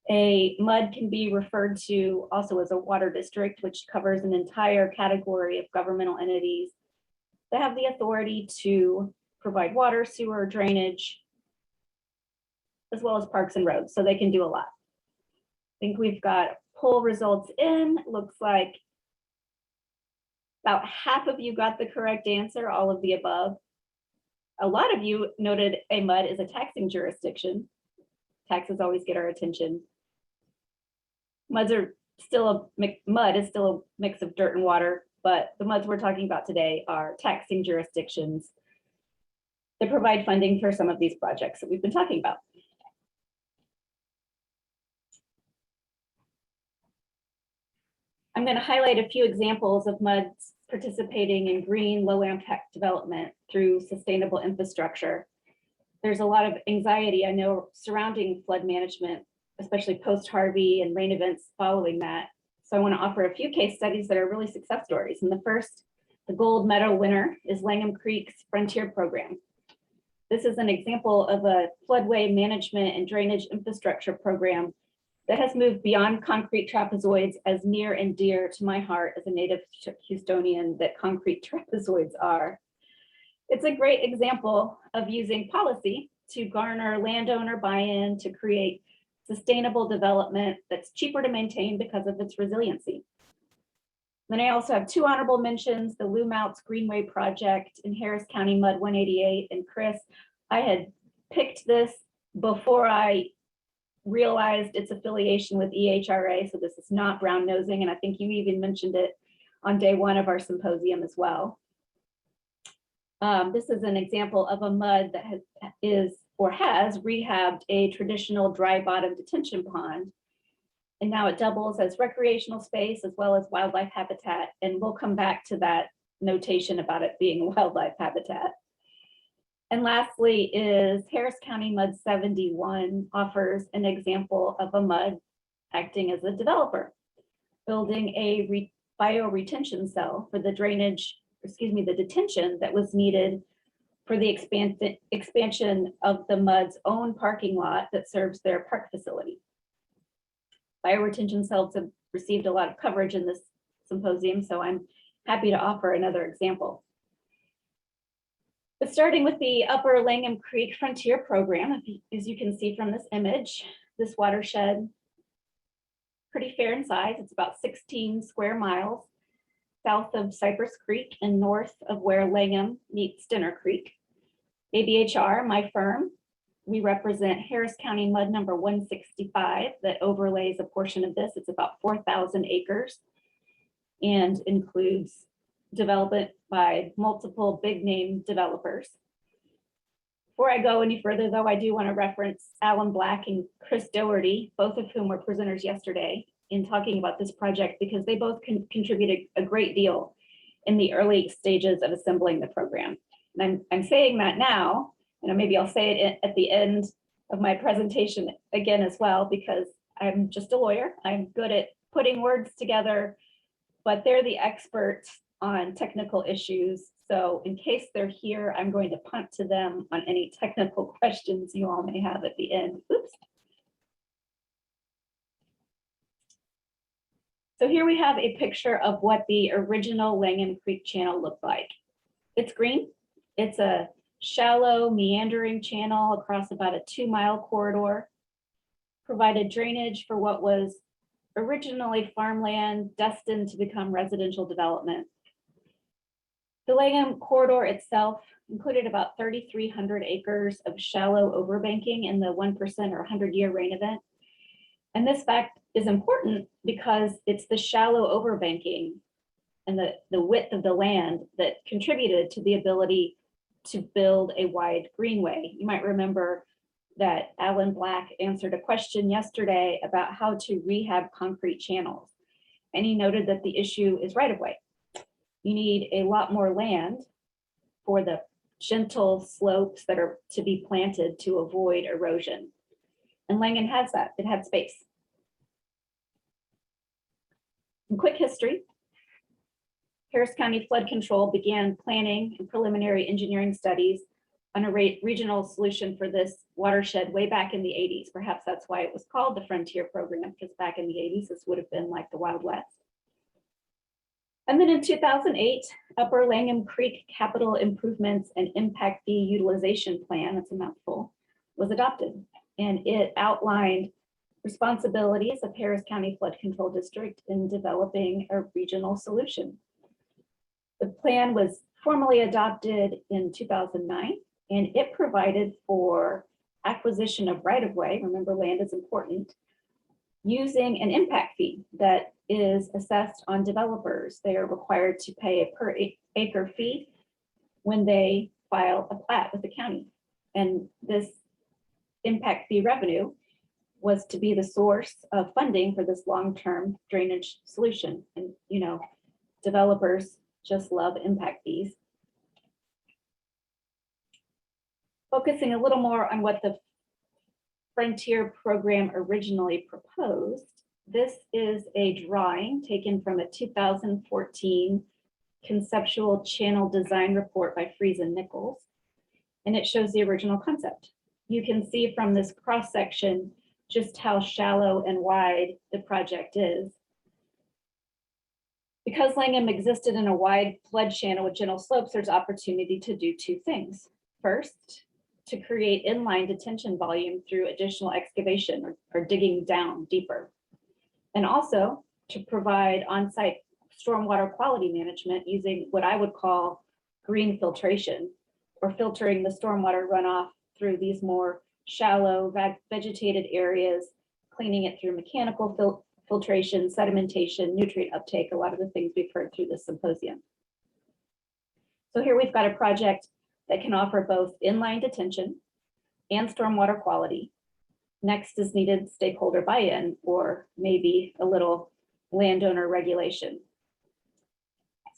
A MUD can be referred to also as a water district, which covers an entire category of governmental entities that have the authority to provide water, sewer, drainage, as well as parks and roads. So they can do a lot. I think we've got poll results in. Looks like about half of you got the correct answer, all of the above. A lot of you noted a MUD is a taxing jurisdiction. Taxes always get our attention. MUD is still a mix of dirt and water, but the MUDs we're talking about today are taxing jurisdictions that provide funding for some of these projects that we've been talking about. I'm going to highlight a few examples of MUDs participating in green, low impact development through sustainable infrastructure. There's a lot of anxiety, I know, surrounding flood management, especially post-Harvey and rain events following that. So I want to offer a few case studies that are really success stories. And the first, the gold medal winner, is Langham Creek's Frontier program. This is an example of a floodway management and drainage infrastructure program that has moved beyond concrete trapezoids, as near and dear to my heart as a native Houstonian that concrete trapezoids are. It's a great example of using policy to garner landowner buy-in to create sustainable development that's cheaper to maintain because of its resiliency. Then I also have two honorable mentions, the Lumouts Greenway project in Harris County MUD 188. And Chris, I had picked this before I realized its affiliation with EHRA, so this is not brown nosing, and I think you even mentioned it on day one of our symposium as well. This is an example of a MUD that is or has rehabbed a traditional dry bottom detention pond. And now it doubles as recreational space as well as wildlife habitat. And we'll come back to that notation about it being a wildlife habitat. And lastly is Harris County MUD 71 offers an example of a MUD acting as a developer, building a bioretention cell for the the detention that was needed for the expansion of the MUD's own parking lot that serves their park facility. Bioretention cells have received a lot of coverage in this symposium, so I'm happy to offer another example. But starting with the Upper Langham Creek Frontier Program, as you can see from this image, this watershed, pretty fair in size. It's about 16 square miles south of Cypress Creek and north of where Langham meets Dinner Creek. ABHR, my firm, we represent Harris County MUD number 165 that overlays a portion of this. It's about 4,000 acres and includes development by multiple big name developers. Before I go any further though, I do want to reference Alan Black and Chris Doherty, both of whom were presenters yesterday in talking about this project because they both contributed a great deal in the early stages of assembling the program. And I'm saying that now, and maybe I'll say it at the end of my presentation again as well, because I'm just a lawyer. I'm good at putting words together, but they're the experts on technical issues. So in case they're here, I'm going to punt to them on any technical questions you all may have at the end. Oops. So here we have a picture of what the original Langham Creek channel looked like. It's green. It's a shallow meandering channel across about a 2-mile corridor, provided drainage for what was originally farmland destined to become residential development. The Langham corridor itself included about 3,300 acres of shallow overbanking in the 1% or 100-year rain event. And this fact is important because it's the shallow overbanking and the width of the land that contributed to the ability to build a wide greenway. You might remember that Alan Black answered a question yesterday about how to rehab concrete channels. And he noted that the issue is right-of-way. You need a lot more land for the gentle slopes that are to be planted to avoid erosion. And Langham has that, it had space. In quick history, Harris County Flood Control began planning and preliminary engineering studies on a regional solution for this watershed way back in the 80s. Perhaps that's why it was called the Frontier Program, because back in the 80s, this would have been like the Wild West. And then in 2008, Upper Langham Creek Capital Improvements and Impact Fee Utilization Plan, that's a mouthful, was adopted. And it outlined responsibilities of Harris County Flood Control District in developing a regional solution. The plan was formally adopted in 2009, and it provided for acquisition of right-of-way, remember land is important, using an impact fee that is assessed on developers. They are required to pay a per acre fee when they file a plat with the county. And this impact fee revenue was to be the source of funding for this long-term drainage solution. And you know, developers just love impact fees. Focusing a little more on what the Frontier program originally proposed, this is a drawing taken from a 2014 conceptual channel design report by Fries and Nichols, and it shows the original concept. You can see from this cross section just how shallow and wide the project is. Because Langham existed in a wide flood channel with gentle slopes, there's opportunity to do two things. First, to create inline detention volume through additional excavation or digging down deeper. And also to provide on-site stormwater quality management using what I would call green filtration, or filtering the stormwater runoff through these more shallow vegetated areas, cleaning it through mechanical filtration, sedimentation, nutrient uptake, a lot of the things we've heard through this symposium. So here we've got a project that can offer both inline detention and stormwater quality. Next is needed stakeholder buy-in, or maybe a little landowner regulation.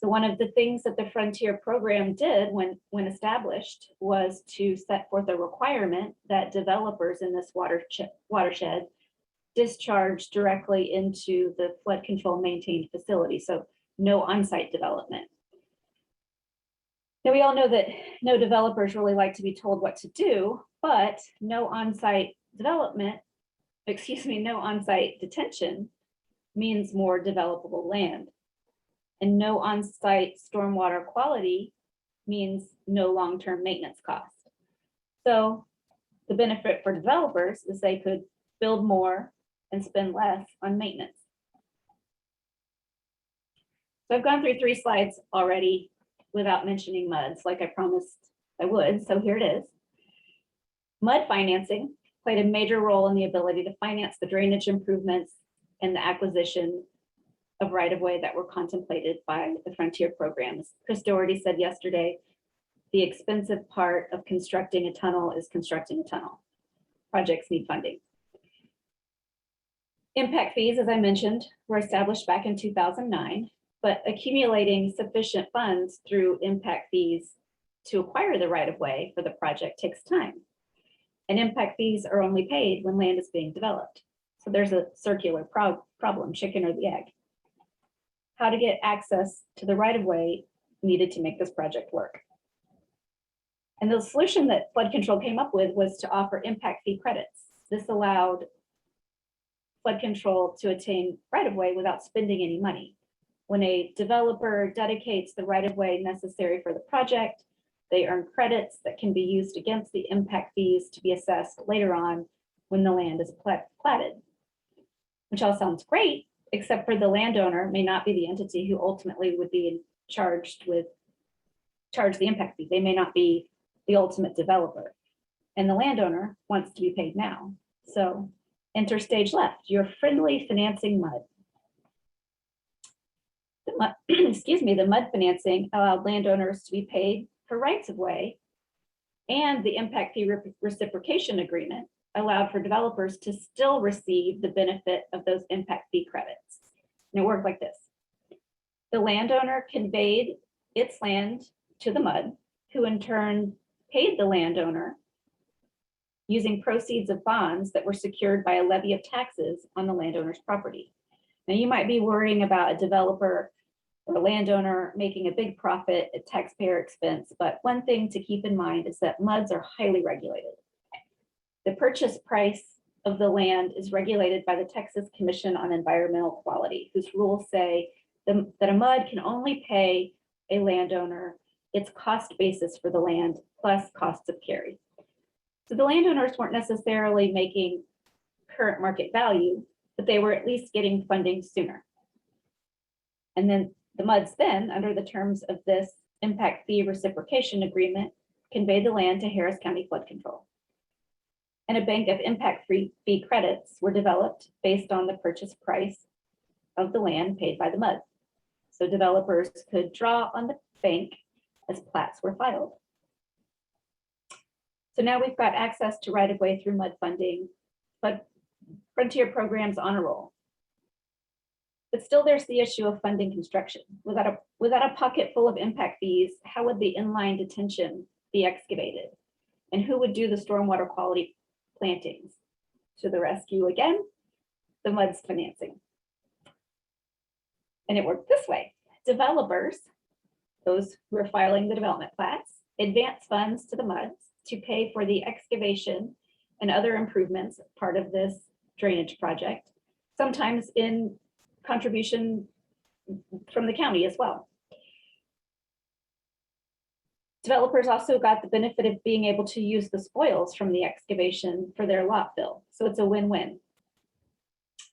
So one of the things that the Frontier program did when established was to set forth a requirement that developers in this watershed discharge directly into the flood control maintained facility. So no on-site development. Now we all know that no developers really like to be told what to do, but no on-site development, no on-site detention means more developable land. And no on-site stormwater quality means no long-term maintenance cost. So the benefit for developers is they could build more and spend less on maintenance. So I've gone through 3 slides already without mentioning MUDs, like I promised I would, so here it is. MUD financing played a major role in the ability to finance the drainage improvements and the acquisition of right-of-way that were contemplated by the Frontier programs. Krista already said yesterday, the expensive part of constructing a tunnel is constructing a tunnel. Projects need funding. Impact fees, as I mentioned, were established back in 2009, but accumulating sufficient funds through impact fees to acquire the right-of-way for the project takes time. And impact fees are only paid when land is being developed. So there's a circular problem, chicken or the egg. How to get access to the right-of-way needed to make this project work. And the solution that flood control came up with was to offer impact fee credits. This allowed flood control to attain right-of-way without spending any money. When a developer dedicates the right-of-way necessary for the project, they earn credits that can be used against the impact fees to be assessed later on when the land is platted. Which all sounds great, except for the landowner may not be the entity who ultimately would be charged the impact fee. They may not be the ultimate developer. And the landowner wants to be paid now. So enter stage left, your friendly financing MUD. The MUD financing allowed landowners to be paid for rights of way, and the impact fee reciprocation agreement allowed for developers to still receive the benefit of those impact fee credits. And it worked like this. The landowner conveyed its land to the MUD, who in turn paid the landowner using proceeds of bonds that were secured by a levy of taxes on the landowner's property. Now you might be worrying about a developer or a landowner making a big profit at taxpayer expense, but one thing to keep in mind is that MUDs are highly regulated. The purchase price of the land is regulated by the Texas Commission on Environmental Quality, whose rules say that a MUD can only pay a landowner its cost basis for the land plus costs of carry. So the landowners weren't necessarily making current market value, but they were at least getting funding sooner. And then the MUDs then, under the terms of this impact fee reciprocation agreement, conveyed the land to Harris County Flood Control. And a bank of impact fee credits were developed based on the purchase price of the land paid by the MUD. So developers could draw on the bank as plats were filed. So now we've got access to right-of-way through MUD funding, but Frontier programs on a roll. But still there's the issue of funding construction. Without a pocket full of impact fees, how would the inline detention be excavated? And who would do the stormwater quality plantings? To the rescue again, the MUD's financing. And it worked this way. Developers, those who are filing the development plats, advance funds to the MUDs to pay for the excavation and other improvements, part of this drainage project, sometimes in contribution from the county as well. Developers also got the benefit of being able to use the spoils from the excavation for their lot fill. So it's a win-win.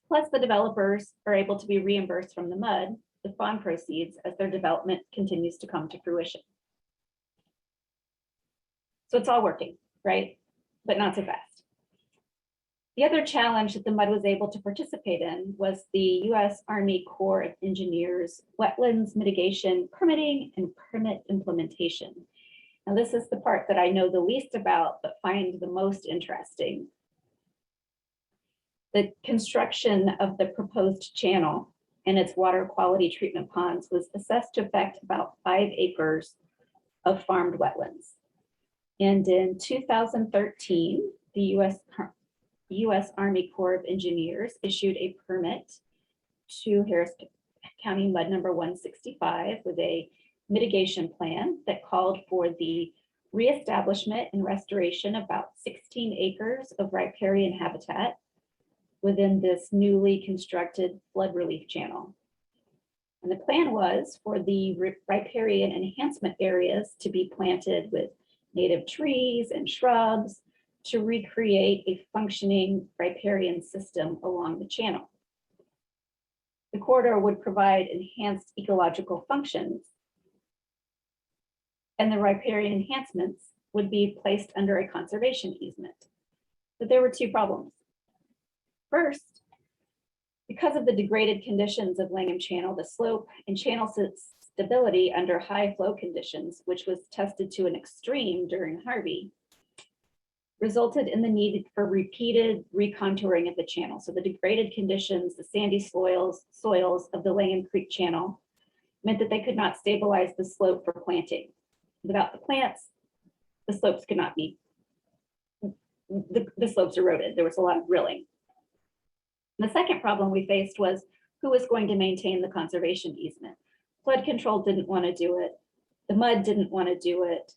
Plus the developers are able to be reimbursed from the MUD with bond proceeds as their development continues to come to fruition. So it's all working, right? But not so fast. The other challenge that the MUD was able to participate in was the U.S. Army Corps of Engineers wetlands mitigation permitting and permit implementation. Now, this is the part that I know the least about, but find the most interesting. The construction of the proposed channel and its water quality treatment ponds was assessed to affect about 5 acres of farmed wetlands. And in 2013, the U.S. Army Corps of Engineers issued a permit to Harris County Mud number 165 with a mitigation plan that called for the reestablishment and restoration of about 16 acres of riparian habitat within this newly constructed flood relief channel. And the plan was for the riparian enhancement areas to be planted with native trees and shrubs to recreate a functioning riparian system along the channel. The corridor would provide enhanced ecological functions, and the riparian enhancements would be placed under a conservation easement. But there were 2 problems. First, because of the degraded conditions of Langham Channel, the slope and channel stability under high flow conditions, which was tested to an extreme during Harvey, resulted in the need for repeated recontouring of the channel. So the degraded conditions, the sandy soils of the Langham Creek Channel meant that they could not stabilize the slope for planting. Without the plants, the slopes could not be, the slopes eroded. There was a lot of rilling. The second problem we faced was who was going to maintain the conservation easement. Flood control didn't want to do it. The mud didn't want to do it.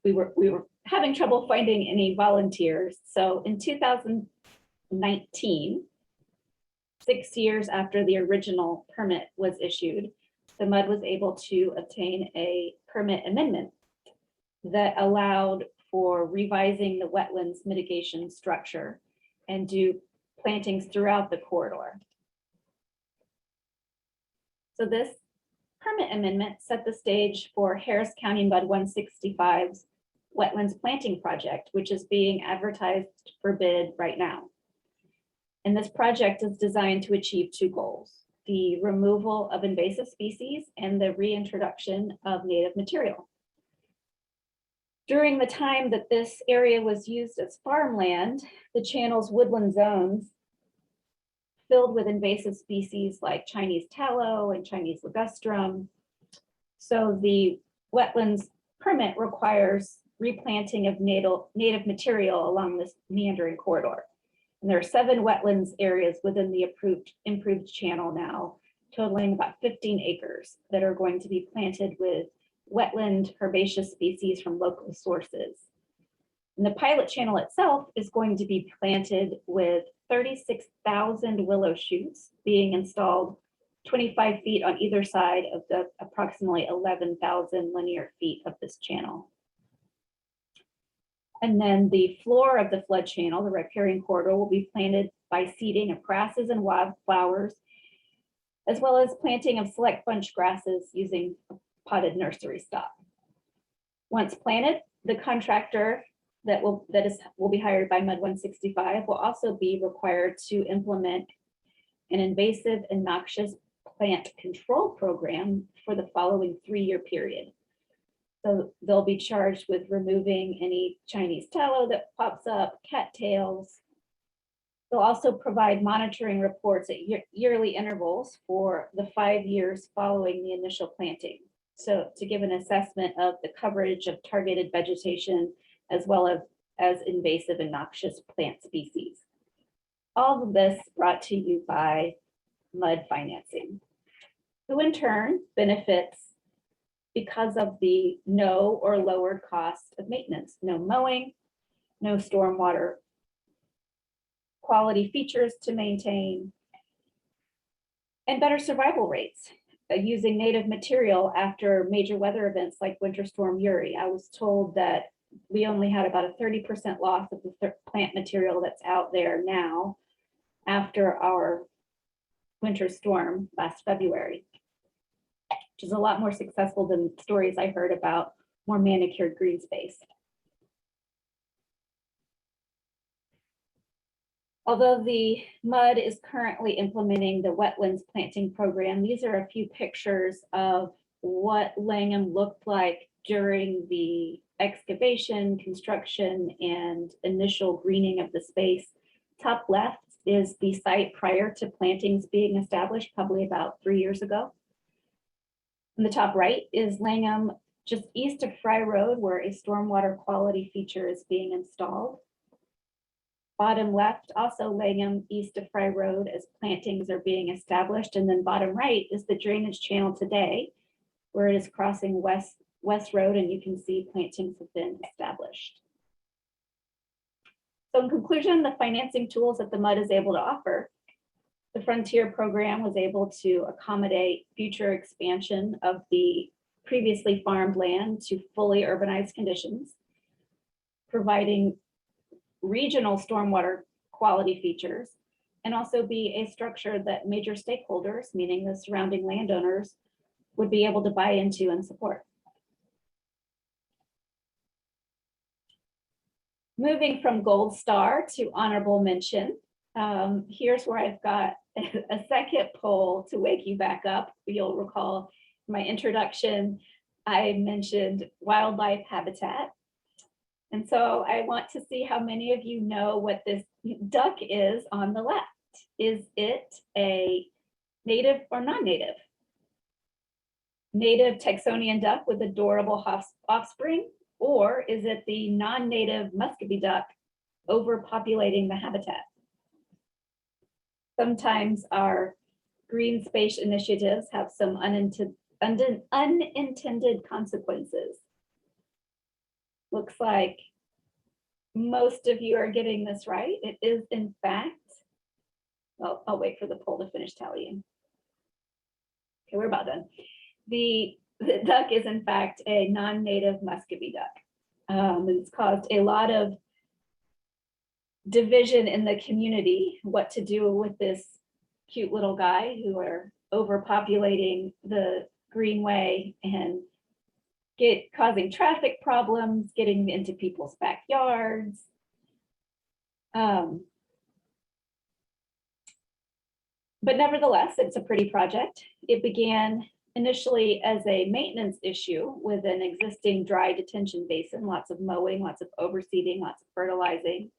We were having trouble finding any volunteers. So in 2019, 6 years after the original permit was issued, the mud was able to obtain a permit amendment that allowed for revising the wetlands mitigation structure and do plantings throughout the corridor. So this permit amendment set the stage for Harris County Mud 165's wetlands planting project, which is being advertised for bid right now. And this project is designed to achieve 2 goals: the removal of invasive species and the reintroduction of native material. During the time that this area was used as farmland, the channel's woodland zones filled with invasive species like Chinese tallow and Chinese ligustrum. So the wetlands permit requires replanting of native material along this meandering corridor. And there are 7 wetlands areas within the improved channel now, totaling about 15 acres that are going to be planted with wetland herbaceous species from local sources. And the pilot channel itself is going to be planted with 36,000 willow shoots being installed 25 feet on either side of the approximately 11,000 linear feet of this channel. And then the floor of the flood channel, the riparian corridor, will be planted by seeding of grasses and wildflowers, as well as planting of select bunch grasses using potted nursery stock. Once planted, the contractor that will be hired by Mud 165 will also be required to implement an invasive and noxious plant control program for the following 3-year period. So they'll be charged with removing any Chinese tallow that pops up, cattails. They'll also provide monitoring reports at yearly intervals for the 5 years following the initial planting. So to give an assessment of the coverage of targeted vegetation as well as invasive and noxious plant species. All of this brought to you by MUD Financing, who in turn benefits because of the no or lower cost of maintenance, no mowing, no stormwater quality features to maintain, and better survival rates using native material after major weather events like Winter Storm Uri. I was told that we only had about a 30% loss of the plant material that's out there now after our winter storm last February, which is a lot more successful than stories I heard about more manicured green space. Although the MUD is currently implementing the wetlands planting program, these are a few pictures of what Langham looked like during the excavation, construction, and initial greening of the space. Top left is the site prior to plantings being established, probably about 3 years ago. And the top right is Langham, just east of Fry Road, where a stormwater quality feature is being installed. Bottom left, also Langham, east of Fry Road, as plantings are being established. And then bottom right is the drainage channel today, where it is crossing West Road, and you can see plantings have been established. So in conclusion, the financing tools that the MUD is able to offer, the Frontier program was able to accommodate future expansion of the previously farmed land to fully urbanized conditions, providing regional stormwater quality features, and also be a structure that major stakeholders, meaning the surrounding landowners, would be able to buy into and support. Moving from gold star to honorable mention, here's where I've got a second poll to wake you back up. You'll recall in my introduction, I mentioned wildlife habitat. And so I want to see how many of you know what this duck is on the left. Is it a native or non-native? Native Texonian duck with adorable offspring, or is it the non-native Muscovy duck overpopulating the habitat? Sometimes our green space initiatives have some unintended consequences. Looks like most of you are getting this right. It is in fact, well, I'll wait for the poll to finish tallying. Okay, we're about done. The duck is in fact a non-native Muscovy duck. It's caused a lot of division in the community, what to do with this cute little guy who are overpopulating the greenway and causing traffic problems, getting into people's backyards. But nevertheless, it's a pretty project. It began initially as a maintenance issue with an existing dry detention basin, lots of mowing, lots of overseeding, lots of fertilizing.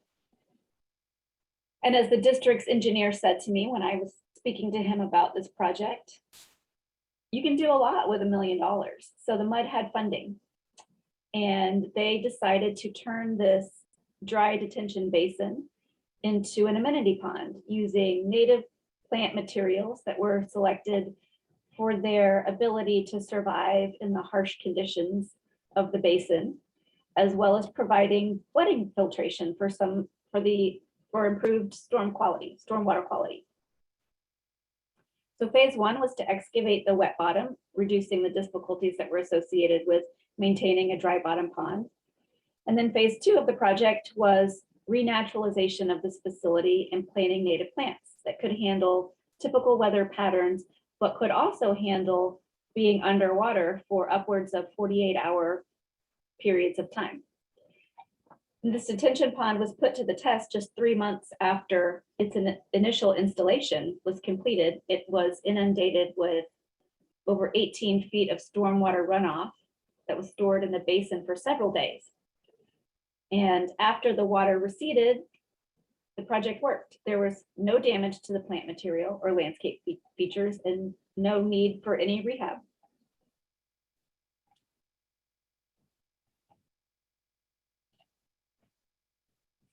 And as the district's engineer said to me when I was speaking to him about this project, you can do a lot with $1 million. So the MUD had funding, and they decided to turn this dry detention basin into an amenity pond using native plant materials that were selected for their ability to survive in the harsh conditions of the basin, as well as providing flooding filtration for improved stormwater quality. So phase one was to excavate the wet bottom, reducing the difficulties that were associated with maintaining a dry bottom pond. And then phase two of the project was renaturalization of this facility and planting native plants that could handle typical weather patterns, but could also handle being underwater for upwards of 48-hour periods of time. This detention pond was put to the test just 3 months after its initial installation was completed. It was inundated with over 18 feet of stormwater runoff that was stored in the basin for several days. And after the water receded, the project worked. There was no damage to the plant material or landscape features and no need for any rehab.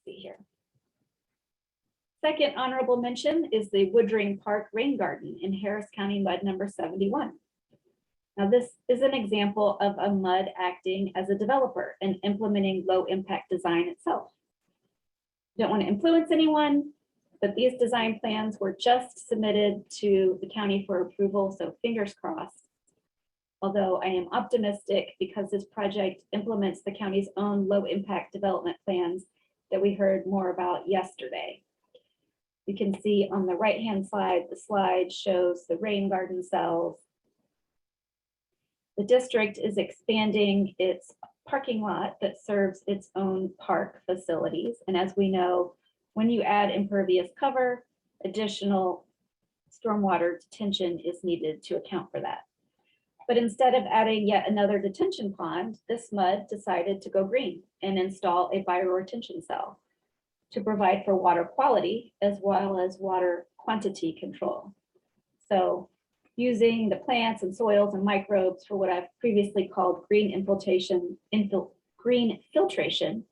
See here. Second honorable mention is the Woodring Park Rain Garden in Harris County MUD number 71. Now this is an example of a MUD acting as a developer and implementing low impact design itself. Don't want to influence anyone, but these design plans were just submitted to the county for approval, so fingers crossed. Although I am optimistic because this project implements the county's own low impact development plans that we heard more about yesterday. You can see on the right-hand side, the slide shows the rain garden cells. The district is expanding its parking lot that serves its own park facilities. And as we know, when you add impervious cover, additional stormwater detention is needed to account for that. But instead of adding yet another detention pond, this MUD decided to go green and install a bioretention cell to provide for water quality as well as water quantity control. So using the plants and soils and microbes for what I've previously called green green filtration,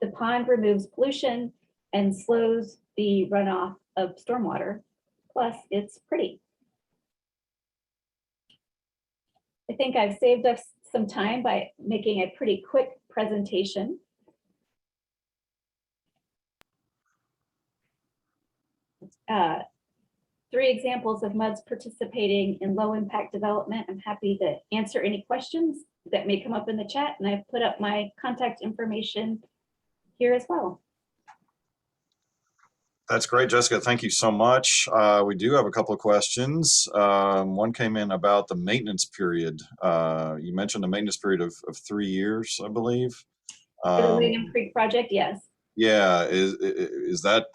the pond removes pollution and slows the runoff of stormwater, plus it's pretty. I think I've saved us some time by making a pretty quick presentation. Three examples of MUDs participating in low impact development. I'm happy to answer any questions that may come up in the chat, and I've put up my contact information here as well. That's great, Jessica. Thank you so much. We do have a couple of questions. One came in about the maintenance period. You mentioned a maintenance period of 3 years, I believe. For the William Creek project, yes. Yeah, is that,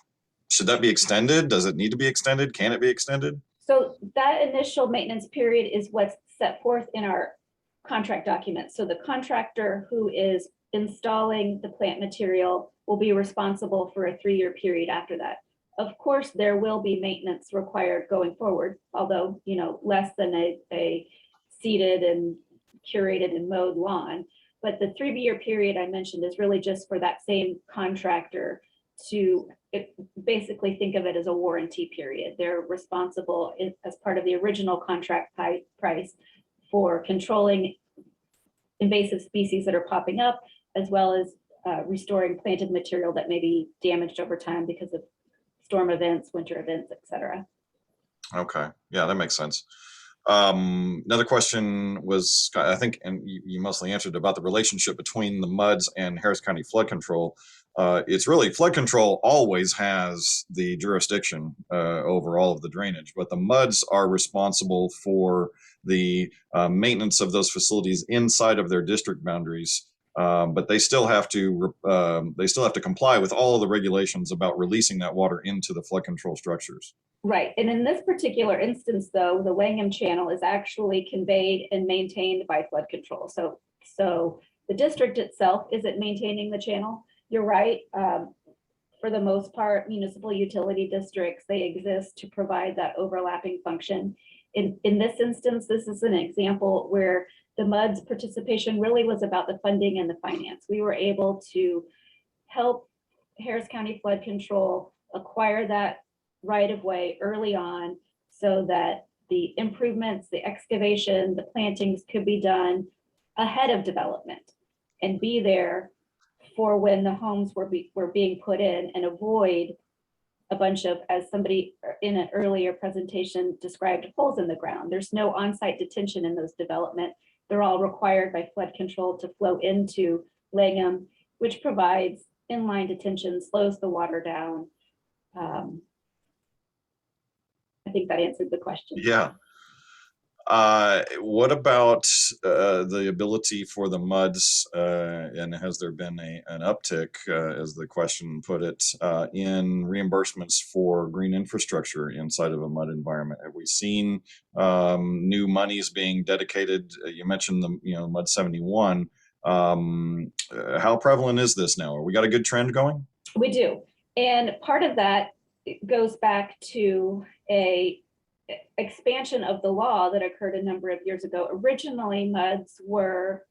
should that be extended? Does it need to be extended? Can it be extended? So that initial maintenance period is what's set forth in our contract document. So the contractor who is installing the plant material will be responsible for a 3-year period after that. Of course, there will be maintenance required going forward, although, you know, less than a seeded and curated and mowed lawn. But the 3-year period I mentioned is really just for that same contractor to basically think of it as a warranty period. They're responsible as part of the original contract price for controlling invasive species that are popping up, as well as restoring planted material that may be damaged over time because of storm events, winter events, et cetera. Okay, yeah, that makes sense. Another question was, I think, and you mostly answered, about the relationship between the MUDs and Harris County Flood Control. It's really, flood control always has the jurisdiction over all of the drainage, but the MUDs are responsible for the maintenance of those facilities inside of their district boundaries. But they still have to comply with all of the regulations about releasing that water into the flood control structures. Right, and in this particular instance, though, the Langham Channel is actually conveyed and maintained by flood control. So the district itself isn't maintaining the channel. You're right. For the most part, municipal utility districts, they exist to provide that overlapping function. In this instance, this is an example where the MUD's participation really was about the funding and the finance. We were able to help Harris County Flood Control acquire that right of way early on so that the improvements, the excavation, the plantings could be done ahead of development and be there for when the homes were being put in, and avoid a bunch of, as somebody in an earlier presentation described, holes in the ground. There's no on-site detention in those development. They're all required by flood control to flow into Langham, which provides inline detention, slows the water down. I think that answered the question. Yeah. What about the ability for the MUDs, and has there been an uptick, as the question put it, in reimbursements for green infrastructure inside of a MUD environment? Have we seen new monies being dedicated? You mentioned the MUD 71. How prevalent is this now? We got a good trend going? We do, and part of that goes back to a expansion of the law that occurred a number of years ago. Originally, MUDs were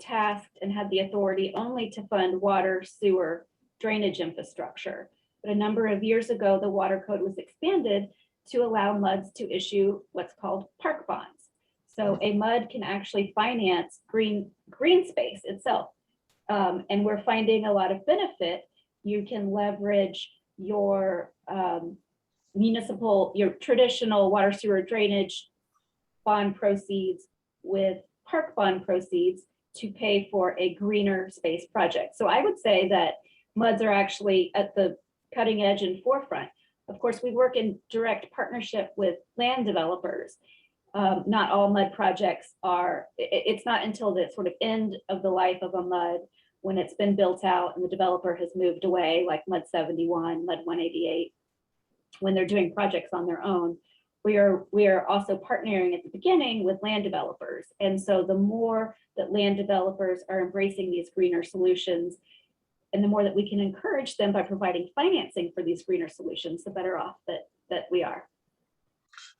tasked and had the authority only to fund water, sewer, drainage infrastructure. But a number of years ago, the water code was expanded to allow MUDs to issue what's called park bonds. So a MUD can actually finance green space itself. And we're finding a lot of benefit. You can leverage your your traditional water, sewer, drainage bond proceeds with park bond proceeds to pay for a greener space project. So I would say that MUDs are actually at the cutting edge and forefront. Of course, we work in direct partnership with land developers. Not all MUD projects are, it's not until the sort of end of the life of a MUD when it's been built out and the developer has moved away, like MUD 71, MUD 188, when they're doing projects on their own, we are also partnering at the beginning with land developers. And so the more that land developers are embracing these greener solutions, and the more that we can encourage them by providing financing for these greener solutions, the better off that we are.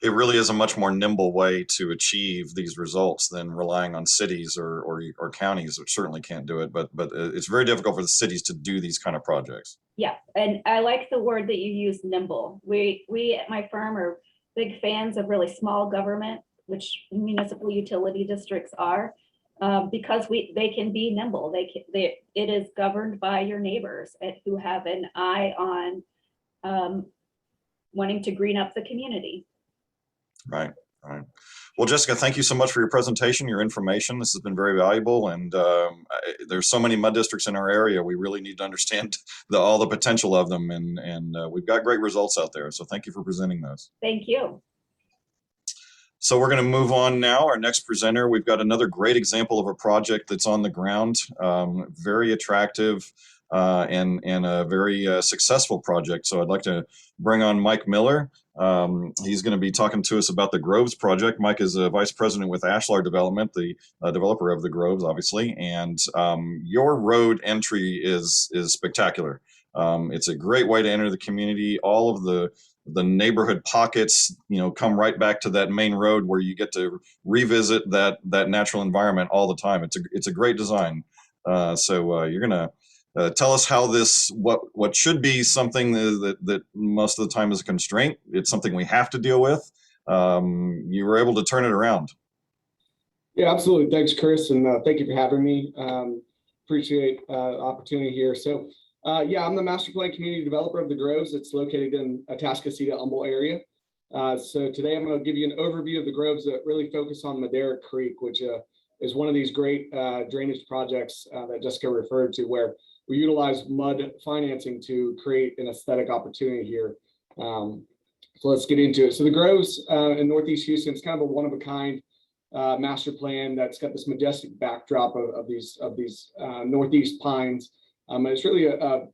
It really is a much more nimble way to achieve these results than relying on cities or counties, which certainly can't do it. But it's very difficult for the cities to do these kind of projects. Yeah, and I like the word that you use, nimble. We at my firm are big fans of really small government, which municipal utility districts are, because they can be nimble. It is governed by your neighbors who have an eye on wanting to green up the community. Right. Well, Jessica, thank you so much for your presentation, your information. This has been very valuable, and there's so many mud districts in our area. We really need to understand all the potential of them, and we've got great results out there. So thank you for presenting those. Thank you. So we're going to move on now. Our next presenter, we've got another great example of a project that's on the ground, very attractive and a very successful project. So I'd like to bring on Mike Miller. He's going to be talking to us about the Groves project. Mike is a vice president with Ashlar Development, the developer of the Groves, obviously. And your road entry is spectacular. It's a great way to enter the community. All of the neighborhood pockets, come right back to that main road where you get to revisit that natural environment all the time. It's a great design. So you're going to tell us how what should be something that most of the time is a constraint. It's something we have to deal with. You were able to turn it around. Yeah, absolutely. Thanks, Chris, and thank you for having me. Appreciate the opportunity here. So, yeah, I'm the master plan community developer of the Groves. It's located in Atascocita-Humble area. So today I'm going to give you an overview of the Groves that really focus on Madera Creek, which is one of these great drainage projects that Jessica referred to, where we utilize mud financing to create an aesthetic opportunity here. So let's get into it. So the Groves in Northeast Houston, it's kind of a one-of-a-kind master plan that's got this majestic backdrop of these Northeast pines. It's really a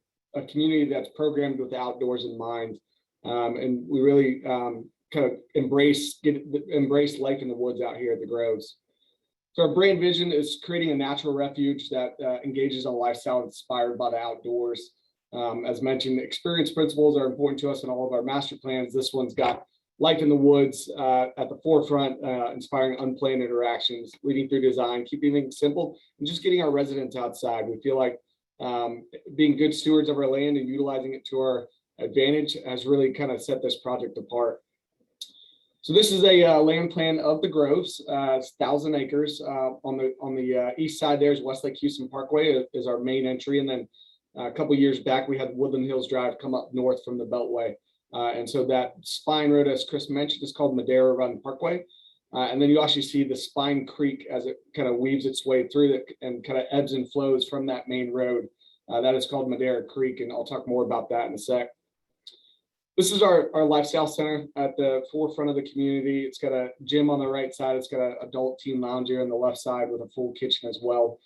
community that's programmed with the outdoors in mind, and we really kind of embrace life in the woods out here at the Groves. So our brand vision is creating a natural refuge that engages on a lifestyle inspired by the outdoors. As mentioned, experience principles are important to us in all of our master plans. This one's got life in the woods at the forefront, inspiring unplanned interactions, leading through design, keeping things simple, and just getting our residents outside. We feel like being good stewards of our land and utilizing it to our advantage has really kind of set this project apart. So this is a land plan of the Groves. It's 1,000 acres. On the east side there is Westlake Houston Parkway is our main entry, and then a couple years back we had Woodland Hills Drive come up north from the Beltway, and so that spine road, as Chris mentioned, is called Madera Run Parkway, and then you actually see the Spine Creek as it kind of weaves its way through it and kind of ebbs and flows from that main road. That is called Madera Creek, and I'll talk more about that in a sec. This is our lifestyle center at the forefront of the community. It's got a gym on the right side. It's got an adult teen lounger on the left side with a full kitchen as well.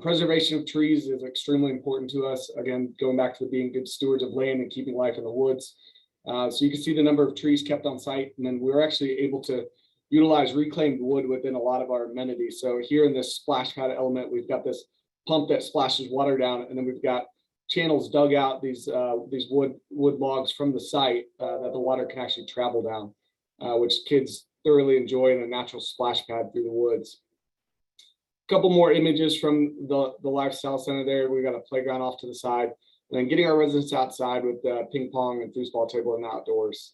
Preservation of trees is extremely important to us. Again, going back to being good stewards of land and keeping life in the woods. So you can see the number of trees kept on site, and then we're actually able to utilize reclaimed wood within a lot of our amenities. So here in this splash pad element, we've got this pump that splashes water down, and then we've got channels dug out, these wood logs from the site that the water can actually travel down, which kids thoroughly enjoy in a natural splash pad through the woods. A couple more images from the lifestyle center there. We've got a playground off to the side, and then getting our residents outside with ping pong and foosball table in the outdoors.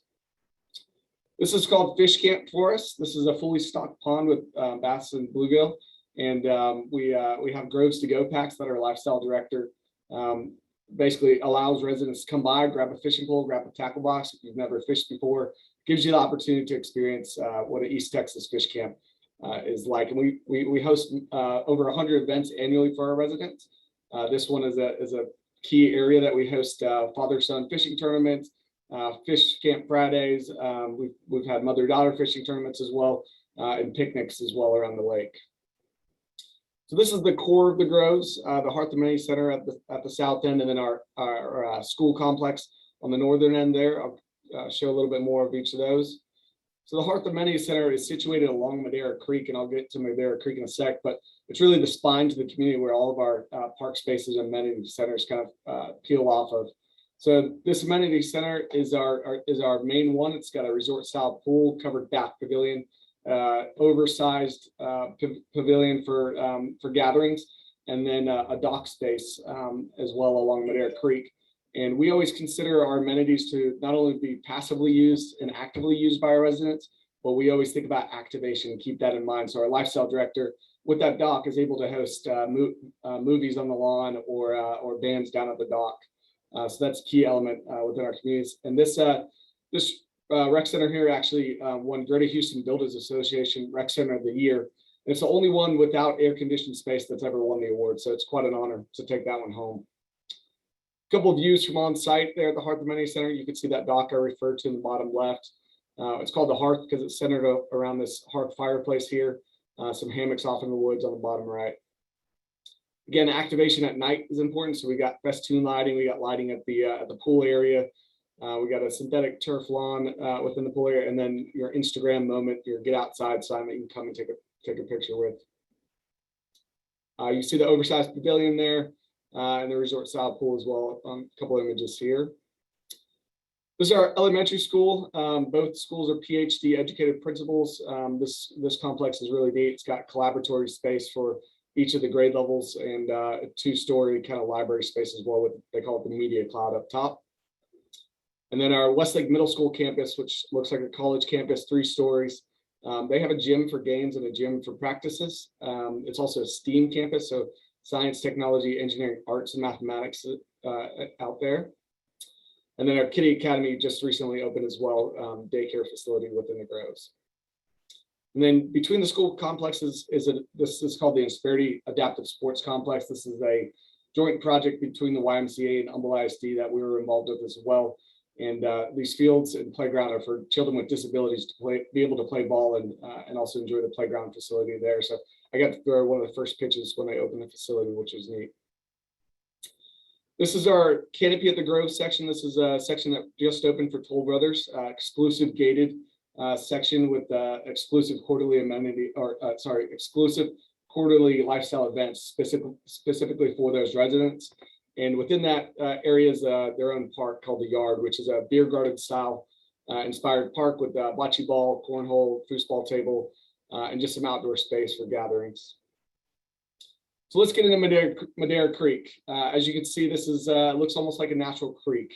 This is called Fish Camp for us. This is a fully stocked pond with bass and bluegill, and we have Groves to Go packs that our lifestyle director basically allows residents to come by, grab a fishing pole, grab a tackle box if you've never fished before. Gives you the opportunity to experience what an East Texas fish camp is like. And we host over 100 events annually for our residents. This one is a key area that we host father-son fishing tournaments, fish camp Fridays. We've had mother-daughter fishing tournaments as well, and picnics as well around the lake. So this is the core of the Groves, the Hearth Amenity Center at the south end, and then our school complex on the northern end there. I'll show a little bit more of each of those. So the Hearth Amenities Center is situated along Madera Creek, and I'll get to Madera Creek in a sec, but it's really the spine to the community where all of our park spaces and amenity centers kind of peel off of. So this amenity center is our main one. It's got a resort style pool, covered bath pavilion, oversized pavilion for gatherings, and then a dock space as well along Madera Creek. And we always consider our amenities to not only be passively used and actively used by our residents, but we always think about activation and keep that in mind. So our lifestyle director with that dock is able to host movies on the lawn or bands down at the dock. So that's a key element within our communities. And this rec center here actually won Greater Houston Builders Association Rec Center of the Year. And it's the only one without air-conditioned space that's ever won the award. So it's quite an honor to take that one home. Couple of views from on site there at the Hearth Amenities Center. You can see that dock I referred to in the bottom left. It's called the Hearth because it's centered around this hearth fireplace here. Some hammocks off in the woods on the bottom right. Again, activation at night is important. So we got festoon lighting, we got lighting at the pool area. We got a synthetic turf lawn within the pool area, and then your Instagram moment, your get outside sign that you can come and take a picture with. You see the oversized pavilion there. And the resort style pool as well. A couple of images here. This is our elementary school. Both schools are PhD educated principals. This complex is really neat. It's got collaboratory space for each of the grade levels and a two-story kind of library space as well. With they call it the media cloud up top. And then our Westlake Middle School campus, which looks like a college campus, 3 stories. They have a gym for games and a gym for practices. It's also a STEAM campus, so science, technology, engineering, arts, and mathematics out there. And then our Kitty Academy just recently opened as well, daycare facility within the groves. And then between the school complexes this is called the Insperity Adaptive Sports Complex. This is a joint project between the YMCA and Humble ISD that we were involved with as well. And these fields and playground are for children with disabilities to be able to play ball and also enjoy the playground facility there. So I got to throw one of the first pitches when they opened the facility, which was neat. This is our Canopy at the Grove section. This is a section that just opened for Toll Brothers, exclusive gated section with exclusive quarterly amenity, or exclusive quarterly lifestyle events specifically for those residents. And within that area is their own park called the Yard, which is a beer garden style inspired park with bocce ball, cornhole, foosball table, and just some outdoor space for gatherings. So let's get into Madera Creek. As you can see, this is looks almost like a natural creek.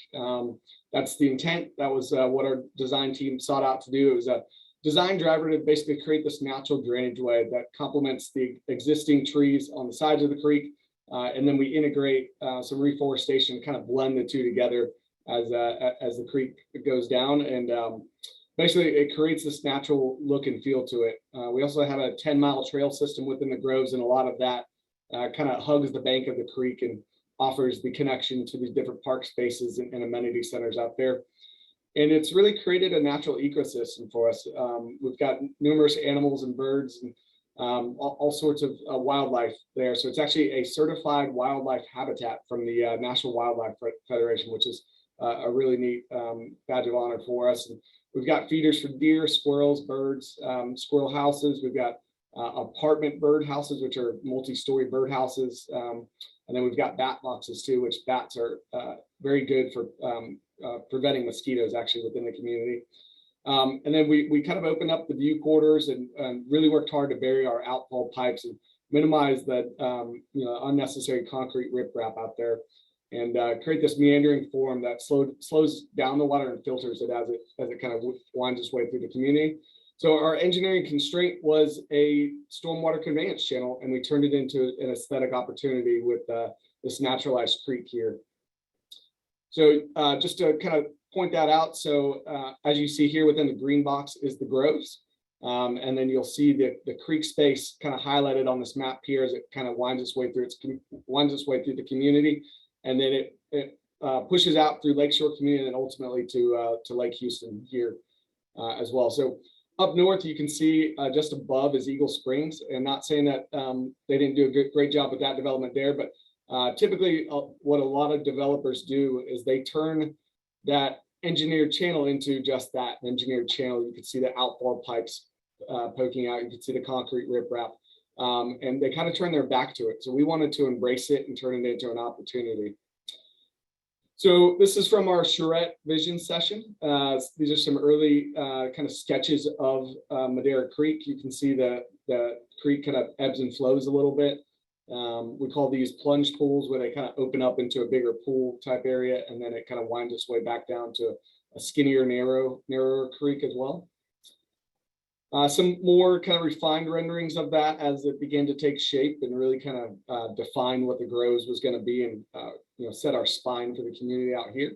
That's the intent. That was what our design team sought out to do. It was a design driver to basically create this natural drainage way that complements the existing trees on the sides of the creek. And then we integrate some reforestation, kind of blend the two together as the creek goes down. And basically, it creates this natural look and feel to it. We also have a 10-mile trail system within the groves, and a lot of that kind of hugs the bank of the creek and offers the connection to these different park spaces and amenity centers out there. And it's really created a natural ecosystem for us. We've got numerous animals and birds and all sorts of wildlife there. So it's actually a certified wildlife habitat from the National Wildlife Federation, which is a really neat badge of honor for us. And we've got feeders for deer, squirrels, birds, squirrel houses. We've got apartment bird houses, which are multi-story bird houses. And then we've got bat boxes too, which bats are very good for preventing mosquitoes actually within the community. And then we kind of opened up the view quarters and really worked hard to bury our outfall pipes and minimize the unnecessary concrete riprap out there, and create this meandering form that slows down the water and filters it as it kind of winds its way through the community. So our engineering constraint was a stormwater conveyance channel, and we turned it into an aesthetic opportunity with this naturalized creek here. So just to kind of point that out, so as you see here within the green box is the groves, and then you'll see the creek space kind of highlighted on this map here as it kind of winds its way through the community, and then it pushes out through Lakeshore community and ultimately to Lake Houston here as well. So up north, you can see just above is Eagle Springs, and not saying that they didn't do a great job with that development there, but typically what a lot of developers do is they turn that engineered channel into just that, an engineered channel. You can see the outfall pipes poking out. You can see the concrete riprap, and they kind of turn their back to it. So we wanted to embrace it and turn it into an opportunity. So this is from our charrette vision session. These are some early kind of sketches of Madera Creek. You can see the creek kind of ebbs and flows a little bit. We call these plunge pools, where they kind of open up into a bigger pool type area, and then it kind of winds its way back down to a skinnier, narrower creek as well. Some more kind of refined renderings of that as it began to take shape and really kind of define what the groves was going to be, and set our spine for the community out here.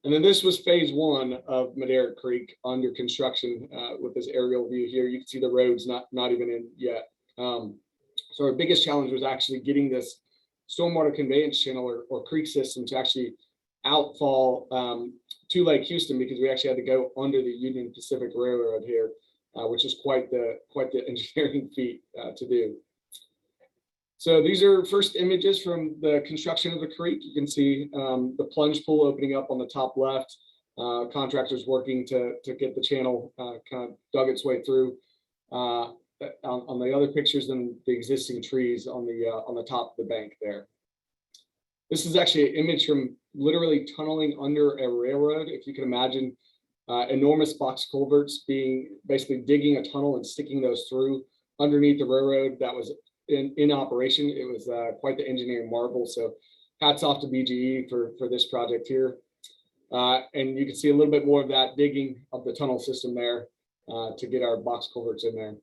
And then this was phase one of Madera Creek under construction with this aerial view here. You can see the roads not even in yet. So our biggest challenge was actually getting this stormwater conveyance channel or creek system to actually outfall to Lake Houston, because we actually had to go under the Union Pacific Railroad here, which is quite the engineering feat to do. So these are first images from the construction of the creek. You can see the plunge pool opening up on the top left. Contractors working to get the channel kind of dug its way through. On the other pictures, and the existing trees on the top of the bank there. This is actually an image from literally tunneling under a railroad. If you can imagine enormous box culverts basically digging a tunnel and sticking those through underneath the railroad that was in operation. It was quite the engineering marvel. So hats off to BGE for this project here. And you can see a little bit more of that digging of the tunnel system there to get our box culverts in there.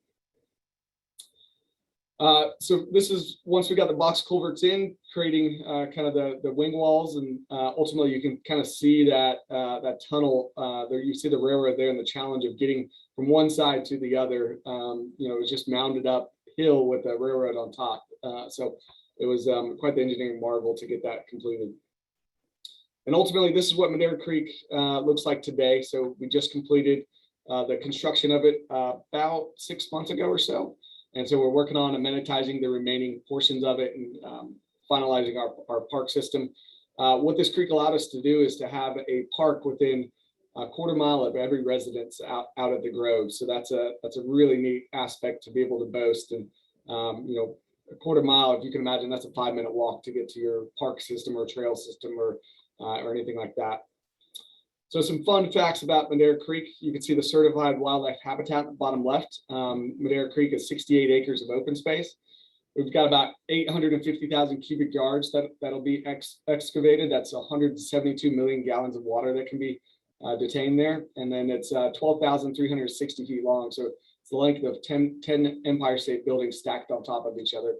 So this is once we got the box culverts in, creating kind of the wing walls, and ultimately you can kind of see that that tunnel there. You see the railroad there, and the challenge of getting from one side to the other. It was just mounded up hill with a railroad on top. So it was quite the engineering marvel to get that completed. And ultimately, this is what Madera Creek looks like today. So we just completed the construction of it about 6 months ago or so. And so we're working on amenitizing the remaining portions of it and finalizing our park system. What this creek allowed us to do is to have a park within a quarter mile of every residence out at the Grove. So that's a really neat aspect to be able to boast. And a quarter mile, if you can imagine, that's a 5-minute walk to get to your park system or trail system or anything like that. So some fun facts about Madera Creek. You can see the certified wildlife habitat at the bottom left. Madera Creek is 68 acres of open space. We've got about 850,000 cubic yards that'll be excavated. That's 172 million gallons of water that can be detained there. And then it's 12,360 feet long. So it's the length of 10 Empire State Buildings stacked on top of each other.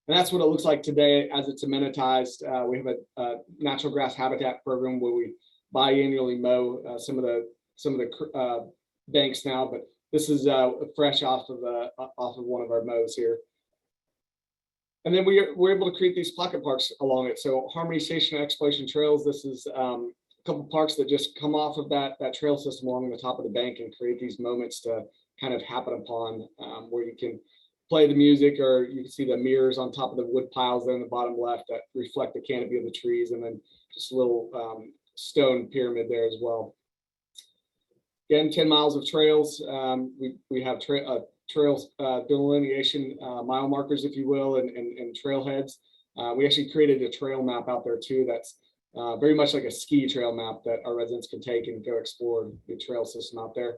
And that's what it looks like today as it's amenitized. We have a natural grass habitat program where we biannually mow some of the banks now, but this is fresh off of one of our mows here. And then we're able to create these pocket parks along it. So Harmony Station Exploration Trails, this is a couple parks that just come off of that trail system along the top of the bank and create these moments to kind of happen upon where you can play the music, or you can see the mirrors on top of the wood piles there in the bottom left that reflect the canopy of the trees, and then just a little stone pyramid there as well. Again, 10 miles of trails. We have trails delineation mile markers, if you will, and trailheads. We actually created a trail map out there too that's very much like a ski trail map that our residents can take and go explore the trail system out there.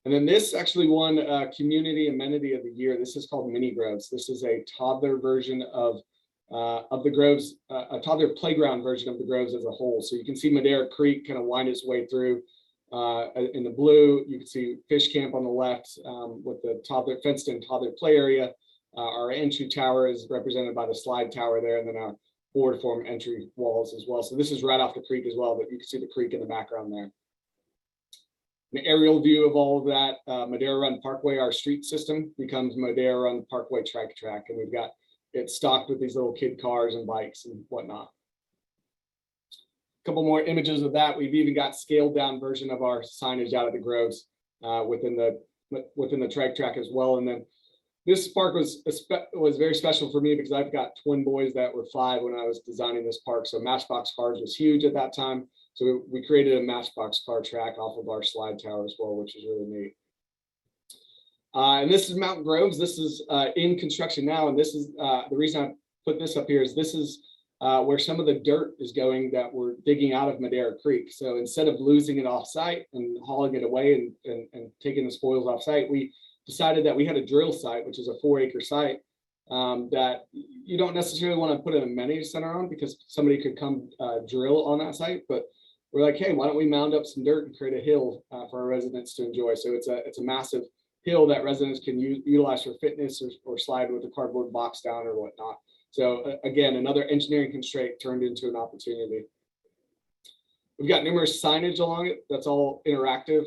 And then this actually won Community Amenity of the Year. This is called Mini Groves. This is a toddler version of the Groves, a toddler playground version of the Groves as a whole. So you can see Madera Creek kind of wind its way through. In the blue, you can see Fish Camp on the left with the fenced-in toddler play area. Our entry tower is represented by the slide tower there, and then our board form entry walls as well. So this is right off the creek as well, but you can see the creek in the background there. An aerial view of all of that, Madera Run Parkway, our street system, becomes Madera Run Parkway Track, and we've got it stocked with these little kid cars and bikes and whatnot. A couple more images of that. We've even got scaled down version of our signage out of the Groves within the track as well. And then this park was very special for me because I've got twin boys that were 5 when I was designing this park. So Matchbox cars was huge at that time. So we created a Matchbox car track off of our slide tower as well, which is really neat. And this is Mountain Groves. This is in construction now. And this is the reason I put this up here is this is where some of the dirt is going that we're digging out of Madera Creek. So instead of losing it off site and hauling it away and taking the spoils off site, we decided that we had a drill site, which is a 4-acre site that you don't necessarily want to put an amenity center on because somebody could come drill on that site. But we're like, hey, why don't we mound up some dirt and create a hill for our residents to enjoy? So it's a massive hill that residents can utilize for fitness or slide with a cardboard box down or whatnot. So again, another engineering constraint turned into an opportunity. We've got numerous signage along it. That's all interactive.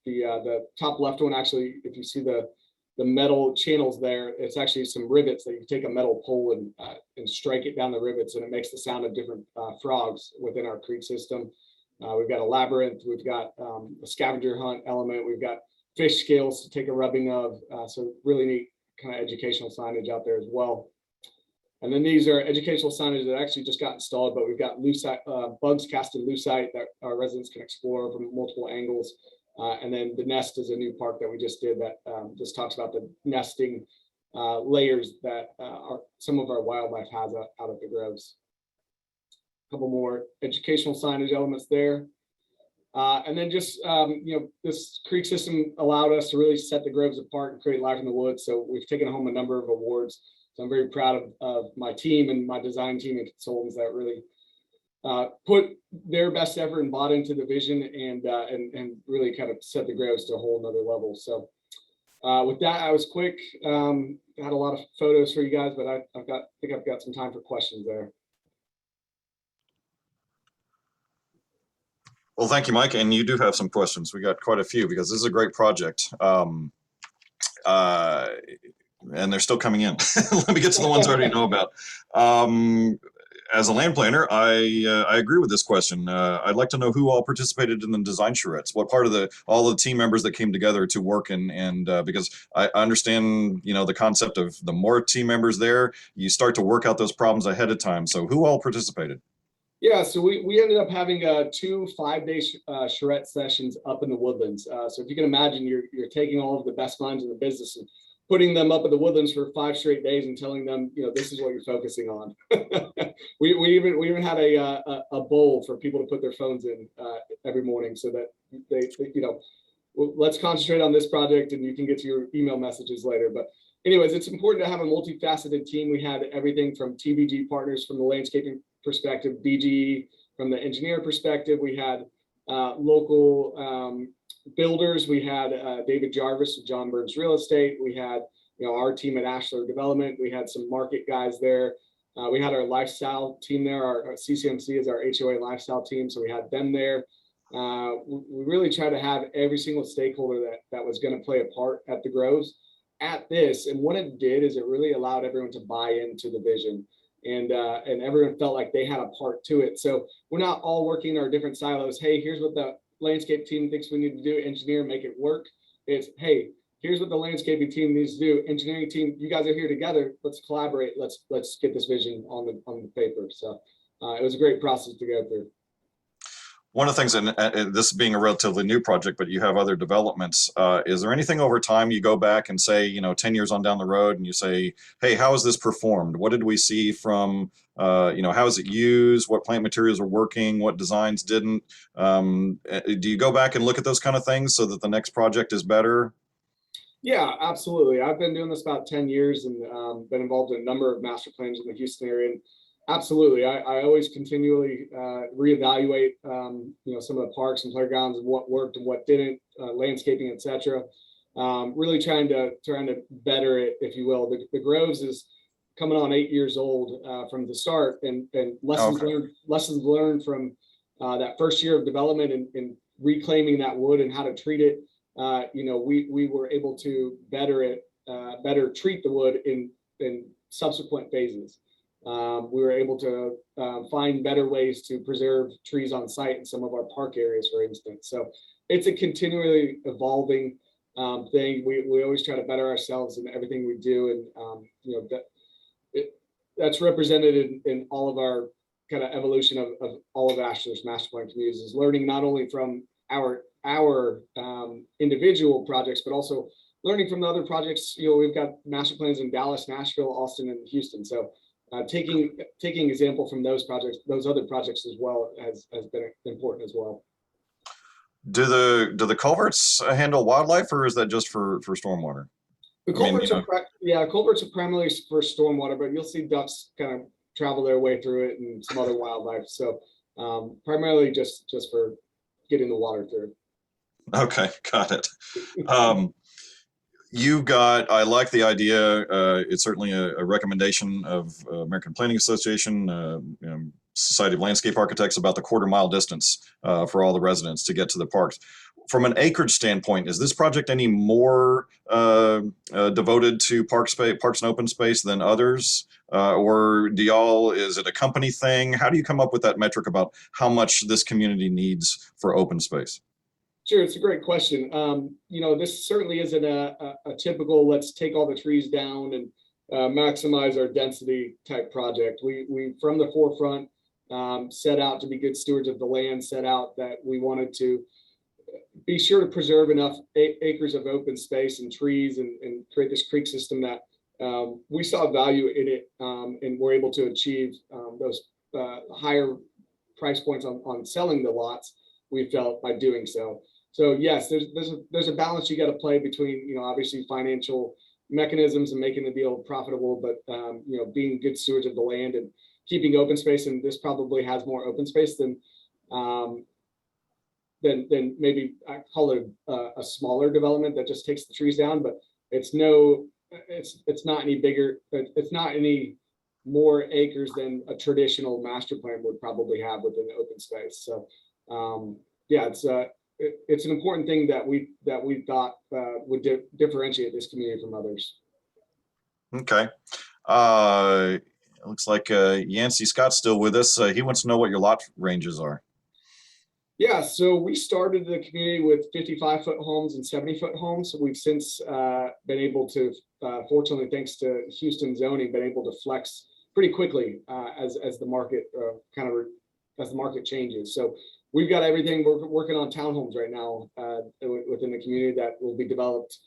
The top left one, actually, if you see the metal channels there, it's actually some rivets that you take a metal pole and strike it down the rivets, and it makes the sound of different frogs within our creek system. We've got a labyrinth. We've got a scavenger hunt element. We've got fish scales to take a rubbing of. So really neat kind of educational signage out there as well. And then these are educational signage that actually just got installed, but we've got lucite, bugs casted lucite that our residents can explore from multiple angles. And then the nest is a new park that we just did that just talks about the nesting layers that some of our wildlife has out at the groves. A couple more educational signage elements there. And then just, this creek system allowed us to really set the groves apart and create life in the woods. So we've taken home a number of awards. So I'm very proud of my team and my design team and consultants that really put their best effort and bought into the vision and really kind of set the groves to a whole nother level. So with that, I was quick. Had a lot of photos for you guys, but I think I've got some time for questions there. Well, thank you, Mike. And you do have some questions. We got quite a few because this is a great project. And they're still coming in. Let me get to the ones I already know about. As a land planner, I agree with this question. I'd like to know who all participated in the design charrettes. What part of all the team members that came together to work and because I understand, the concept of the more team members there, you start to work out those problems ahead of time. So who all participated? Yeah, so we ended up having 2 5-day charrette sessions up in the woodlands. So if you can imagine, you're taking all of the best minds in the business and putting them up in the woodlands for 5 straight days and telling them, this is what you're focusing on. we even had a bowl for people to put their phones in every morning so that they let's concentrate on this project and you can get to your email messages later. But anyways, it's important to have a multifaceted team. We had everything from TBG partners from the landscaping perspective, BGE from the engineer perspective. We had local builders. We had David Jarvis of John Burns Real Estate. We had our team at Ashlar Development. We had some market guys there. We had our lifestyle team there. Our CCMC is our HOA lifestyle team, so we had them there. We really try to have every single stakeholder that was going to play a part at the groves at this. And what it did is it really allowed everyone to buy into the vision. And everyone felt like they had a part to it. So we're not all working in our different silos. Hey, here's what the landscape team thinks we need to do, engineer, make it work. It's, hey, here's what the landscaping team needs to do, engineering team, you guys are here together, let's collaborate, let's get this vision on the paper. So it was a great process to go through. One of the things, and this being a relatively new project, but you have other developments, is there anything over time you go back and say, 10 years on down the road and you say, hey, how is this performed? What did we see from, how is it used? What plant materials are working? What designs didn't? Do you go back and look at those kind of things so that the next project is better? Yeah, absolutely. I've been doing this about 10 years and been involved in a number of master plans in the Houston area. And absolutely. I always continually reevaluate, some of the parks and playgrounds and what worked and what didn't, landscaping, etc. Really trying to better it, if you will. The Groves is coming on 8 years old from the start, and lessons learned from that first year of development and reclaiming that wood and how to treat it. We were able to better treat the wood in subsequent phases. We were able to find better ways to preserve trees on site in some of our park areas, for instance. So it's a continually evolving thing. We always try to better ourselves in everything we do, and that's represented in all of our kind of evolution of all of Ashlar's master plan communities, is learning not only from our individual projects, but also learning from the other projects. We've got master plans in Dallas, Nashville, Austin, and Houston. So taking example from those projects, those other projects as well, has been important as well. Do the culverts handle wildlife, or is that just for stormwater? The culverts culverts are primarily for stormwater, but you'll see ducks kind of travel their way through it and some other wildlife. So primarily just for getting the water through. Okay, got it. I like the idea. It's certainly a recommendation of American Planning Association, Society of Landscape Architects, about the quarter-mile distance for all the residents to get to the parks. From an acreage standpoint, is this project any more devoted to parks and open space than others? Or is it a company thing? How do you come up with that metric about how much this community needs for open space? Sure, it's a great question. This certainly isn't a typical let's take all the trees down and maximize our density type project. We from the forefront set out to be good stewards of the land, set out that we wanted to be sure to preserve enough acres of open space and trees and create this creek system that we saw value in it, and we're able to achieve those higher price points on selling the lots, we felt, by doing so. So yes, there's a balance you got to play between, obviously financial mechanisms and making the deal profitable, but being good stewards of the land and keeping open space. And this probably has more open space than maybe I call it a smaller development that just takes the trees down, but it's not any bigger. It's not any more acres than a traditional master plan would probably have within the open space. So it's an important thing that we thought would differentiate this community from others. Okay. It looks like Yancy Scott's still with us. He wants to know what your lot ranges are. Yeah, so we started the community with 55-foot homes and 70-foot homes. We've since been able to, fortunately, thanks to Houston zoning, been able to flex pretty quickly as the market as the market changes. So we've got everything. We're working on townhomes right now within the community that will be developed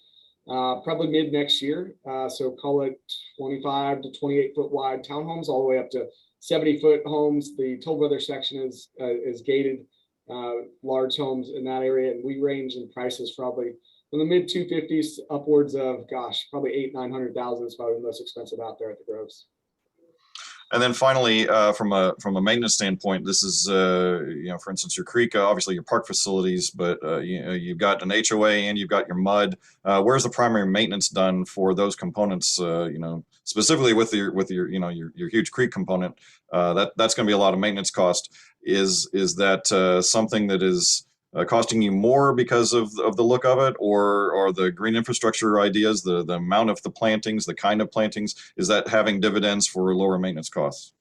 probably mid next year. So call it 25 to 28-foot wide townhomes, all the way up to 70-foot homes. The toll brother section is gated. Large homes in that area, and we range in prices probably from the mid 250s upwards of, probably 800,000-900,000 is probably the most expensive out there at the Groves. And then finally, from a maintenance standpoint, this is for instance, your creek, obviously your park facilities, but you've got an HOA and you've got your mud. Where's the primary maintenance done for those components? Specifically with your huge creek component, that's going to be a lot of maintenance cost. Is that something that is costing you more because of the look of it, or the green infrastructure ideas, the amount of the plantings, the kind of plantings, is that having dividends for lower maintenance costs?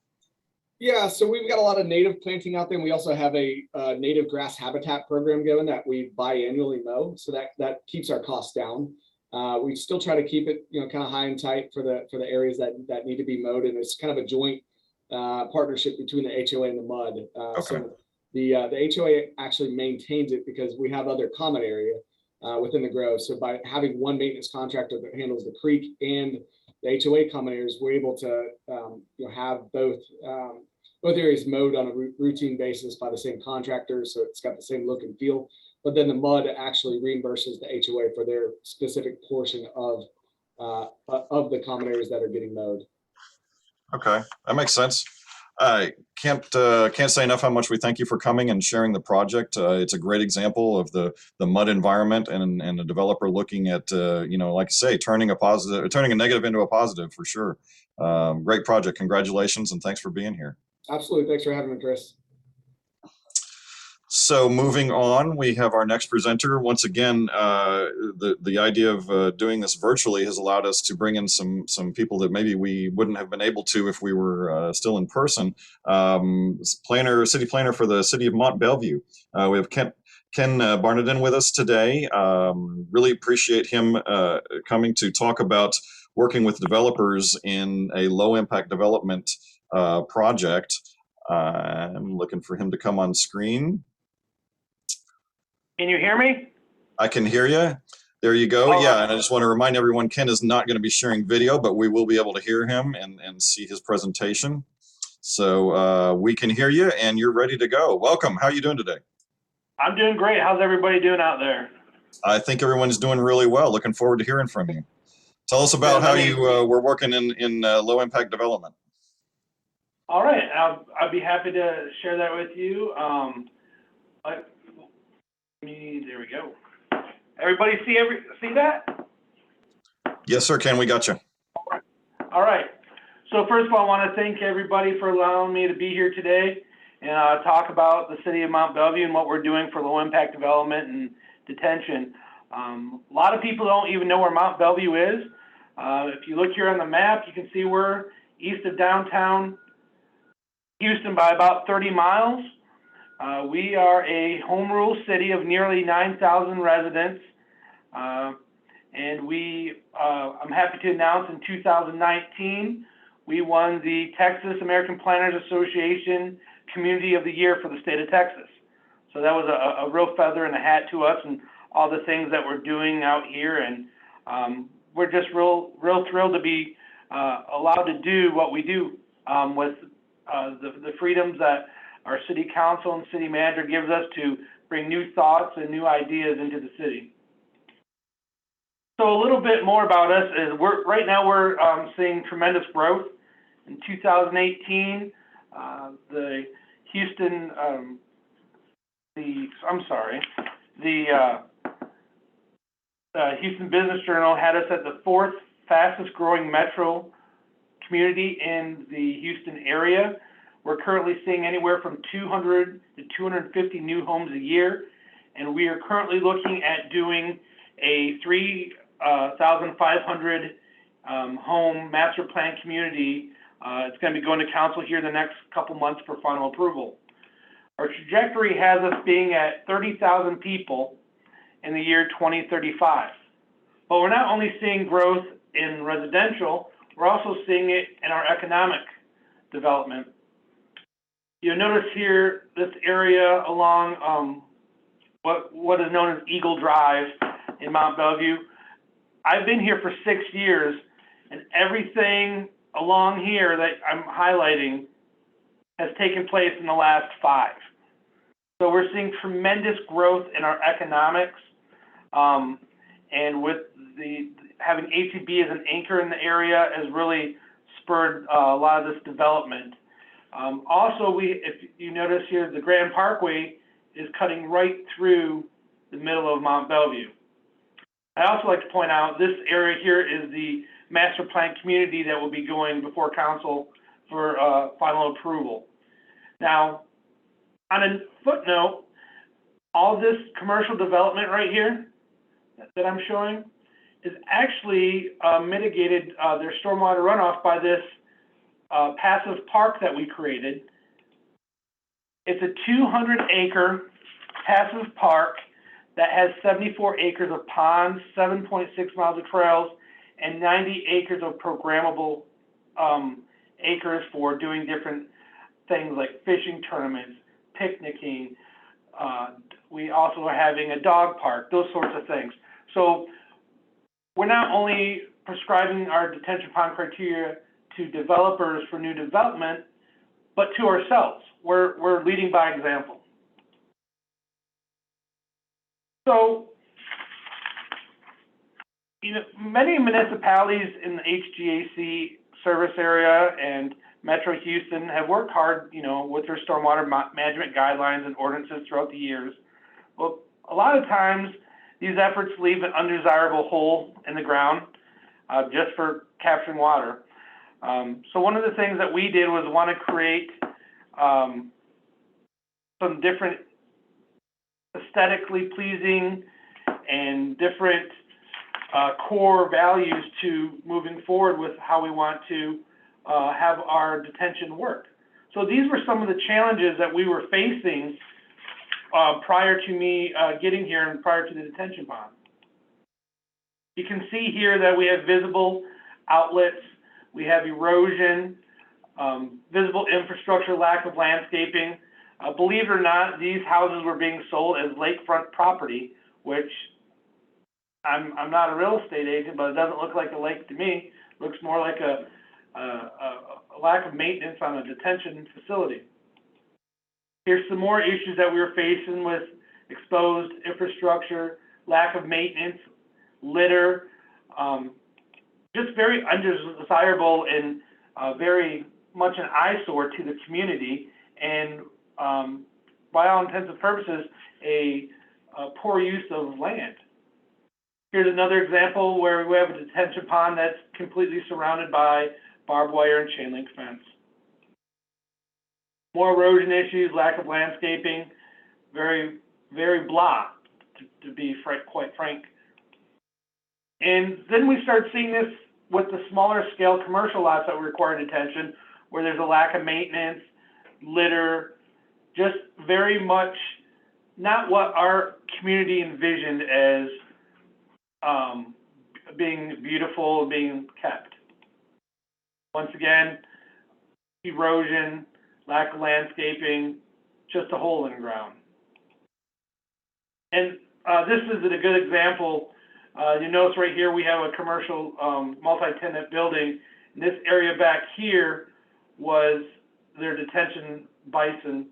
Yeah, so we've got a lot of native planting out there, and we also have a native grass habitat program going that we biannually mow, so that keeps our costs down. We still try to keep it kind of high and tight for the areas that need to be mowed, and it's kind of a joint partnership between the HOA and the mud. Okay. So the HOA actually maintains it because we have other common area within the grove. So by having one maintenance contractor that handles the creek and the HOA common areas, we're able to have both areas mowed on a routine basis by the same contractor, so it's got the same look and feel. But then the mud actually reimburses the HOA for their specific portion of the common areas that are getting mowed. Okay, that makes sense. I can't say enough how much we thank you for coming and sharing the project. It's a great example of the mud environment and a developer looking at like I say, turning a negative into a positive for sure. Great project. Congratulations and thanks for being here. Absolutely. Thanks for having me, Chris. So moving on, we have our next presenter. Once again, the idea of doing this virtually has allowed us to bring in some people that maybe we wouldn't have been able to if we were still in person. City planner for the city of Mont, Belvieu. We have Ken Barnadyn with us today. Really appreciate him coming to talk about working with developers in a low impact development project. I'm looking for him to come on screen. Can you hear me? I can hear you. There you go. All yeah, right. and I just want to remind everyone, Ken is not going to be sharing video, but we will be able to hear him and see his presentation. So we can hear you and you're ready to go. Welcome. How are you doing today? I'm doing great. How's everybody doing out there? I think everyone's doing really well. Looking forward to hearing from you. Tell us about how you were working in low impact development. All right. I'd be happy to share that with you. There we go. Everybody see that? Yes, sir, Ken, we got you. All right. So first of all, I want to thank everybody for allowing me to be here today and talk about the city of Mont Belvieu and what we're doing for low impact development and detention. A lot of people don't even know where Mont Belvieu is. If you look here on the map, you can see we're east of downtown Houston by about 30 miles. We are a home rule city of nearly 9,000 residents. And I'm happy to announce in 2019, we won the Texas American Planners Association Community of the Year for the state of Texas. So that was a real feather in the hat to us and all the things that we're doing out here. And we're just real thrilled to be allowed to do what we do with the freedoms that our city council and city manager gives us to bring new thoughts and new ideas into the city. So a little bit more about us is right now we're seeing tremendous growth. In 2018, the Houston Business Journal had us at the 4th fastest growing metro community in the Houston area. We're currently seeing anywhere from 200 to 250 new homes a year, and we are currently looking at doing a 3,500 home master plan community. It's going to be going to council here in the next couple months for final approval. Our trajectory has us being at 30,000 people in the year 2035. But we're not only seeing growth in residential, we're also seeing it in our economic development. You'll notice here this area along what is known as Eagle Drive in Mont Belvieu. I've been here for 6 years, and everything along here that I'm highlighting has taken place in the last 5. So we're seeing tremendous growth in our economics, and with having ATB as an anchor in the area has really spurred a lot of this development. Also, if you notice here, the Grand Parkway is cutting right through the middle of Mont Belvieu. I also like to point out this area here is the master plan community that will be going before council for final approval. Now, on a footnote, all this commercial development right here that I'm showing is actually mitigated their stormwater runoff by this passive park that we created. It's a 200-acre passive park that has 74 acres of ponds, 7.6 miles of trails, and 90 acres of programmable acres for doing different things like fishing tournaments, picnicking. We also are having a dog park, those sorts of things. So we're not only prescribing our detention pond criteria to developers for new development, but to ourselves. We're leading by example. So, many municipalities in the HGAC service area and Metro Houston have worked hard, with their stormwater management guidelines and ordinances throughout the years. Well, a lot of times these efforts leave an undesirable hole in the ground just for capturing water. So one of the things that we did was want to create some different aesthetically pleasing and different core values to moving forward with how we want to have our detention work. So these were some of the challenges that we were facing prior to me getting here and prior to the detention pond. You can see here that we have visible outlets, we have erosion, visible infrastructure, lack of landscaping. Believe it or not, these houses were being sold as lakefront property, which I'm not a real estate agent, but it doesn't look like a lake to me. It looks more like a lack of maintenance on a detention facility. Here's some more issues that we were facing with exposed infrastructure, lack of maintenance, litter, just very undesirable and very much an eyesore to the community, and by all intents and purposes, a poor use of land. Here's another example where we have a detention pond that's completely surrounded by barbed wire and chain link fence. More erosion issues, lack of landscaping, very, very blah, to be quite frank. And then we start seeing this with the smaller scale commercial lots that require detention, where there's a lack of maintenance, litter, just very much not what our community envisioned as being beautiful, being kept. Once again, erosion, lack of landscaping, just a hole in the ground. And this is a good example. You notice right here we have a commercial multi-tenant building. And this area back here was their detention basin,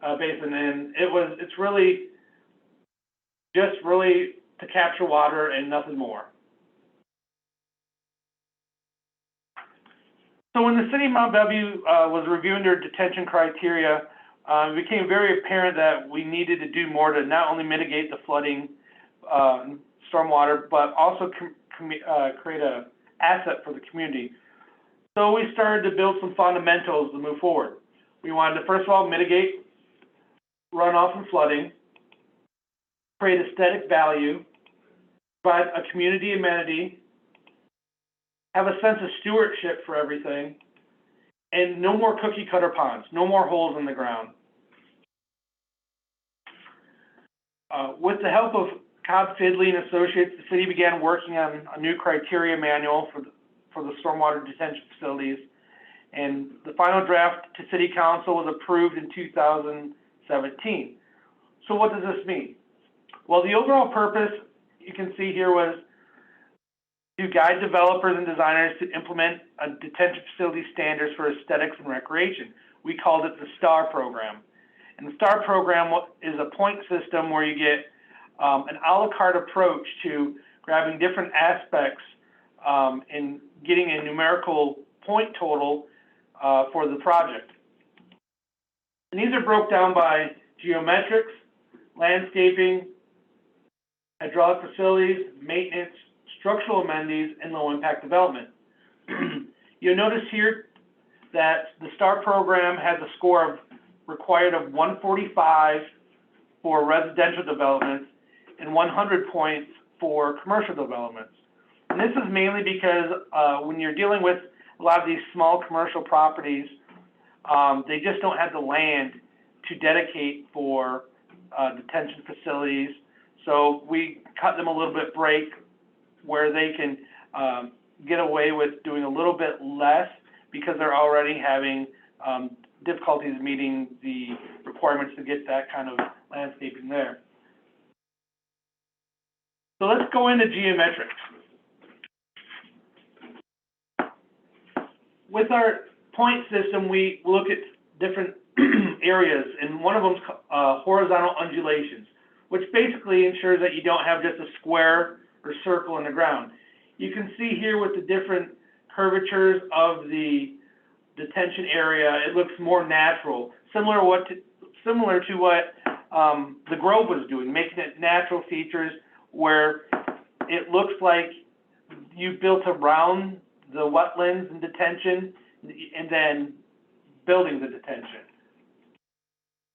and it's really just to capture water and nothing more. So when the city of Mont Belvieu was reviewing their detention criteria, it became very apparent that we needed to do more to not only mitigate the flooding, stormwater, but also create an asset for the community. So we started to build some fundamentals to move forward. We wanted to, first of all, mitigate runoff and flooding, create aesthetic value, provide a community amenity, have a sense of stewardship for everything, and no more cookie cutter ponds, no more holes in the ground. With the help of Cobb Fidley and Associates, the city began working on a new criteria manual for the stormwater detention facilities, and the final draft to City Council was approved in 2017. So what does this mean? Well, the overall purpose, you can see here, was to guide developers and designers to implement a detention facility standards for aesthetics and recreation. We called it the STAR program. And the STAR program is a point system where you get an a la carte approach to grabbing different aspects and getting a numerical point total for the project. And these are broke down by geometrics, landscaping, hydraulic facilities, maintenance, structural amenities, and low impact development. You'll notice here that the STAR program has a score of required of 145 for residential developments and 100 points for commercial developments. And this is mainly because when you're dealing with a lot of these small commercial properties, they just don't have the land to dedicate for detention facilities. So we cut them a little bit break where they can get away with doing a little bit less because they're already having difficulties meeting the requirements to get that kind of landscaping there. So let's go into geometrics. With our point system, we look at different areas, and one of them is horizontal undulations, which basically ensures that you don't have just a square or circle in the ground. You can see here with the different curvatures of the detention area, it looks more natural, similar to what the Grove was doing, making it natural features where it looks like you built around the wetlands and detention and then building the detention.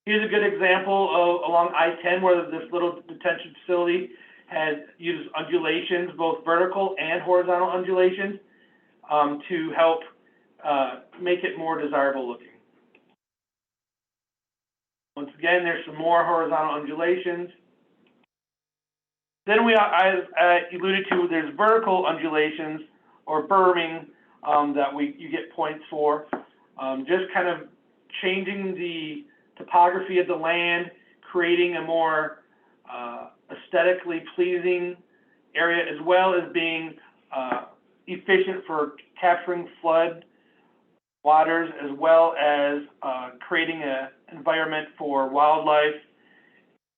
Here's a good example of along I-10 where this little detention facility has used undulations, both vertical and horizontal undulations, to help make it more desirable looking. Once again, there's some more horizontal undulations. Then I alluded to, there's vertical undulations or berming that you get points for. Just kind of changing the topography of the land, creating a more aesthetically pleasing area, as well as being efficient for capturing flood waters, as well as creating an environment for wildlife,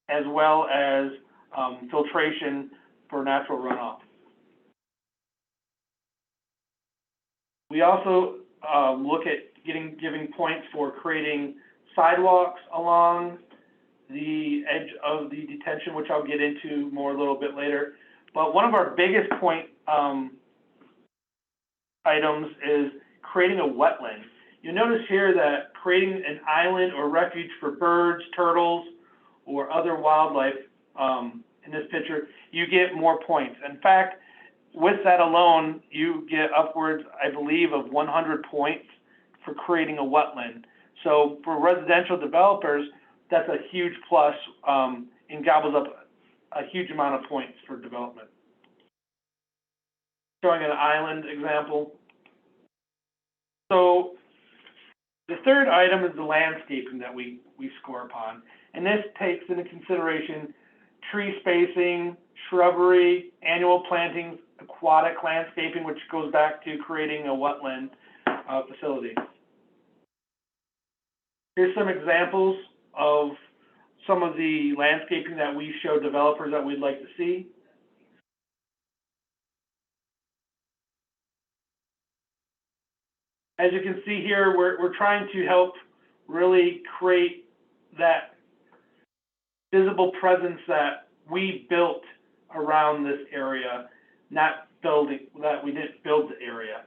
as well as filtration for natural runoff. We also look at giving points for creating sidewalks along the edge of the detention, which I'll get into more a little bit later. But one of our biggest point items is creating a wetland. You'll notice here that creating an island or refuge for birds, turtles, or other wildlife in this picture, you get more points. In fact, with that alone, you get upwards, I believe, of 100 points for creating a wetland. So for residential developers, that's a huge plus and gobbles up a huge amount of points for development. Showing an island example. So the third item is the landscaping that we score upon. And this takes into consideration tree spacing, shrubbery, annual plantings, aquatic landscaping, which goes back to creating a wetland facility. Here's some examples of some of the landscaping that we show developers that we'd like to see. As you can see here, we're trying to help really create that visible presence that we built around this area, not building, that we didn't build the area.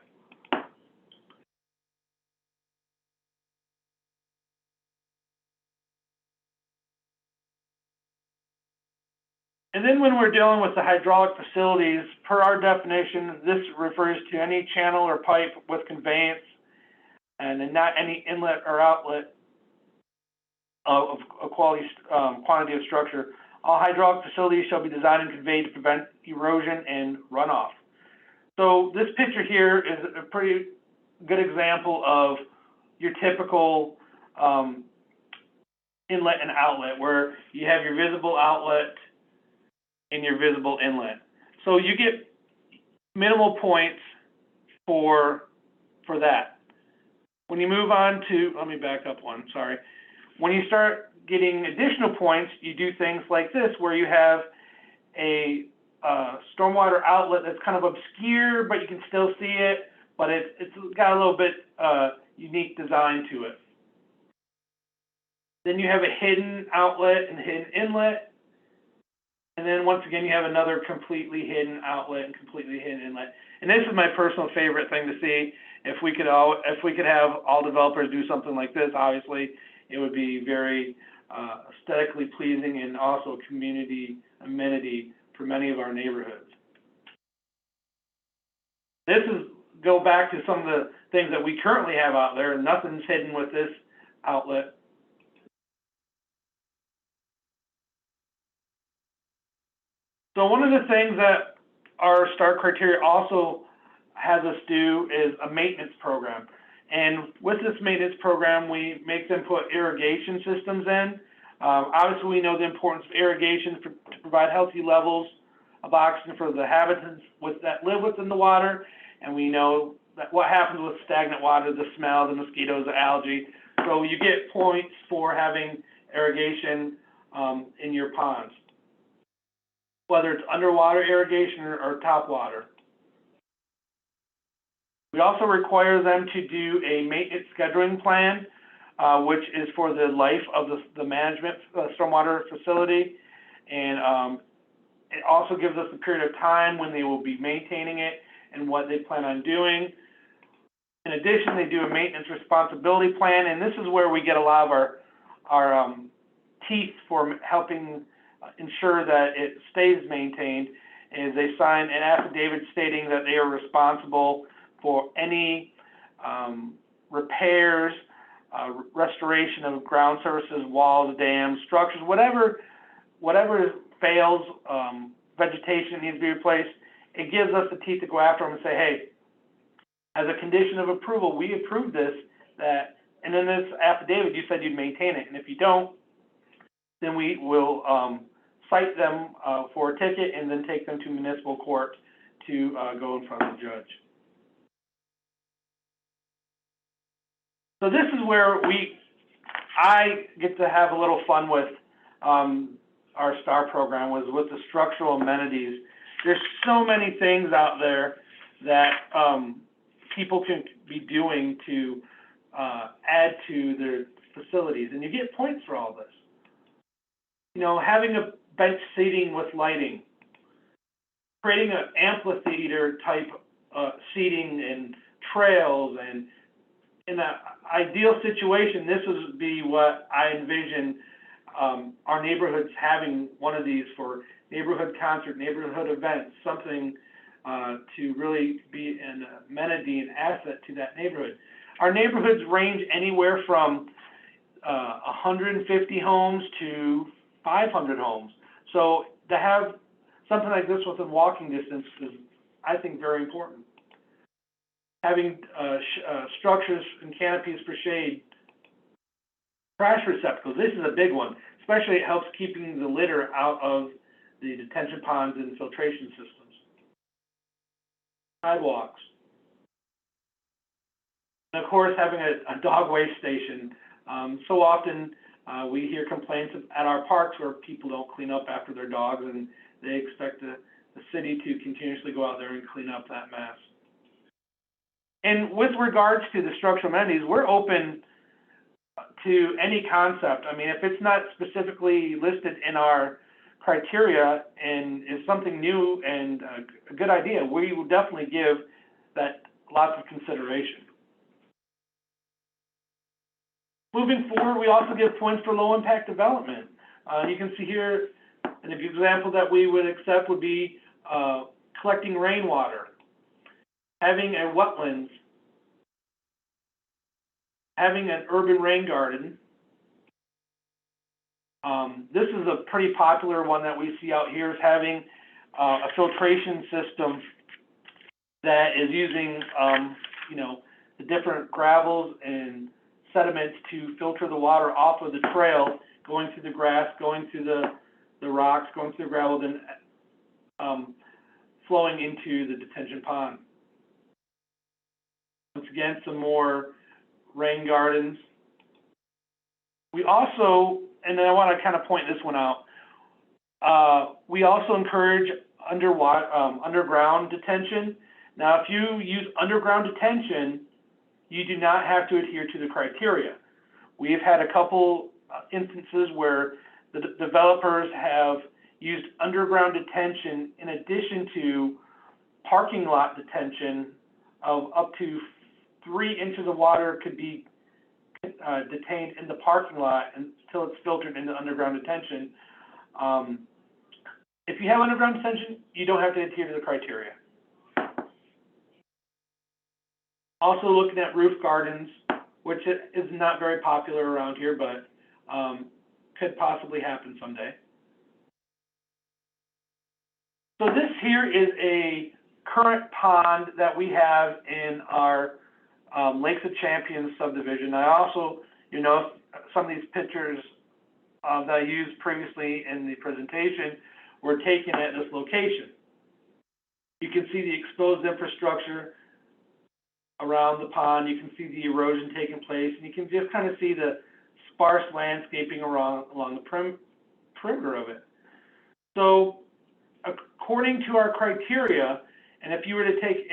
And then when we're dealing with the hydraulic facilities, per our definition, this refers to any channel or pipe with conveyance and then not any inlet or outlet of a quantity of structure. All hydraulic facilities shall be designed and conveyed to prevent erosion and runoff. So this picture here is a pretty good example of your typical inlet and outlet, where you have your visible outlet and your visible inlet. So you get minimal points for that. When you move on to, let me back up one, sorry. When you start getting additional points, you do things like this, where you have a stormwater outlet that's kind of obscure, but you can still see it, but it's got a little bit unique design to it. Then you have a hidden outlet and hidden inlet. And then once again, you have another completely hidden outlet and completely hidden inlet. And this is my personal favorite thing to see. If we could have all developers do something like this, obviously, it would be very aesthetically pleasing and also community amenity for many of our neighborhoods. This is go back to some of the things that we currently have out there. Nothing's hidden with this outlet. So one of the things that our STAR criteria also has us do is a maintenance program. And with this maintenance program, we make them put irrigation systems in. Obviously, we know the importance of irrigation to provide healthy levels of oxygen for the habitats that live within the water. And we know that what happens with stagnant water, the smell, the mosquitoes, the algae. So you get points for having irrigation in your ponds, whether it's underwater irrigation or top water. We also require them to do a maintenance scheduling plan, which is for the life of the management stormwater facility. And it also gives us a period of time when they will be maintaining it and what they plan on doing. In addition, they do a maintenance responsibility plan, and this is where we get a lot of our teeth for helping ensure that it stays maintained, is they sign an affidavit stating that they are responsible for any repairs, restoration of ground surfaces, walls, dams, structures, whatever fails, vegetation needs to be replaced, it gives us the teeth to go after them and say, hey, as a condition of approval, we approved this, and in this affidavit, you said you'd maintain it. And if you don't, then we will cite them for a ticket and then take them to municipal court to go in front of the judge. So this is where I get to have a little fun with our STAR program, was with the structural amenities. There's so many things out there that people can be doing to add to their facilities, and you get points for all this. You know, having a bench seating with lighting, creating an amphitheater type seating and trails, and in an ideal situation, this would be what I envision our neighborhoods having one of these for neighborhood concert, neighborhood events, something to really be an amenity and asset to that neighborhood. Our neighborhoods range anywhere from 150 homes to 500 homes. So to have something like this within walking distance is, I think, very important. Having structures and canopies for shade, trash receptacles, this is a big one. Especially it helps keeping the litter out of the detention ponds and filtration systems. Sidewalks. And of course, having a dog waste station. So often we hear complaints at our parks where people don't clean up after their dogs, and they expect the city to continuously go out there and clean up that mess. And with regards to the structural amenities, we're open to any concept. I mean, if it's not specifically listed in our criteria and is something new and a good idea, we will definitely give that lots of consideration. Moving forward, we also give points for low impact development. You can see here an example that we would accept would be collecting rainwater, having a wetlands, having an urban rain garden. This is a pretty popular one that we see out here, is having a filtration system that is using, you know, the different gravels and sediments to filter the water off of the trail, going through the grass, going through the rocks, going through the gravel, then flowing into the detention pond. Once again, some more rain gardens. We also, and then I want to kind of point this one out, we also encourage underground detention. Now, if you use underground detention, you do not have to adhere to the criteria. We've had a couple instances where the developers have used underground detention in addition to parking lot detention of up to 3 inches of water could be detained in the parking lot until it's filtered into underground detention. If you have underground detention, you don't have to adhere to the criteria. Also looking at roof gardens, which is not very popular around here, but could possibly happen someday. So this here is a current pond that we have in our Lakes of Champions subdivision. I also, you know, some of these pictures that I used previously in the presentation were taken at this location. You can see the exposed infrastructure around the pond. You can see the erosion taking place, and you can just kind of see the sparse landscaping along the perimeter of it. So according to our criteria, and if you were to take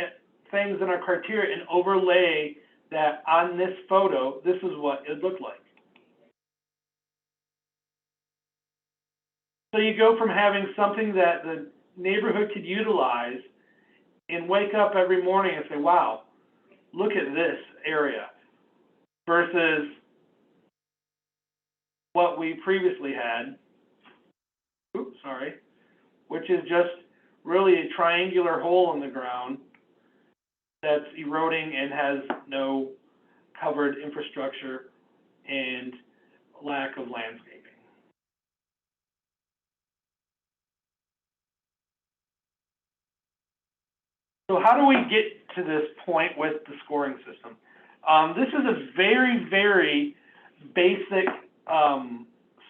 things in our criteria and overlay that on this photo, this is what it looked like. So you go from having something that the neighborhood could utilize and wake up every morning and say, wow, look at this area, versus what we previously had, which is just really a triangular hole in the ground that's eroding and has no covered infrastructure and lack of landscaping. So how do we get to this point with the scoring system? This is a very, very basic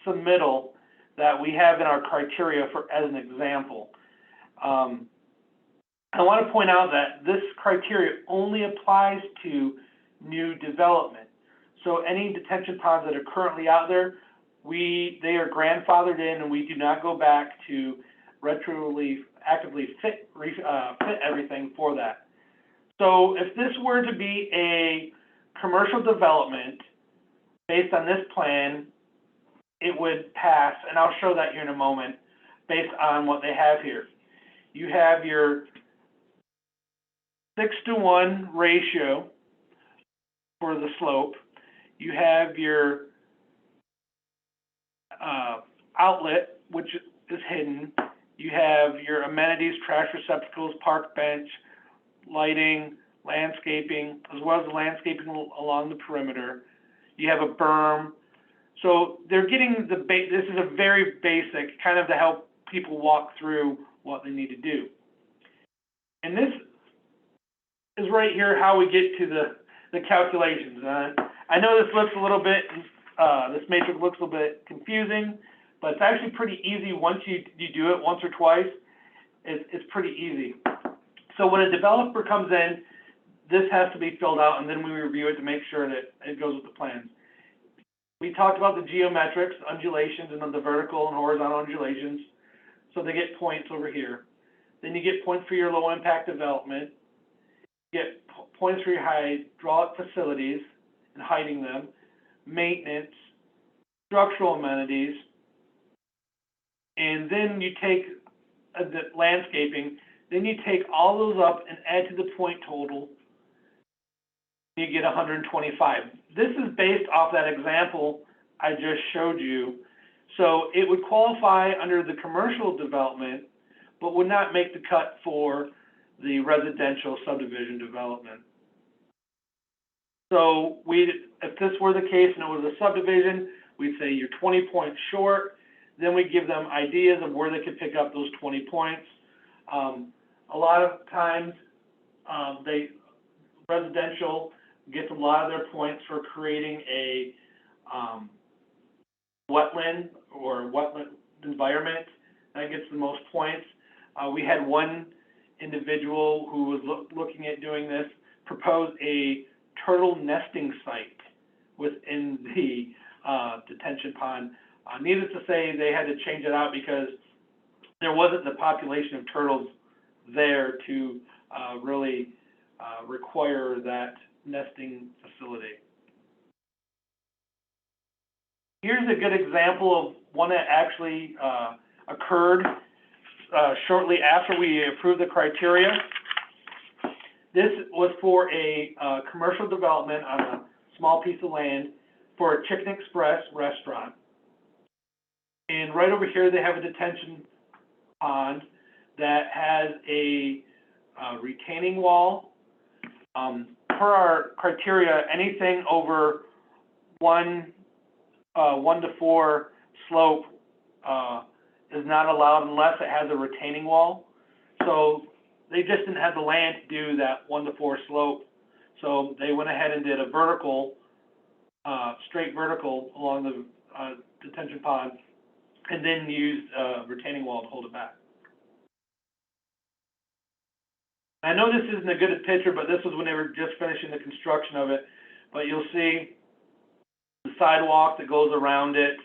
submittal that we have in our criteria for as an example. I want to point out that this criteria only applies to new development. So any detention ponds that are currently out there, they are grandfathered in, and we do not go back to actively fit everything for that. So if this were to be a commercial development based on this plan, it would pass, and I'll show that here in a moment based on what they have here. You have your 6-to-1 ratio for the slope. You have your outlet, which is hidden. You have your amenities, trash receptacles, park bench, lighting, landscaping, as well as the landscaping along the perimeter. You have a berm. So they're getting this is a very basic, kind of to help people walk through what they need to do. And this is right here how we get to the calculations. I know this looks a little bit, this matrix looks a little bit confusing, but it's actually pretty easy once you do it once or twice. It's pretty easy. So when a developer comes in, this has to be filled out, and then we review it to make sure that it goes with the plans. We talked about the geometrics, undulations, and then the vertical and horizontal undulations. So they get points over here. Then you get points for your low impact development. You get points for your hydraulic facilities and hiding them, maintenance, structural amenities, and then you take the landscaping. Then you take all those up and add to the point total. You get 125. This is based off that example I just showed you. So it would qualify under the commercial development, but would not make the cut for the residential subdivision development. So if this were the case and it was a subdivision, we'd say you're 20 points short. Then we give them ideas of where they could pick up those 20 points. A lot of times, residential gets a lot of their points for creating a wetland or wetland environment. That gets the most points. We had one individual who was looking at doing this propose a turtle nesting site within the detention pond. Needless to say, they had to change it out because there wasn't the population of turtles there to really require that nesting facility. Here's a good example of one that actually occurred shortly after we approved the criteria. This was for a commercial development on a small piece of land for a Chicken Express restaurant. And right over here, they have a detention pond that has a retaining wall. Per our criteria, anything over 1 to 4 slope is not allowed unless it has a retaining wall. So they just didn't have the land to do that 1 to 4 slope. So they went ahead and did a vertical, straight vertical along the detention pond, and then used a retaining wall to hold it back. I know this isn't a good picture, but this was when they were just finishing the construction of it. But you'll see the sidewalk that goes around it,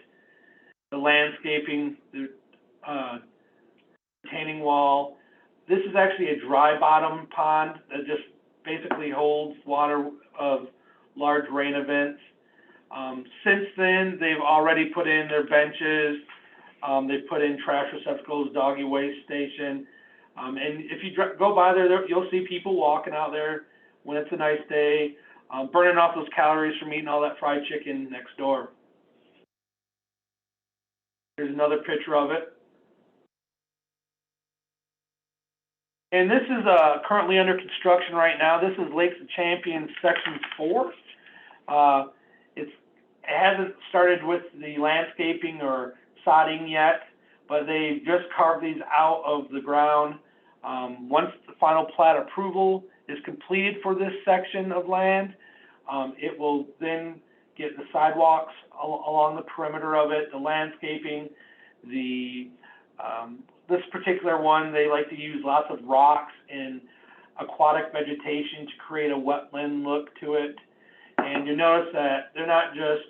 the landscaping, the retaining wall. This is actually a dry bottom pond that just basically holds water of large rain events. Since then, they've already put in their benches. They've put in trash receptacles, doggy waste station. And if you go by there, you'll see people walking out there when it's a nice day, burning off those calories from eating all that fried chicken next door. Here's another picture of it. And this is currently under construction right now. This is Lakes of Champions Section 4. it hasn't started with the landscaping or sodding yet, but they just carved these out of the ground. Once the final plat approval is completed for this section of land, it will then get the sidewalks along the perimeter of it, the landscaping, this particular one, they like to use lots of rocks and aquatic vegetation to create a wetland look to it. And you notice that they're not just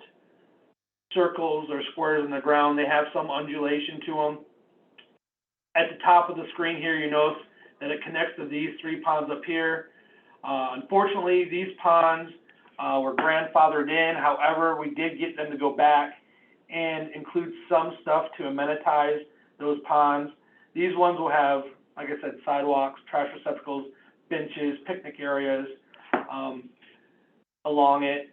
circles or squares in the ground, they have some undulation to them. At the top of the screen here, you notice that it connects to these 3 ponds up here. Unfortunately, these ponds were grandfathered in. However, we did get them to go back and include some stuff to amenitize those ponds. These ones will have, like I said, sidewalks, trash receptacles, benches, picnic areas along it.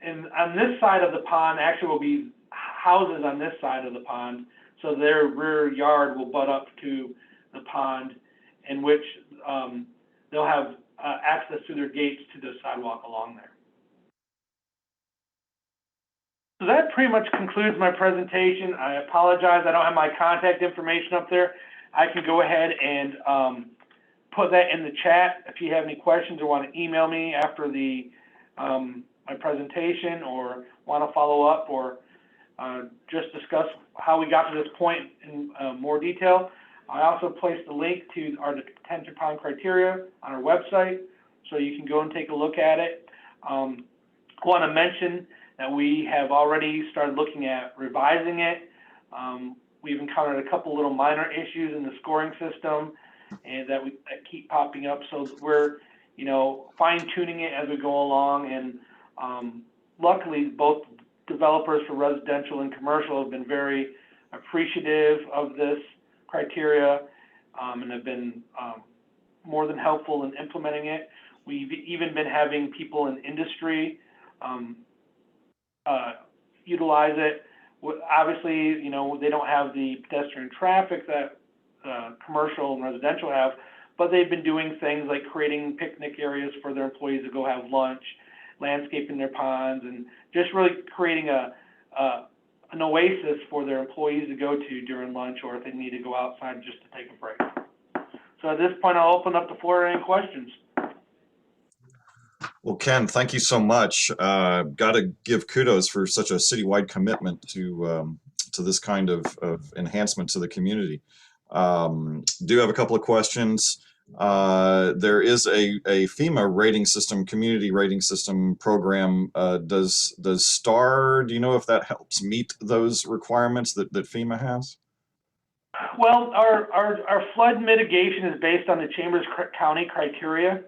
And on this side of the pond, actually will be houses on this side of the pond. So their rear yard will butt up to the pond, in which they'll have access to their gates to the sidewalk along there. So that pretty much concludes my presentation. I apologize, I don't have my contact information up there. I can go ahead and put that in the chat if you have any questions or want to email me after the my presentation, or want to follow up, or just discuss how we got to this point in more detail. I also placed a link to our detention pond criteria on our website, so you can go and take a look at it. I want to mention that we have already started looking at revising it. We've encountered a couple little minor issues in the scoring system and that keep popping up. So we're, fine tuning it as we go along. And luckily, both developers for residential and commercial have been very appreciative of this criteria and have been more than helpful in implementing it. We've even been having people in industry utilize it. Obviously, they don't have the pedestrian traffic that commercial and residential have, but they've been doing things like creating picnic areas for their employees to go have lunch, landscaping their ponds, and just really creating an oasis for their employees to go to during lunch, or if they need to go outside just to take a break. So at this point, I'll open up the floor to any questions. Well, Ken, thank you so much. Got to give kudos for such a citywide commitment to this kind of enhancement to the community. Do have a couple of questions. There is a FEMA rating system, community rating system program. Does STAR, do you know if that helps meet those requirements that FEMA has? Well, our flood mitigation is based on the Chambers County criteria.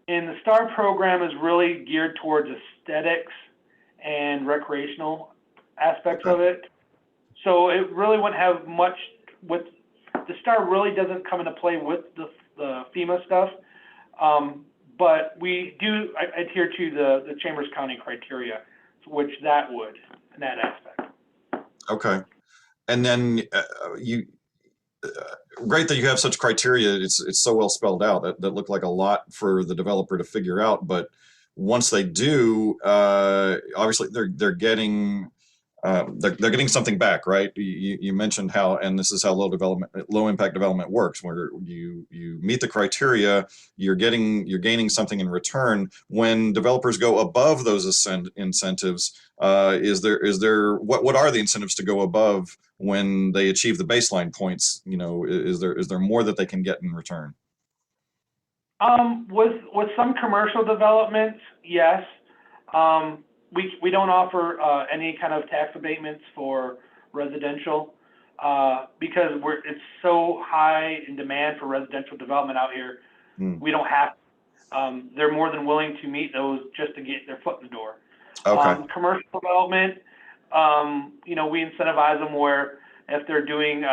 And the STAR program is really geared towards aesthetics and recreational aspects of it. So it really wouldn't have much with, the STAR really doesn't come into play with the FEMA stuff. But we do adhere to the Chambers County criteria, which that would, in that aspect. Okay. And then great that you have such criteria. It's so well spelled out that look like a lot for the developer to figure out. But once they do, obviously they're getting something back, right? You mentioned how, and this is how low impact development works, where you meet the criteria, you're gaining something in return. When developers go above those incentives, what are the incentives to go above when they achieve the baseline points? Is there more that they can get in return? With some commercial developments, yes. We don't offer any kind of tax abatements for residential because it's so high in demand for residential development out here. We don't have. They're more than willing to meet those just to get their foot in the door. Okay. Commercial development, we incentivize them where if they're doing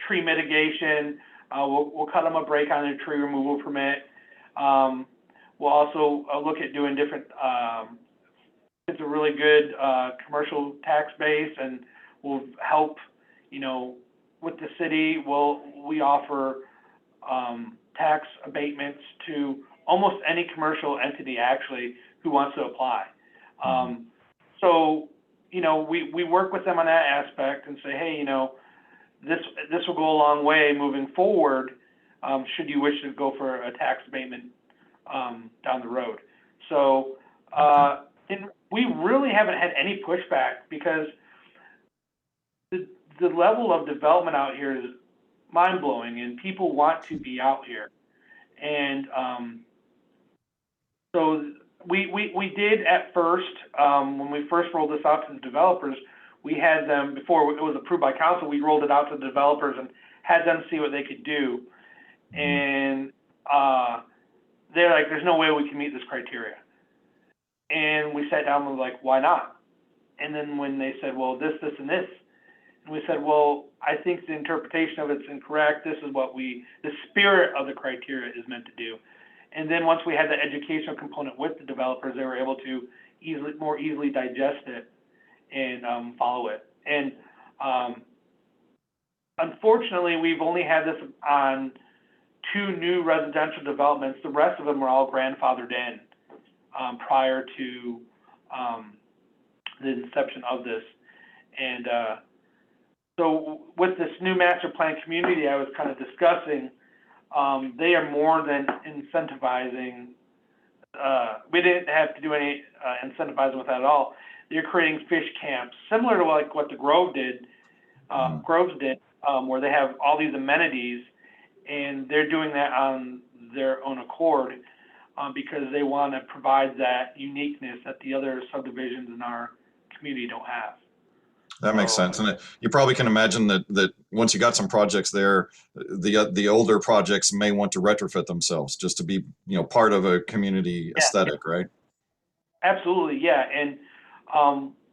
tree mitigation, we'll cut them a break on their tree removal permit. We'll also look at doing different. It's a really good commercial tax base, and will help, with the city. We offer tax abatements to almost any commercial entity actually who wants to apply. So we work with them on that aspect and say, hey, this will go a long way moving forward, should you wish to go for a tax abatement down the road. So and we really haven't had any pushback, because the level of development out here is mind-blowing, and people want to be out here. And so we did at first, when we first rolled this out to the developers, we had them, before it was approved by council, we rolled it out to the developers and had them see what they could do. And they're like, there's no way we can meet this criteria. And we sat down and was like, why not? And then when they said, well, this, and this, and we said, well, I think the interpretation of it's incorrect. This is what the spirit of the criteria is meant to do. And then once we had the educational component with the developers, they were able to more easily digest it and follow it. And unfortunately, we've only had this on 2 new residential developments. The rest of them were all grandfathered in prior to the inception of this. And so with this new master plan community I was kind of discussing, they are more than incentivizing. We didn't have to do any incentivizing with that at all. They're creating fish camps, similar to like what the Groves did, where they have all these amenities, and they're doing that on their own accord because they want to provide that uniqueness that the other subdivisions in our community don't have. That makes sense. And you probably can imagine that once you got some projects there, the older projects may want to retrofit themselves just to be, part of a community aesthetic, right? Absolutely, yeah. And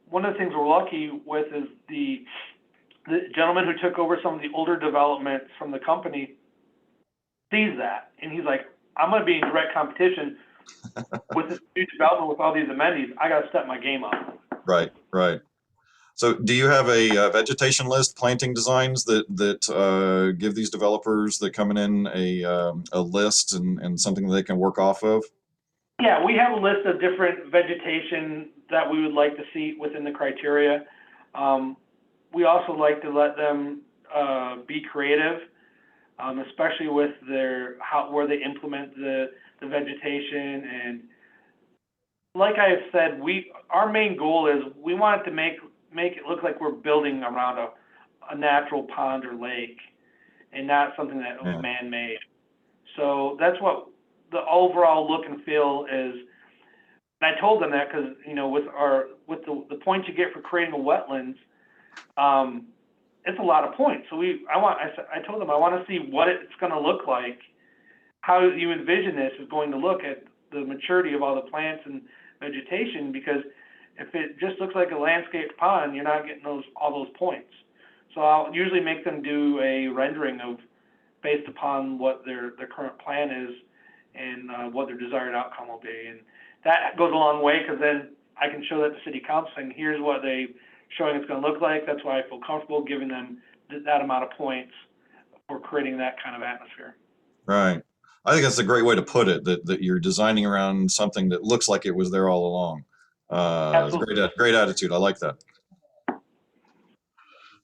one of the things we're lucky with is the gentleman who took over some of the older developments from the company sees that, and he's like, I'm going to be in direct competition with this new development with all these amenities. I got to step my game up. Right. So do you have a vegetation list, planting designs that give these developers that coming in a list and something that they can work off of? Yeah, we have a list of different vegetation that we would like to see within the criteria. We also like to let them be creative, especially with where they implement the vegetation. And like I have said, our main goal is we want it to make it look like we're building around a natural pond or lake, and not something that was man-made. So that's what the overall look and feel is. And I told them that because with the points you get for creating a wetlands, it's a lot of points. So I told them I want to see what it's going to look like, how you envision this is going to look at the maturity of all the plants and vegetation, because if it just looks like a landscape pond, you're not getting all those points. So I'll usually make them do a rendering based upon what their current plan is and what their desired outcome will be. And that goes a long way, because then I can show that to city council saying, here's what they're showing it's going to look like. That's why I feel comfortable giving them that amount of points for creating that kind of atmosphere. Right. I think that's a great way to put it, that you're designing around something that looks like it was there all along. It's a great attitude. I like that.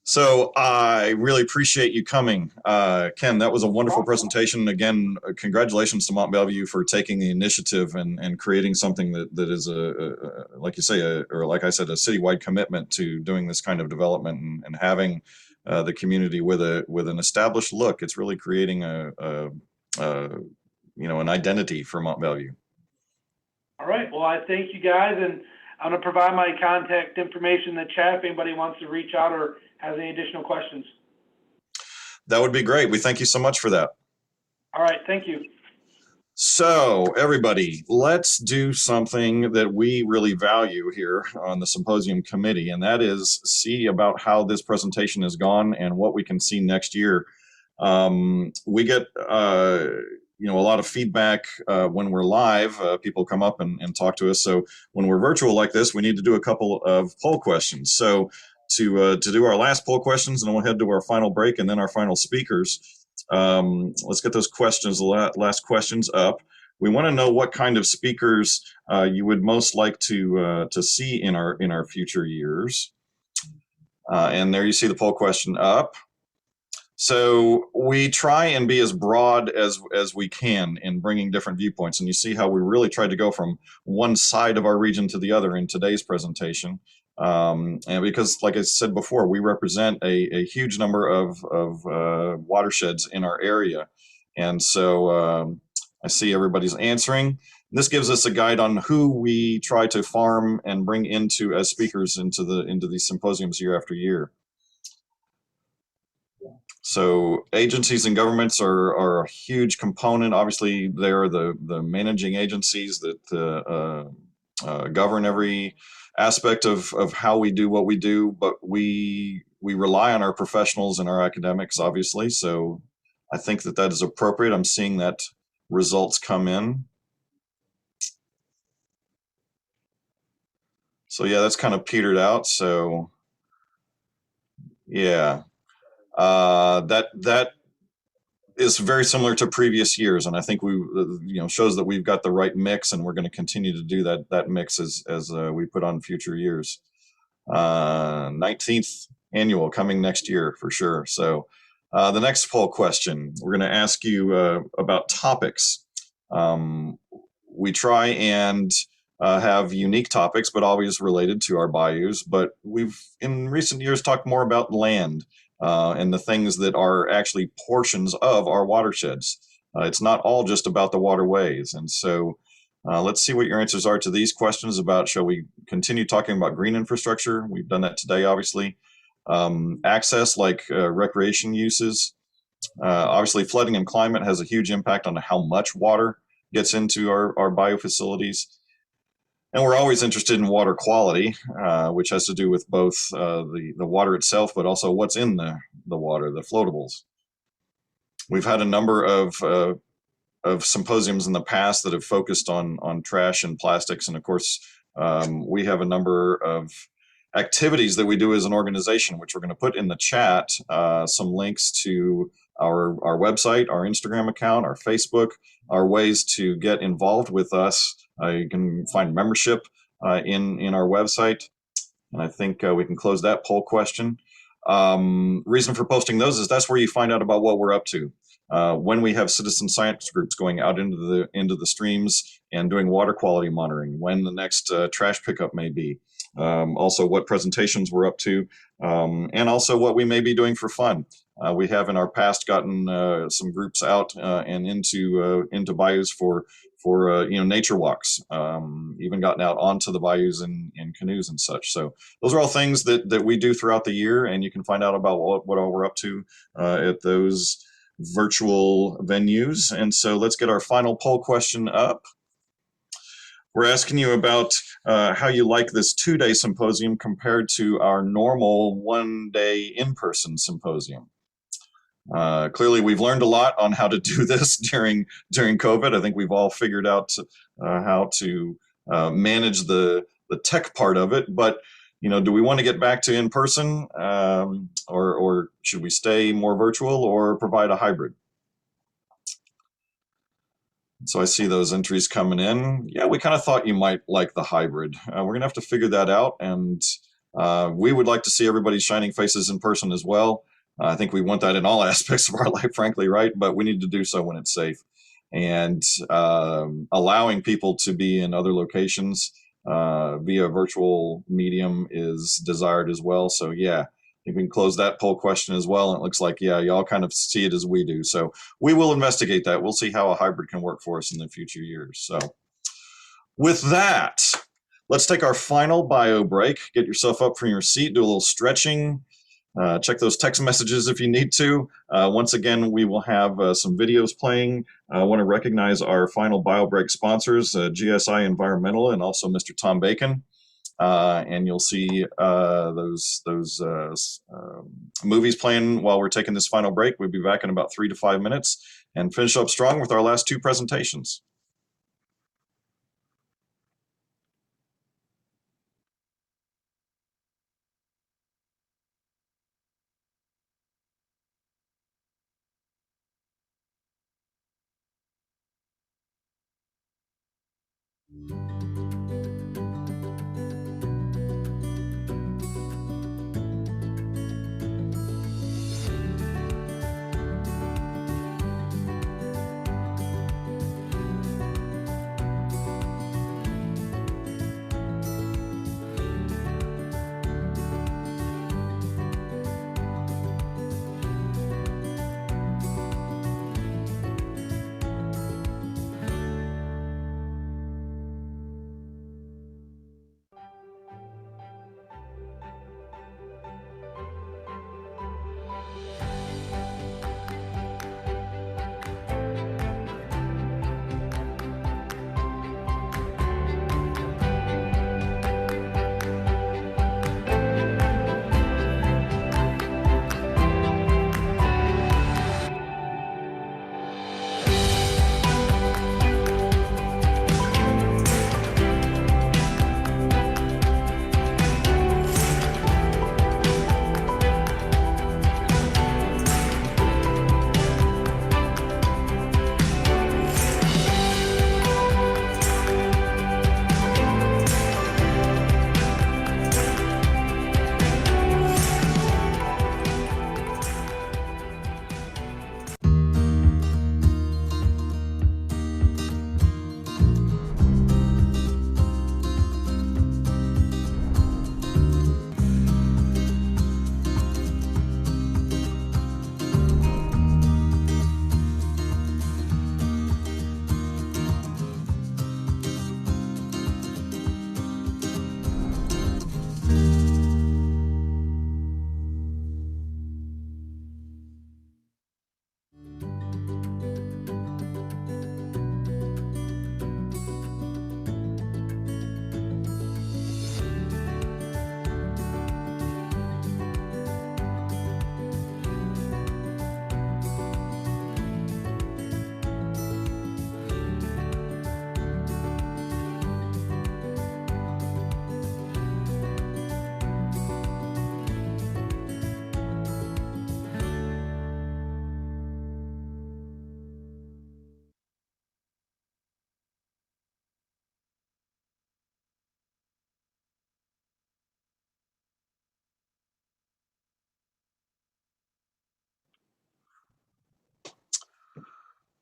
So I really appreciate you coming. Ken, that was a wonderful presentation. Again, congratulations to Mont Belvieu for taking the initiative and creating something that is like you say, or like I said, a citywide commitment to doing this kind of development and having the community with an established look. It's really creating an identity for Mont Belvieu. All right. Well, I thank you guys, and I'm going to provide my contact information in the chat if anybody wants to reach out or has any additional questions. That would be great. We thank you so much for that. All right. Thank you. So everybody, let's do something that we really value here on the Symposium Committee, and that is see about how this presentation has gone and what we can see next year. We get a lot of feedback when we're live. People come up and talk to us. So when we're virtual like this, we need to do a couple of poll questions. So to do our last poll questions, and then we'll head to our final break and then our final speakers. Let's get those questions, last questions up. we want to know what kind of speakers you would most like to see in our future years. And there you see the poll question up. So we try and be as broad as we can in bringing different viewpoints. And you see how we really tried to go from one side of our region to the other in today's presentation. And because, like I said before, we represent a huge number of watersheds in our area. And so I see everybody's answering. This gives us a guide on who we try to farm and bring into as speakers into these symposiums year after year. So agencies and governments are a huge component. Obviously, they're the managing agencies that govern every aspect of how we do what we do, but we rely on our professionals and our academics, obviously. So I think that is appropriate. I'm seeing that results come in. So yeah, that's kind of petered out. So yeah, that is very similar to previous years, and I think we shows that we've got the right mix, and we're going to continue to do that mix as we put on future years. 19th annual coming next year for sure. So the next poll question, we're going to ask you about topics. We try and have unique topics, but always related to our bayous. But we've in recent years talked more about land and the things that are actually portions of our watersheds. It's not all just about the waterways. And so let's see what your answers are to these questions about, shall we continue talking about green infrastructure? We've done that today, obviously. Access, like recreation uses. Obviously, flooding and climate has a huge impact on how much water gets into our bio facilities. And we're always interested in water quality, which has to do with both the water itself, but also what's in the water, the floatables. We've had a number of symposiums in the past that have focused on trash and plastics. And of course, we have a number of activities that we do as an organization, which we're going to put in the chat, some links to our website, our Instagram account, our Facebook, our ways to get involved with us. You can find membership in our website. And I think we can close that poll question. Reason for posting those is that's where you find out about what we're up to. When we have citizen science groups going out into the streams and doing water quality monitoring, when the next trash pickup may be, also what presentations we're up to, and also what we may be doing for fun. We have in our past gotten some groups out and into bayous for nature walks, even gotten out onto the bayous in canoes and such. So those are all things that we do throughout the year, and you can find out about what all we're up to at those virtual venues. And so let's get our final poll question up. We're asking you about how you like this 2-day symposium compared to our normal 1-day in-person symposium. Clearly, we've learned a lot on how to do this during COVID. I think we've all figured out how to manage the tech part of it. But do we want to get back to in-person, or should we stay more virtual or provide a hybrid? So I see those entries coming in. Yeah, we kind of thought you might like the hybrid. We're going to have to figure that out. And we would like to see everybody's shining faces in person as well. I think we want that in all aspects of our life, frankly, right? But we need to do so when it's safe. And allowing people to be in other locations via virtual medium is desired as well. So yeah, I think we can close that poll question as well. And it looks like, yeah, y'all kind of see it as we do. So we will investigate that. We'll see how a hybrid can work for us in the future years. So with that, let's take our final bio break. Get yourself up from your seat, do a little stretching. Check those text messages if you need to. Once again, we will have some videos playing. I want to recognize our final bio break sponsors, GSI Environmental and also Mr. Tom Bacon. And you'll see those movies playing while we're taking this final break. We'll be back in about 3 to 5 minutes and finish up strong with our last 2 presentations.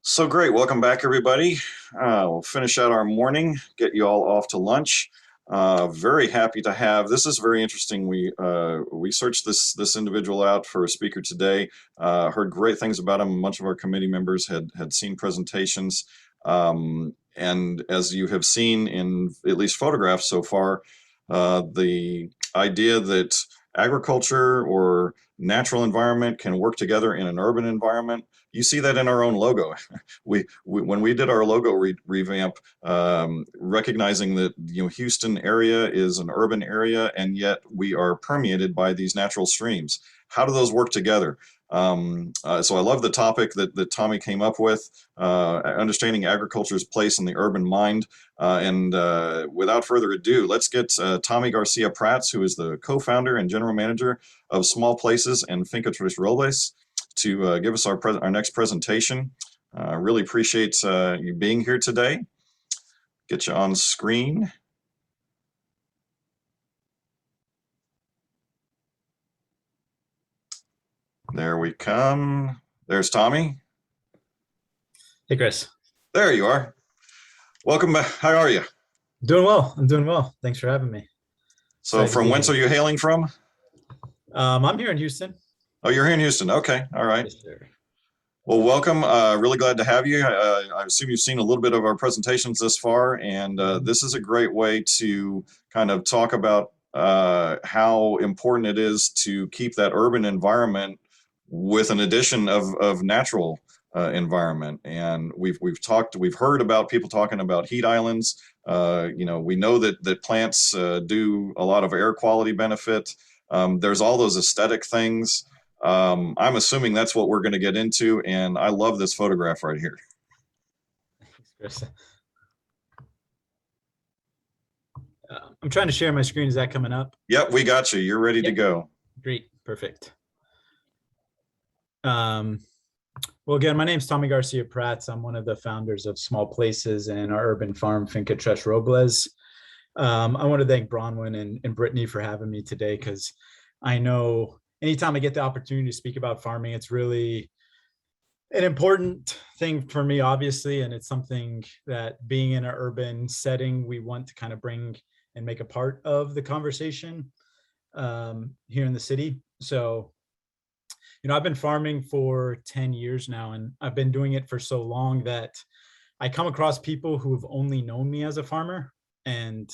So great. Welcome back, everybody. We'll finish out our morning, get you all off to lunch. Very happy to have, this is very interesting. We searched this individual out for a speaker today, heard great things about him. A bunch of our committee members had seen presentations. And as you have seen in at least photographs so far, the idea that agriculture or natural environment can work together in an urban environment, you see that in our own logo. When we did our logo revamp, recognizing that Houston area is an urban area, and yet we are permeated by these natural streams. How do those work together? So I love the topic that Tommy came up with, understanding agriculture's place in the urban mind. And without further ado, let's get Tommy Garcia-Prats, who is the co-founder and general manager of Small Places and Finca Robles, to give us our next presentation. Really appreciate you being here today. Get you on screen. There we come. There's Tommy. Hey, Chris. There you are. Welcome back. How are you? Doing well. I'm doing well. Thanks for having me. So Excited from to be whence here. are you hailing from? I'm here in Houston. Oh, you're here in Houston. Okay. All right. Yes, sir. Well, welcome. Really glad to have you. I assume you've seen a little bit of our presentations this far, and this is a great way to kind of talk about how important it is to keep that urban environment with an addition of natural environment. And we've heard about people talking about heat islands. We know that plants do a lot of air quality benefit. There's all those aesthetic things. I'm assuming that's what we're going to get into, and I love this photograph right here. Thanks, Chris. I'm trying to share my screen. Is that coming up? Yep, we got you. You're ready to go. Great. Perfect. Well, again, my name is Tommy Garcia-Prats. I'm one of the founders of Small Places and our urban farm, Finca Robles. I want to thank Bronwyn and Brittany for having me today, because I know anytime I get the opportunity to speak about farming, it's really an important thing for me, obviously, and it's something that, being in an urban setting, we want to kind of bring and make a part of the conversation here in the city. So, I've been farming for 10 years now, and I've been doing it for so long that I come across people who have only known me as a farmer. And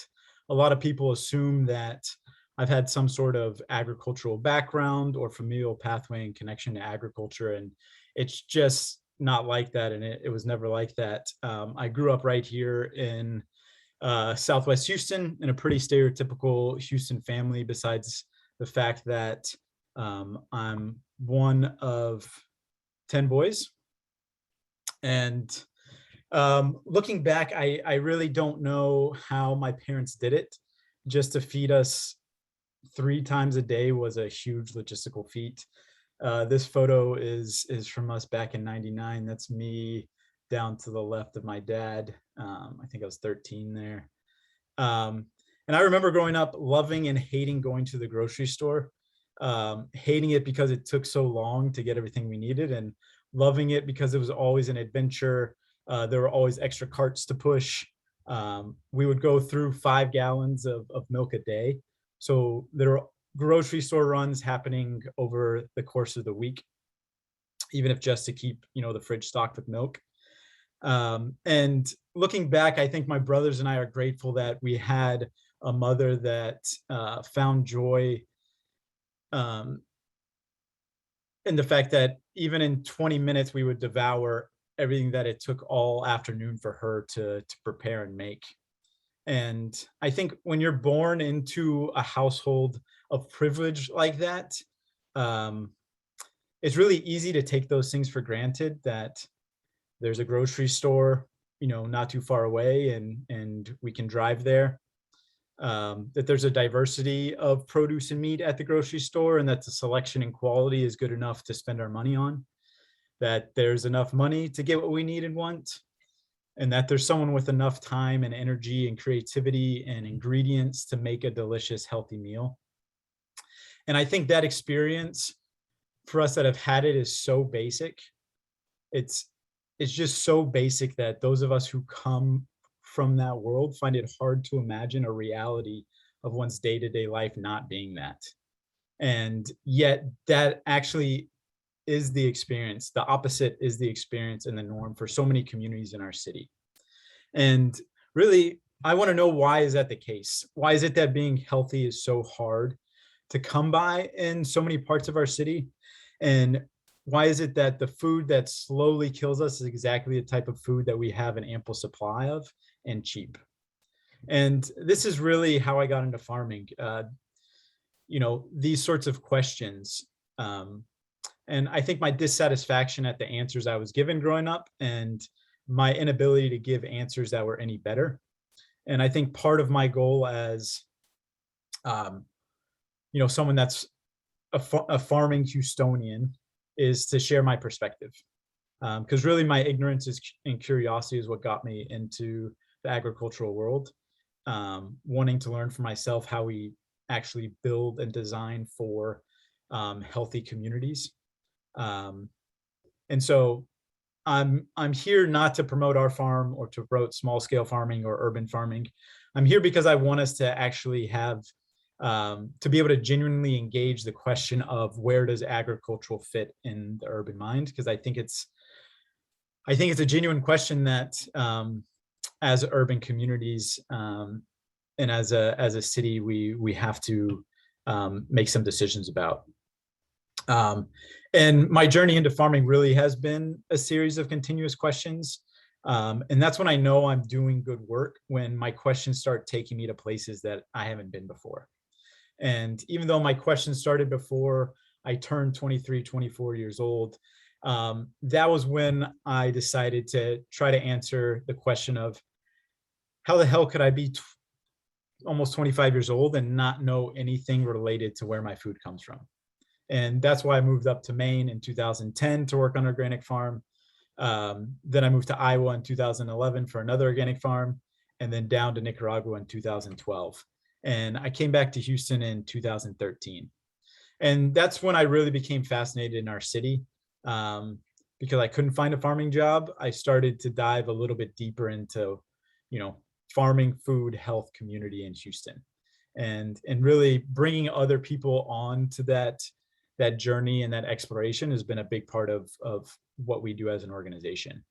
a lot of people assume that I've had some sort of agricultural background or familial pathway and connection to agriculture. And it's just not like that. And it was never like that. I grew up right here in Southwest Houston, in a pretty stereotypical Houston family, besides the fact that I'm one of 10 boys. And looking back, I really don't know how my parents did it. Just to feed us 3 times a day was a huge logistical feat. This photo is from us back in '99. That's me down to the left of my dad. I think I was 13 there. And I remember growing up loving and hating going to the grocery store. Hating it because it took so long to get everything we needed, and loving it because it was always an adventure. There were always extra carts to push. We would go through 5 gallons of milk a day. So there were grocery store runs happening over the course of the week, even if just to keep, the fridge stocked with milk. And looking back, I think my brothers and I are grateful that we had a mother that found joy in the fact that even in 20 minutes, we would devour everything that it took all afternoon for her to prepare and make. And I think when you're born into a household of privilege like that, it's really easy to take those things for granted, that there's a grocery store, not too far away, and we can drive there. That there's a diversity of produce and meat at the grocery store, and that the selection and quality is good enough to spend our money on, that there's enough money to get what we need and want, and that there's someone with enough time and energy and creativity and ingredients to make a delicious, healthy meal. And I think that experience for us that have had it is so basic. It's just so basic that those of us who come from that world find it hard to imagine a reality of one's day-to-day life not being that. And yet that actually is the experience. The opposite is the experience and the norm for so many communities in our city. And really, I want to know, why is that the case? Why is it that being healthy is so hard to come by in so many parts of our city? And why is it that the food that slowly kills us is exactly the type of food that we have an ample supply of and cheap? And this is really how I got into farming. These sorts of questions. And I think my dissatisfaction at the answers I was given growing up, and my inability to give answers that were any better. And I think part of my goal as, someone that's a farming Houstonian, is to share my perspective. Because really my ignorance and curiosity is what got me into the agricultural world, wanting to learn for myself how we actually build and design for healthy communities. And so I'm here not to promote our farm or to promote small scale farming or urban farming. I'm here because I want us to actually have, to be able to genuinely engage the question of, where does agricultural fit in the urban mind? Because I think it's a genuine question that, as urban communities and as a city, we have to make some decisions about. And my journey into farming really has been a series of continuous questions. And that's when I know I'm doing good work, when my questions start taking me to places that I haven't been before. And even though my questions started before I turned 23, 24 years old, that was when I decided to try to answer the question of, how the hell could I be almost 25 years old and not know anything related to where my food comes from? And that's why I moved up to Maine in 2010 to work on an organic farm. Then I moved to Iowa in 2011 for another organic farm, and then down to Nicaragua in 2012. And I came back to Houston in 2013. And that's when I really became fascinated in our city. Because I couldn't find a farming job, I started to dive a little bit deeper into, farming, food, health, community in Houston, and really bringing other people on to that journey and that exploration has been a big part of what we do as an organization.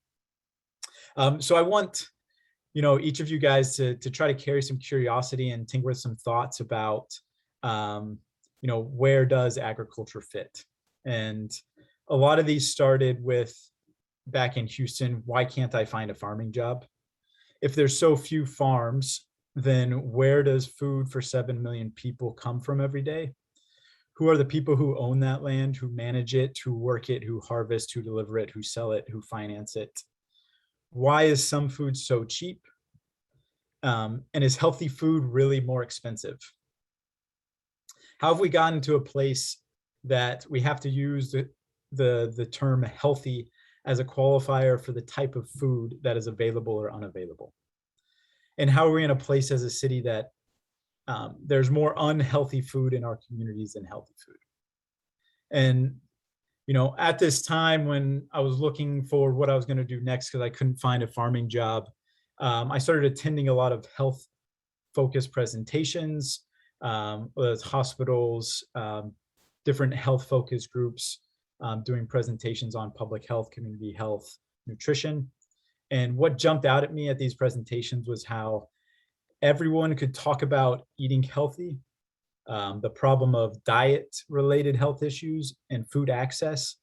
So I want, each of you guys to try to carry some curiosity and tinker with some thoughts about, where does agriculture fit? And a lot of these started with, back in Houston, why can't I find a farming job? If there's so few farms, then where does food for 7 million people come from every day? Who are the people who own that land, who manage it, who work it, who harvest, who deliver it, who sell it, who finance it? Why is some food so cheap? And is healthy food really more expensive? How have we gotten to a place that we have to use the term healthy as a qualifier for the type of food that is available or unavailable? And how are we in a place as a city that there's more unhealthy food in our communities than healthy food? And, at this time when I was looking for what I was going to do next, because I couldn't find a farming job, I started attending a lot of health focused presentations, with hospitals, different health focused groups, doing presentations on public health, community health, nutrition. And what jumped out at me at these presentations was how everyone could talk about eating healthy, the problem of diet-related health issues and food access,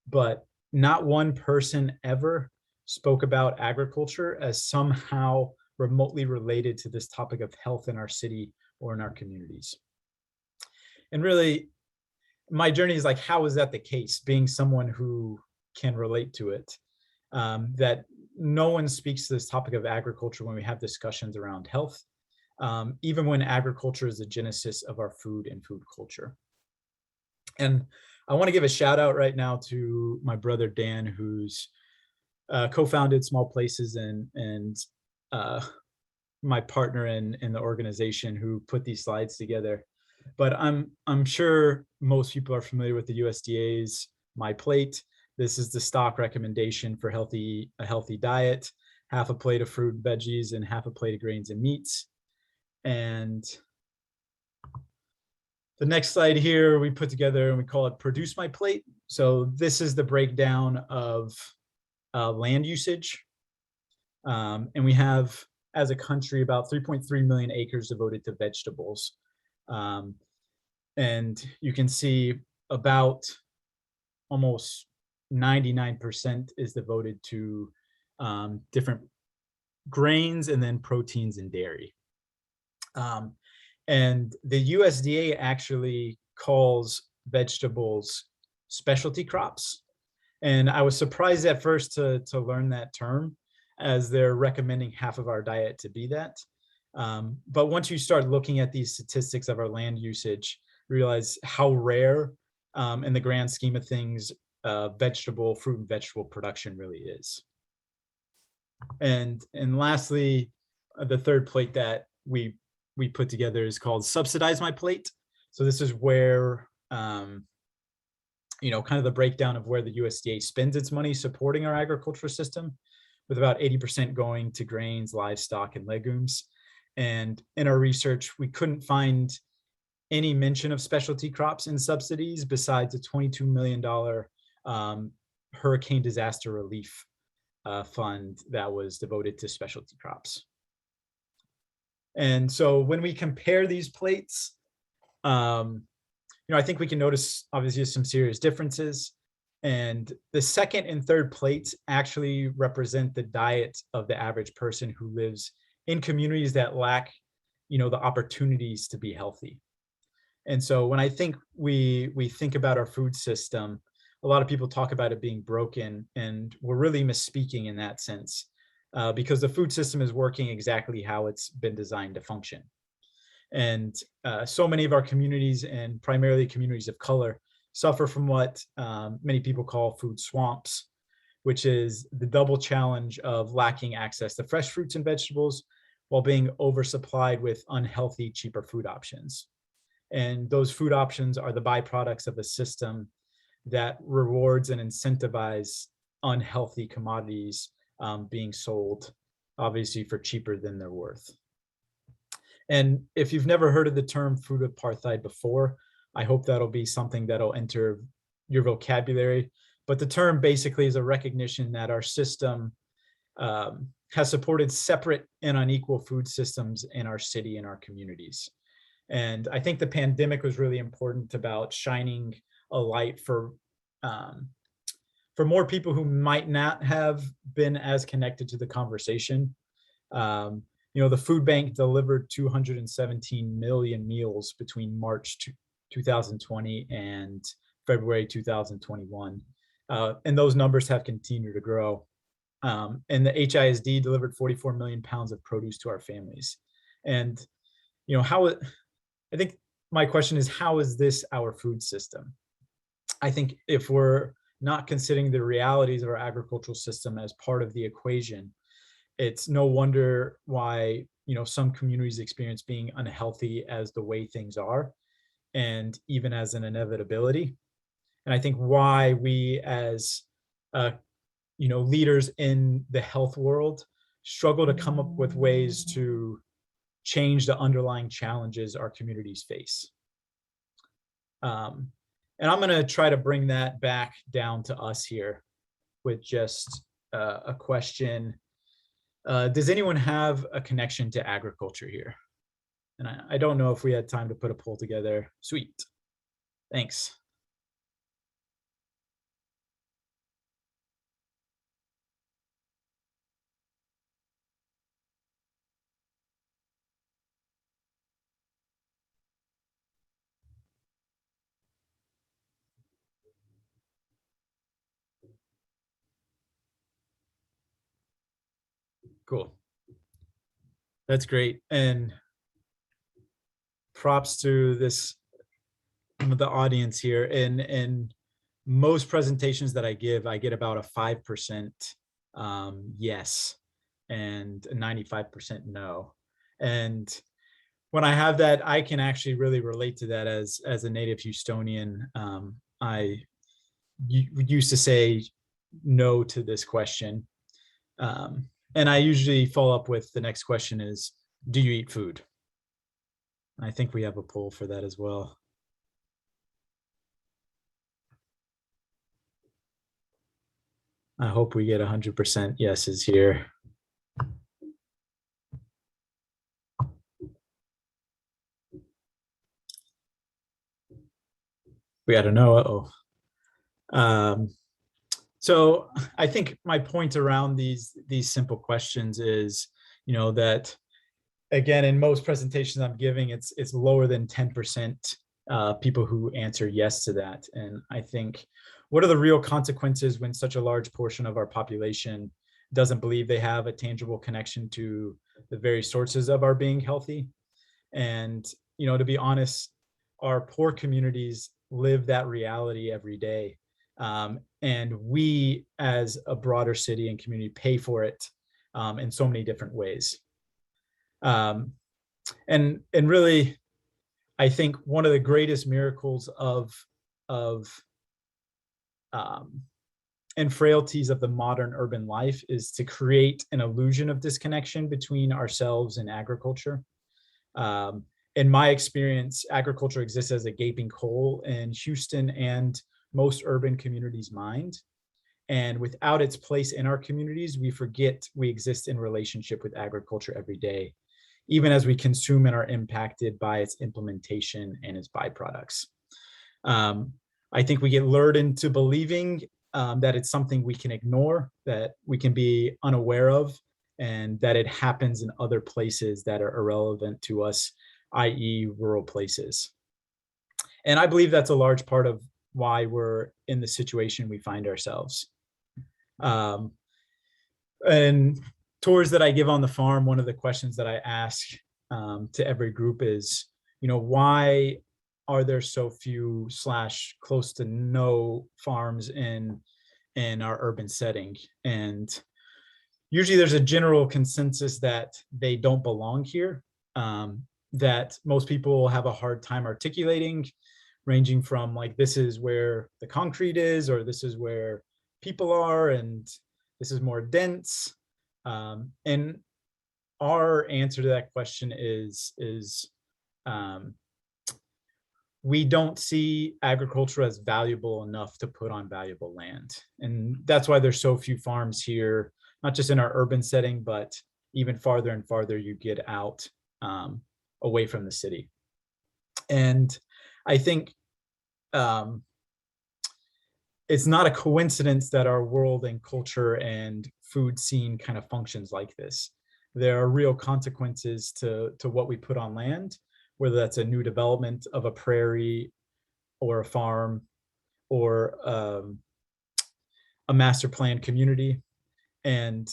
but not one person ever spoke about agriculture as somehow remotely related to this topic of health in our city or in our communities. And really, my journey is like, how is that the case? Being someone who can relate to it, that no one speaks to this topic of agriculture when we have discussions around health, even when agriculture is the genesis of our food and food culture. And I want to give a shout out right now to my brother Dan, who's co-founded Small Places, and my partner in the organization who put these slides together. But I'm sure most people are familiar with the USDA's My Plate. This is the stock recommendation for a healthy diet: half a plate of fruit and veggies and half a plate of grains and meats. And the next slide here we put together and we call it Produce My Plate. So this is the breakdown of land usage. And we have, as a country, about 3.3 million acres devoted to vegetables. And you can see about almost 99% is devoted to different grains and then proteins and dairy. And the USDA actually calls vegetables specialty crops. And I was surprised at first to learn that term, as they're recommending half of our diet to be that. But once you start looking at these statistics of our land usage, realize how rare in the grand scheme of things fruit and vegetable production really is. And lastly, the third plate that we put together is called Subsidize My Plate. So this is where, kind of the breakdown of where the USDA spends its money supporting our agricultural system, with about 80% going to grains, livestock, and legumes. And in our research, we couldn't find any mention of specialty crops in subsidies besides a $22 million hurricane disaster relief fund that was devoted to specialty crops. And so when we compare these plates, I think we can notice obviously some serious differences. And the second and third plates actually represent the diet of the average person who lives in communities that lack, the opportunities to be healthy. And so when I think we think about our food system, a lot of people talk about it being broken, and we're really misspeaking in that sense, because the food system is working exactly how it's been designed to function. And so many of our communities, and primarily communities of color, suffer from what many people call food swamps, which is the double challenge of lacking access to fresh fruits and vegetables while being oversupplied with unhealthy, cheaper food options. And those food options are the byproducts of a system that rewards and incentivizes unhealthy commodities being sold, obviously for cheaper than they're worth. And if you've never heard of the term food apartheid before, I hope that'll be something that'll enter your vocabulary. But the term basically is a recognition that our system has supported separate and unequal food systems in our city and our communities. And I think the pandemic was really important about shining a light for more people who might not have been as connected to the conversation. The food bank delivered 217 million meals between March 2020 and February 2021. And those numbers have continued to grow. And the HISD delivered 44 million pounds of produce to our families. And, I think my question is, how is this our food system? I think if we're not considering the realities of our agricultural system as part of the equation, it's no wonder why, some communities experience being unhealthy as the way things are, and even as an inevitability. And I think why we as, leaders in the health world struggle to come up with ways to change the underlying challenges our communities face. And I'm going to try to bring that back down to us here with just a question. Does anyone have a connection to agriculture here? And I don't know if we had time to put a poll together. Sweet. Thanks. Cool. That's great. And props to the audience here. In most presentations that I give, I get about a 5% yes and a 95% no. And when I have that, I can actually really relate to that as a native Houstonian. I used to say no to this question. And I usually follow up with the next question is, do you eat food? I think we have a poll for that as well. I hope we get 100% yeses here. We got to know. So I think my point around these simple questions is, that again, in most presentations I'm giving, it's lower than 10% people who answer yes to that. And I think, what are the real consequences when such a large portion of our population doesn't believe they have a tangible connection to the very sources of our being healthy? And, to be honest, our poor communities live that reality every day. And we, as a broader city and community, pay for it in so many different ways. And really, I think one of the greatest miracles and frailties of the modern urban life is to create an illusion of disconnection between ourselves and agriculture. In my experience, agriculture exists as a gaping hole in Houston and most urban communities' mind. And without its place in our communities, we forget we exist in relationship with agriculture every day, even as we consume and are impacted by its implementation and its byproducts. I think we get lured into believing that it's something we can ignore, that we can be unaware of, and that it happens in other places that are irrelevant to us, i.e. rural places. And I believe that's a large part of why we're in the situation we find ourselves. And tours that I give on the farm, one of the questions that I ask to every group is, why are there so few / close to no farms in our urban setting? And usually there's a general consensus that they don't belong here, that most people have a hard time articulating, ranging from like, this is where the concrete is, or this is where people are, and this is more dense. And our answer to that question is we don't see agriculture as valuable enough to put on valuable land. And that's why there's so few farms here, not just in our urban setting, but even farther and farther you get out away from the city. And I think it's not a coincidence that our world and culture and food scene kind of functions like this. There are real consequences to what we put on land, whether that's a new development of a prairie or a farm or a master plan community. And,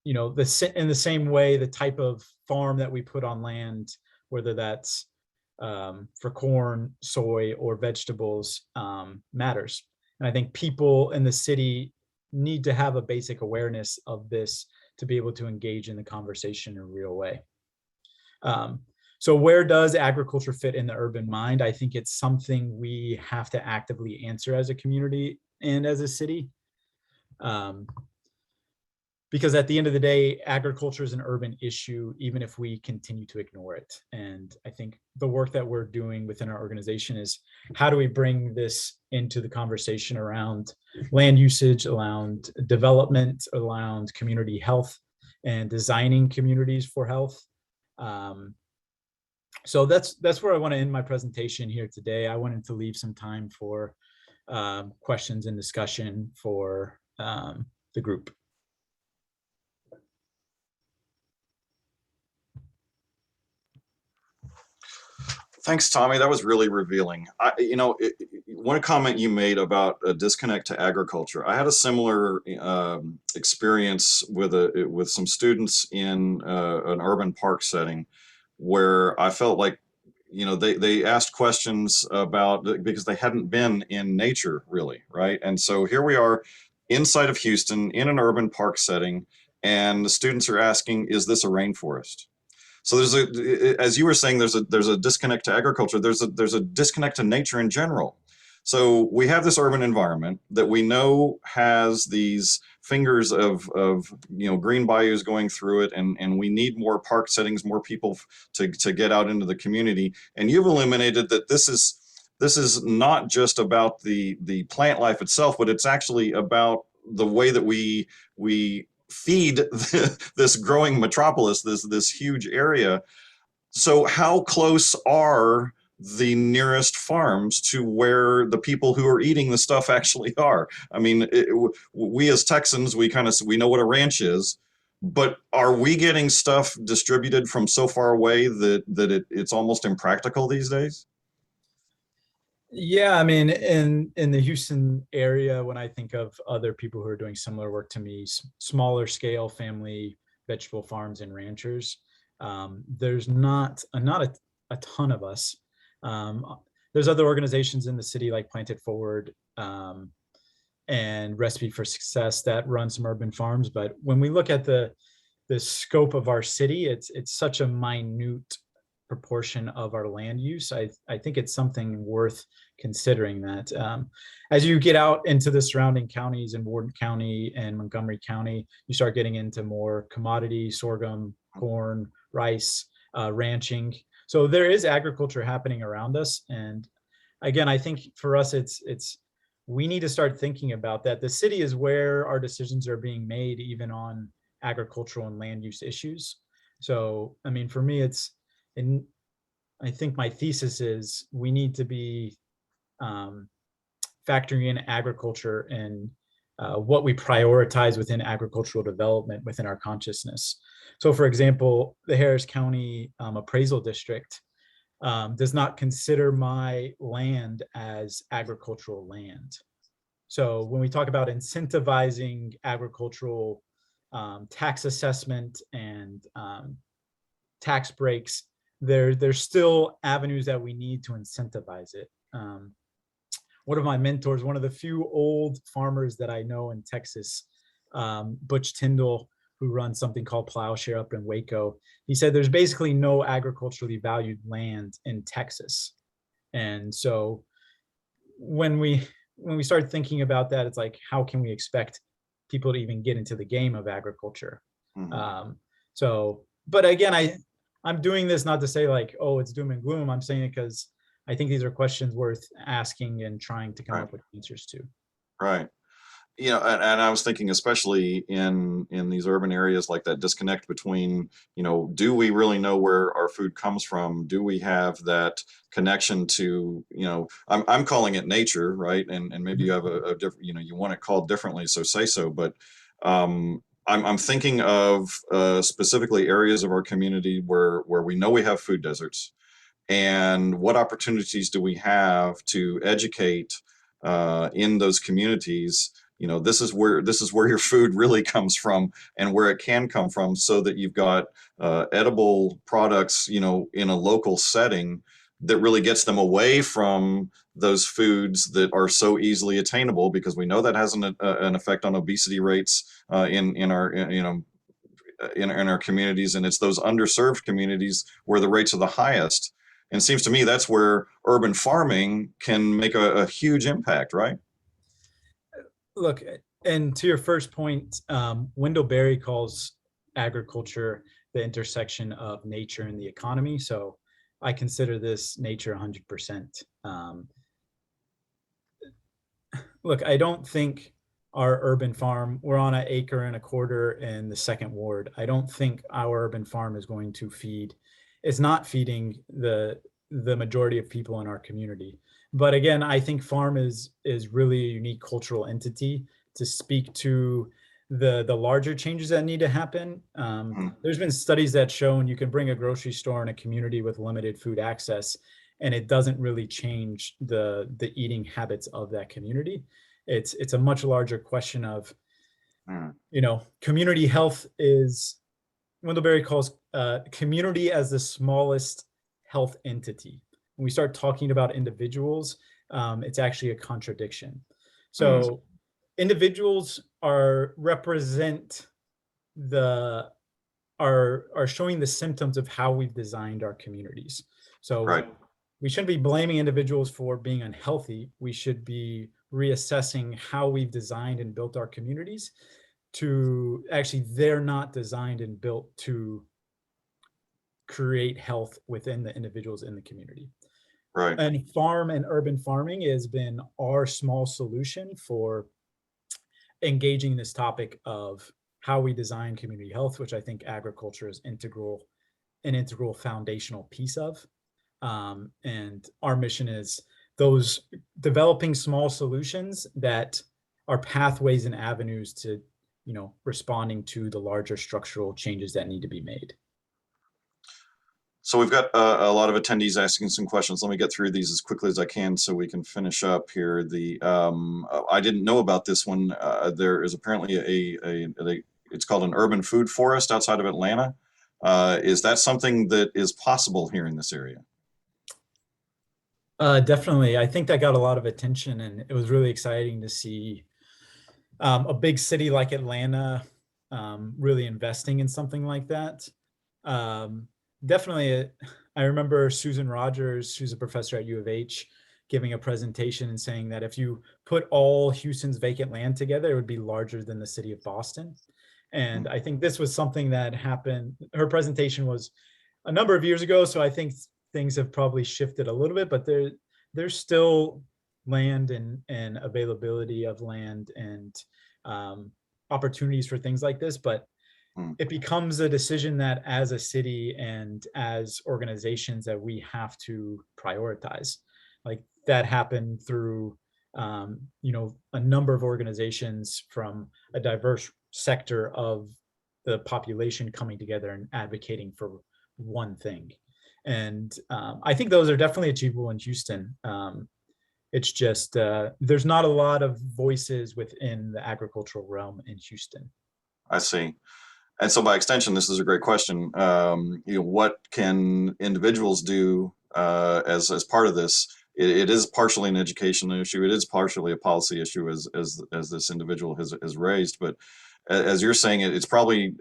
you know, in the same way, the type of farm that we put on land, whether that's for corn, soy, or vegetables, matters. And I think people in the city need to have a basic awareness of this to be able to engage in the conversation in a real way. So where does agriculture fit in the urban mind? I think it's something we have to actively answer as a community and as a city. Because at the end of the day, agriculture is an urban issue, even if we continue to ignore it. And I think the work that we're doing within our organization is, how do we bring this into the conversation around land usage, around development, around community health, and designing communities for health. So that's where I want to end my presentation here today. I wanted to leave some time for questions and discussion for the group. Thanks, Tommy. That was really revealing. One comment you made about a disconnect to agriculture. I had a similar experience with some students in an urban park setting, where I felt like, they asked questions about, because they hadn't been in nature really, right? And so here we are inside of Houston in an urban park setting, and the students are asking, is this a rainforest? So as you were saying, there's a disconnect to agriculture. There's a disconnect to nature in general. So we have this urban environment that we know has these fingers of green bayous going through it, and we need more park settings, more people to get out into the community. And you've illuminated that this is not just about the plant life itself, but it's actually about the way that we feed this growing metropolis, this huge area. So how close are the nearest farms to where the people who are eating the stuff actually are? I mean, we as Texans, we know what a ranch is, but are we getting stuff distributed from so far away that it's almost impractical these days? Yeah, I mean, in the Houston area, when I think of other people who are doing similar work to me, smaller scale family vegetable farms and ranchers, there's not a ton of us. There's other organizations in the city like Planted Forward and Recipe for Success that run some urban farms. But when we look at the scope of our city, it's such a minute proportion of our land use. I think it's something worth considering, that as you get out into the surrounding counties in Ward County and Montgomery County, you start getting into more commodity, sorghum, corn, rice, ranching. So there is agriculture happening around us. And again, I think for us, we need to start thinking about that. The city is where our decisions are being made, even on agricultural and land use issues. So, I mean, for me, I think my thesis is we need to be factoring in agriculture and what we prioritize within agricultural development within our consciousness. So for example, the Harris County Appraisal District does not consider my land as agricultural land. So when we talk about incentivizing agricultural tax assessment and tax breaks, there's still avenues that we need to incentivize it. One of my mentors, one of the few old farmers that I know in Texas, Butch Tyndall, who runs something called Plowshare up in Waco, he said there's basically no agriculturally valued land in Texas. And so when we start thinking about that, it's like, how can we expect people to even get into the game of agriculture? But again, I'm doing this not to say like, oh, it's doom and gloom. I'm saying it because I think these are questions worth asking and trying to come up with answers to. Right. You know, and I was thinking, especially in these urban areas, like that disconnect between, you know, do we really know where our food comes from? Do we have that connection to, you know, I'm calling it nature, right? And maybe you have a different, you know, you want it called differently, so say so. But I'm thinking of specifically areas of our community where we know we have food deserts, and what opportunities do we have to educate in those communities? You know, this is where your food really comes from and where it can come from, so that you've got edible products, you know, in a local setting that really gets them away from those foods that are so easily attainable, because we know that has an effect on obesity rates in our communities, and it's those underserved communities where the rates are the highest. And it seems to me that's where urban farming can make a huge impact, right? Look, and to your first point, Wendell Berry calls agriculture the intersection of nature and the economy. So I consider this nature 100%. Look, I don't think our urban farm, we're on 1.25 acres in the 2nd Ward. I don't think our urban farm is going to it's not feeding the majority of people in our community. But again, I think farm is really a unique cultural entity to speak to the larger changes that need to happen. There's been studies that show you can bring a grocery store in a community with limited food access, and it doesn't really change the eating habits of that community. It's a much larger question of, you know, community health is, Wendell Berry calls community as the smallest health entity. When we start talking about individuals, it's actually a contradiction. So individuals are showing the symptoms of how we've designed our communities. So we shouldn't be blaming individuals for being unhealthy. We should be reassessing how we've designed and built our communities to actually, they're not designed and built to create health within the individuals in the community. Right. And farm and urban farming has been our small solution for engaging this topic of how we design community health, which I think agriculture is an integral foundational piece of. And our mission is those developing small solutions that are pathways and avenues to, you know, responding to the larger structural changes that need to be made. So we've got a lot of attendees asking some questions. Let me get through these as quickly as I can so we can finish up here. I didn't know about this one. There is apparently it's called an urban food forest outside of Atlanta. Is that something that is possible here in this area? Definitely. I think that got a lot of attention, and it was really exciting to see a big city like Atlanta really investing in something like that. Definitely, I remember Susan Rogers, who's a professor at U of H, giving a presentation and saying that if you put all Houston's vacant land together, it would be larger than the city of Boston. And I think this was something that happened. Her presentation was a number of years ago, so I think things have probably shifted a little bit, but there's still land and availability of land and opportunities for things like this. But it becomes a decision that as a city and as organizations that we have to prioritize. Like that happened through, you know, a number of organizations from a diverse sector of the population coming together and advocating for one thing. And I think those are definitely achievable in Houston. It's just, there's not a lot of voices within the agricultural realm in Houston. I see. And so by extension, this is a great question. What can individuals do as part of this? It is partially an education issue. It is partially a policy issue, as this individual has raised. But as you're saying, it's probably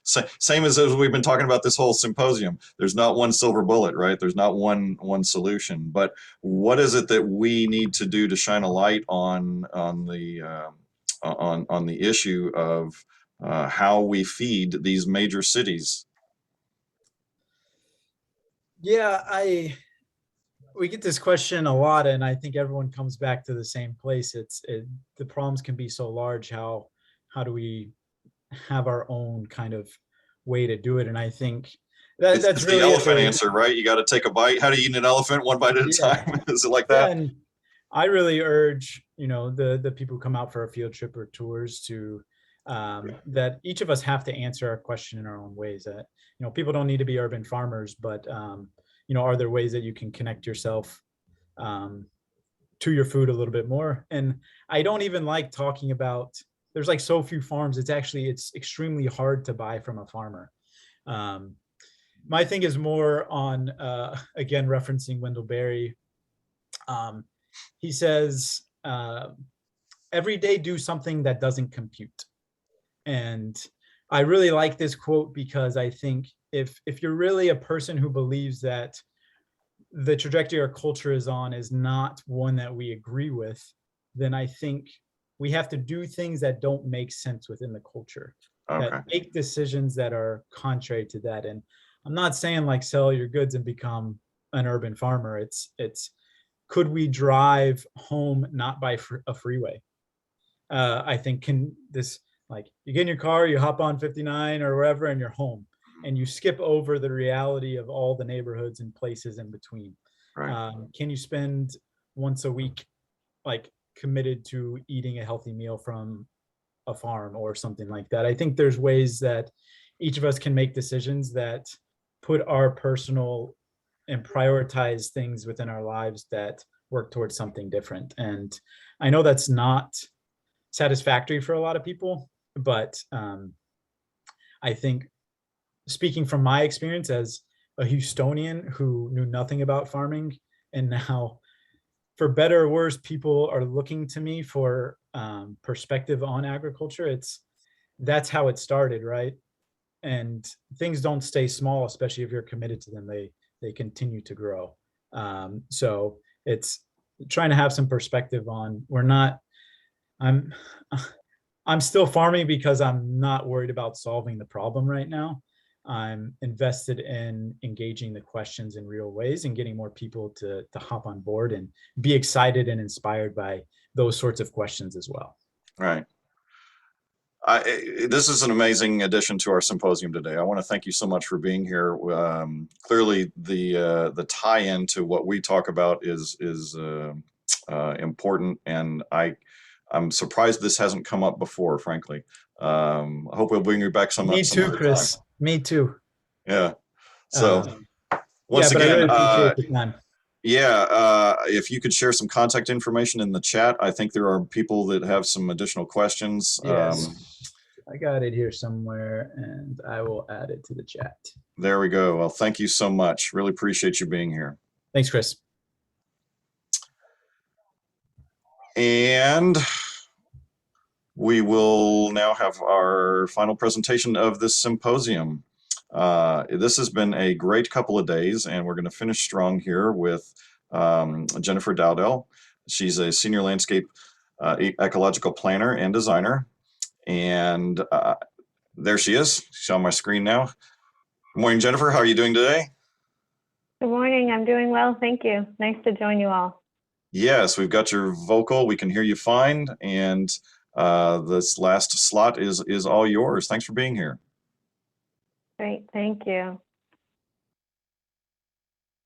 same as we've been talking about this whole symposium. There's not one silver bullet, right? There's not one solution. But what is it that we need to do to shine a light on the issue of how we feed these major cities? Yeah, we get this question a lot, and I think everyone comes back to the same place. The problems can be so large. How do we have our own kind of way to do it? And I think that's it's really the elephant answer, right? You got to take a bite. How do you eat an elephant? One bite at a time. Is it like that? Yeah, and I really urge, the people who come out for a field trip or tours to that each of us have to answer our question in our own ways. That people don't need to be urban farmers, but are there ways that you can connect yourself to your food a little bit more? And I don't even like talking about, there's like so few farms. It's extremely hard to buy from a farmer. My thing is more on, again, referencing Wendell Berry. He says, every day do something that doesn't compute. And I really like this quote because I think if you're really a person who believes that the trajectory our culture is on is not one that we agree with, then I think we have to do things that don't make sense within the culture, that make decisions that are contrary to that. And I'm not saying like sell your goods and become an urban farmer. It's could we drive home not by a freeway? I think you get in your car, you hop on 59 or wherever, and you're home, and you skip over the reality of all the neighborhoods and places in between. Right. Can you spend once a week, like, committed to eating a healthy meal from a farm or something like that? I think there's ways that each of us can make decisions that put our personal and prioritize things within our lives that work towards something different. And I know that's not satisfactory for a lot of people, but I think, speaking from my experience as a Houstonian who knew nothing about farming, and now, for better or worse, people are looking to me for perspective on agriculture. That's how it started, right? And things don't stay small, especially if you're committed to them. They continue to grow. So it's trying to have some perspective on, I'm still farming because I'm not worried about solving the problem right now. I'm invested in engaging the questions in real ways and getting more people to hop on board and be excited and inspired by those sorts of questions as well. Right. This is an amazing addition to our symposium today. I want to thank you so much for being here. Clearly, the tie-in to what we talk about is important, and I'm surprised this hasn't come up before, frankly. I hope we'll bring you back some. Me too, Chris. Me too. Yeah. So once again, I really appreciate the time. Yeah, if you could share some contact information in the chat, I think there are people that have some additional questions. Yes, I got it here somewhere, and I will add it to the chat. There we go. Well, thank you so much. Really appreciate you being here. Thanks, Chris. And we will now have our final presentation of this symposium. This has been a great couple of days, and we're going to finish strong here with Jennifer Dowdell. She's a senior landscape ecological planner and designer. And there she is. She's on my screen now. Good morning, Jennifer. How are you doing today? Good morning. I'm doing well. Thank you. Nice to join you all. Yes, we've got your vocal. We can hear you fine. And this last slot is all yours. Thanks for being here. Great. Thank you.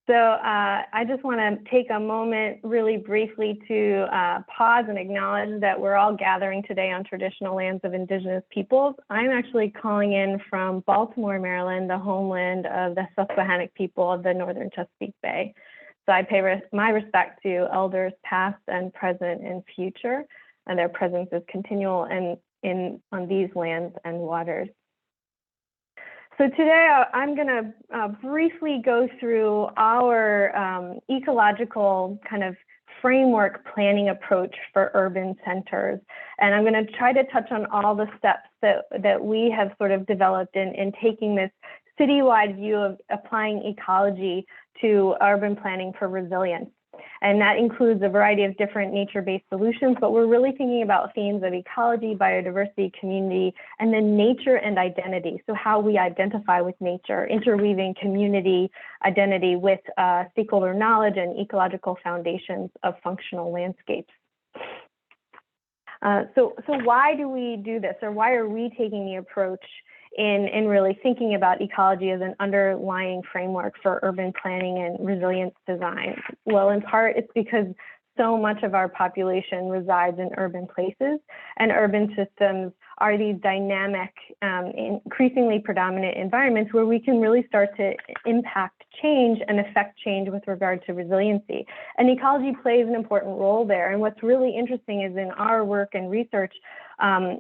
So I just want to take a moment really briefly to pause and acknowledge that we're all gathering today on traditional lands of Indigenous peoples. I'm actually calling in from Baltimore, Maryland, the homeland of the Susquehannock people of the Northern Chesapeake Bay. So I pay my respect to elders past and present and future, and their presence is continual on these lands and waters. So today I'm going to briefly go through our ecological kind of framework planning approach for urban centers. And I'm going to try to touch on all the steps that we have sort of developed in taking this citywide view of applying ecology to urban planning for resilience. And that includes a variety of different nature-based solutions, but we're really thinking about themes of ecology, biodiversity, community, and then nature and identity. So how we identify with nature, interweaving community identity with stakeholder knowledge and ecological foundations of functional landscapes. So why do we do this, or why are we taking the approach in really thinking about ecology as an underlying framework for urban planning and resilience design? Well, in part, it's because so much of our population resides in urban places, and urban systems are these dynamic, increasingly predominant environments where we can really start to impact change and affect change with regard to resiliency. And ecology plays an important role there. And what's really interesting is in our work and research,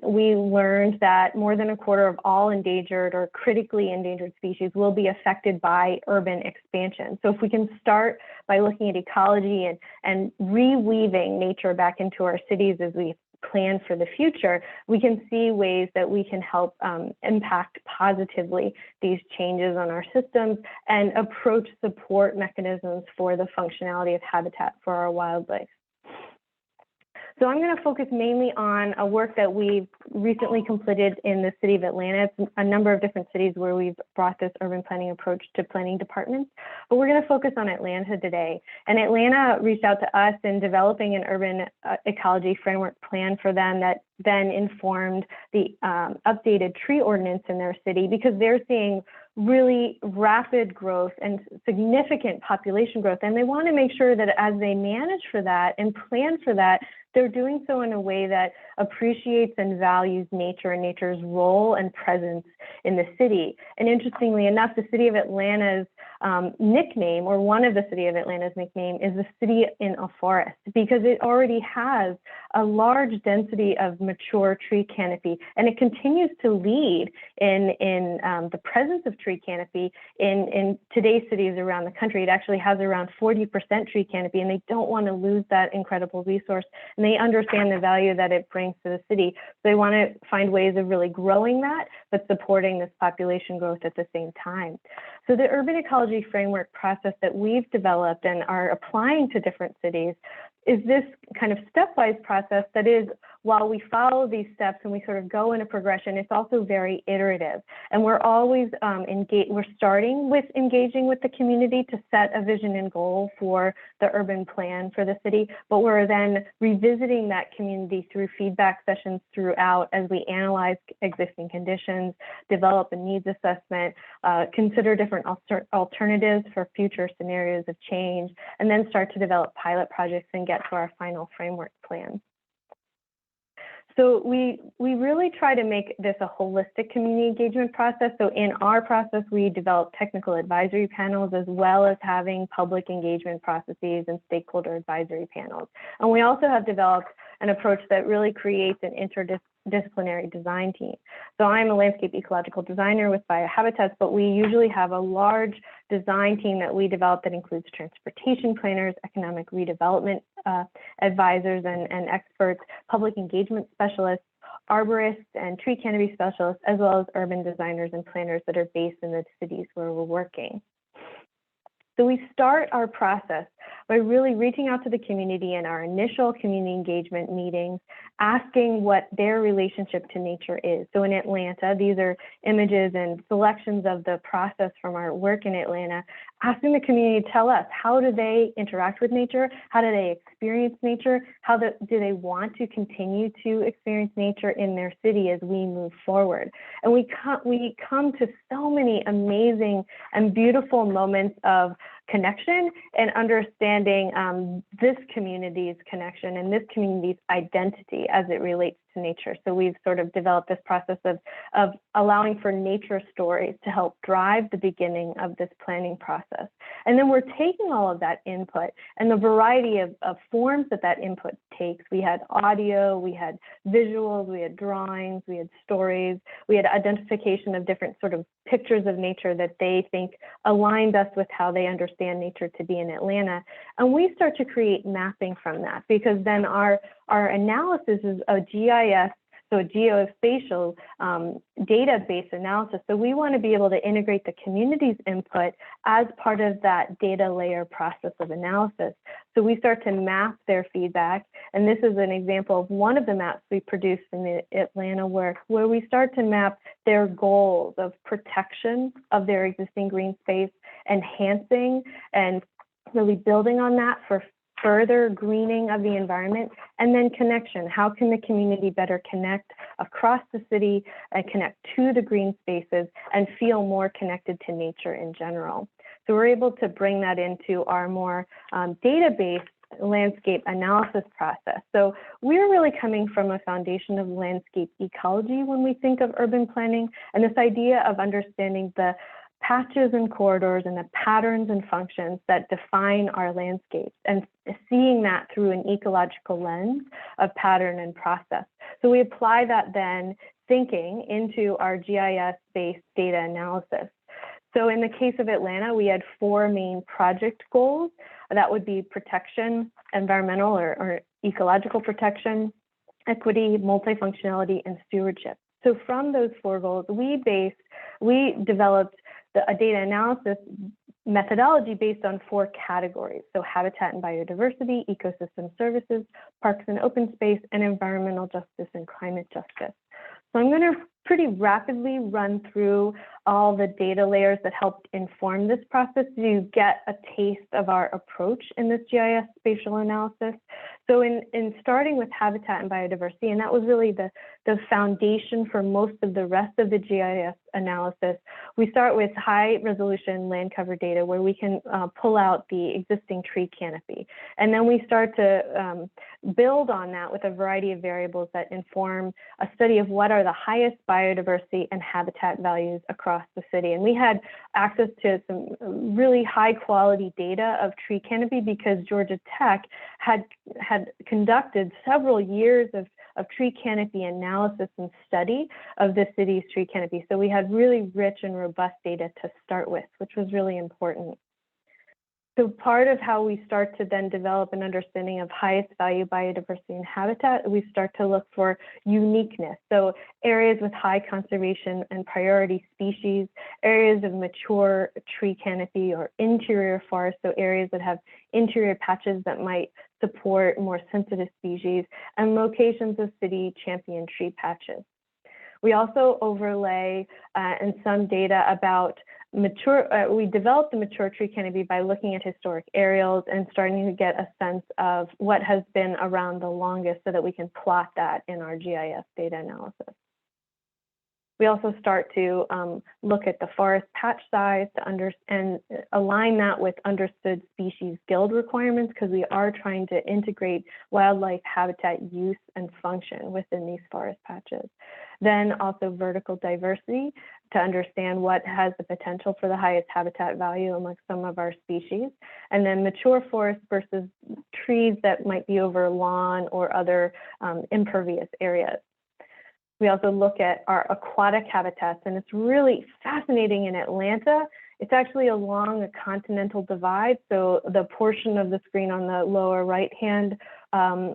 we learned that more than a quarter of all endangered or critically endangered species will be affected by urban expansion. So if we can start by looking at ecology and reweaving nature back into our cities as we plan for the future, we can see ways that we can help impact positively these changes on our systems and approach support mechanisms for the functionality of habitat for our wildlife. So I'm going to focus mainly on a work that we've recently completed in the city of Atlanta. It's a number of different cities where we've brought this urban planning approach to planning departments, but we're going to focus on Atlanta today. And Atlanta reached out to us in developing an urban ecology framework plan for them that then informed the updated tree ordinance in their city, because they're seeing really rapid growth and significant population growth. And they want to make sure that as they manage for that and plan for that, they're doing so in a way that appreciates and values nature and nature's role and presence in the city. And interestingly enough, the city of Atlanta's nickname, or one of the city of Atlanta's nickname, is the city in a forest, because it already has a large density of mature tree canopy, and it continues to lead in the presence of tree canopy in today's cities around the country. It actually has around 40% tree canopy, and they don't want to lose that incredible resource, and they understand the value that it brings to the city. So they want to find ways of really growing that, but supporting this population growth at the same time. So the urban ecology framework process that we've developed and are applying to different cities is this kind of stepwise process that is, while we follow these steps and we sort of go in a progression, it's also very iterative. And we're always we're starting with engaging with the community to set a vision and goal for the urban plan for the city, but we're then revisiting that community through feedback sessions throughout as we analyze existing conditions, develop a needs assessment, consider different alternatives for future scenarios of change, and then start to develop pilot projects and get to our final framework plan. So we really try to make this a holistic community engagement process. So in our process, we develop technical advisory panels as well as having public engagement processes and stakeholder advisory panels. And we also have developed an approach that really creates an interdisciplinary design team. So I'm a landscape ecological designer with BioHabitats, but we usually have a large design team that we develop that includes transportation planners, economic redevelopment advisors and experts, public engagement specialists, arborists and tree canopy specialists, as well as urban designers and planners that are based in the cities where we're working. So we start our process by really reaching out to the community in our initial community engagement meetings, asking what their relationship to nature is. So in Atlanta, these are images and selections of the process from our work in Atlanta, asking the community to tell us, how do they interact with nature? How do they experience nature? How do they want to continue to experience nature in their city as we move forward? And we come to so many amazing and beautiful moments of connection and understanding this community's connection and this community's identity as it relates to to nature. So we've sort of developed this process of allowing for nature stories to help drive the beginning of this planning process. And then we're taking all of that input and the variety of forms that input takes. We had audio, we had visuals, we had drawings, we had stories, we had identification of different sort of pictures of nature that they think aligned us with how they understand nature to be in Atlanta. And we start to create mapping from that, because then our analysis is a GIS, so a geospatial database analysis. So we want to be able to integrate the community's input as part of that data layer process of analysis. So we start to map their feedback. And this is an example of one of the maps we produced in the Atlanta work, where we start to map their goals of protection of their existing green space, enhancing and really building on that for further greening of the environment, and then connection. How can the community better connect across the city and connect to the green spaces and feel more connected to nature in general? So we're able to bring that into our more database landscape analysis process. So we're really coming from a foundation of landscape ecology when we think of urban planning, and this idea of understanding the patches and corridors and the patterns and functions that define our landscapes, and seeing that through an ecological lens of pattern and process. So we apply that then thinking into our GIS-based data analysis. So in the case of Atlanta, we had 4 main project goals. That would be protection, environmental or ecological protection, equity, multifunctionality, and stewardship. So from those 4 goals, we developed a data analysis methodology based on 4 categories. So habitat and biodiversity, ecosystem services, parks and open space, and environmental justice and climate justice. So I'm going to pretty rapidly run through all the data layers that helped inform this process to get a taste of our approach in this GIS spatial analysis. So in starting with habitat and biodiversity, and that was really the foundation for most of the rest of the GIS analysis, we start with high resolution land cover data where we can pull out the existing tree canopy. And then we start to build on that with a variety of variables that inform a study of what are the highest biodiversity and habitat values across the city. And we had access to some really high quality data of tree canopy because Georgia Tech had conducted several years of tree canopy analysis and study of the city's tree canopy. So we had really rich and robust data to start with, which was really important. So part of how we start to then develop an understanding of highest value biodiversity and habitat, we start to look for uniqueness. So areas with high conservation and priority species, areas of mature tree canopy or interior forest, so areas that have interior patches that might support more sensitive species, and locations of city champion tree patches. We also overlay in some data about we developed the mature tree canopy by looking at historic aerials and starting to get a sense of what has been around the longest so that we can plot that in our GIS data analysis. We also start to look at the forest patch size and align that with understood species guild requirements, because we are trying to integrate wildlife habitat use and function within these forest patches. Then also vertical diversity to understand what has the potential for the highest habitat value amongst some of our species. And then mature forest versus trees that might be over lawn or other impervious areas. We also look at our aquatic habitats, and it's really fascinating in Atlanta. It's actually along a continental divide. So the portion of the screen on the lower right hand,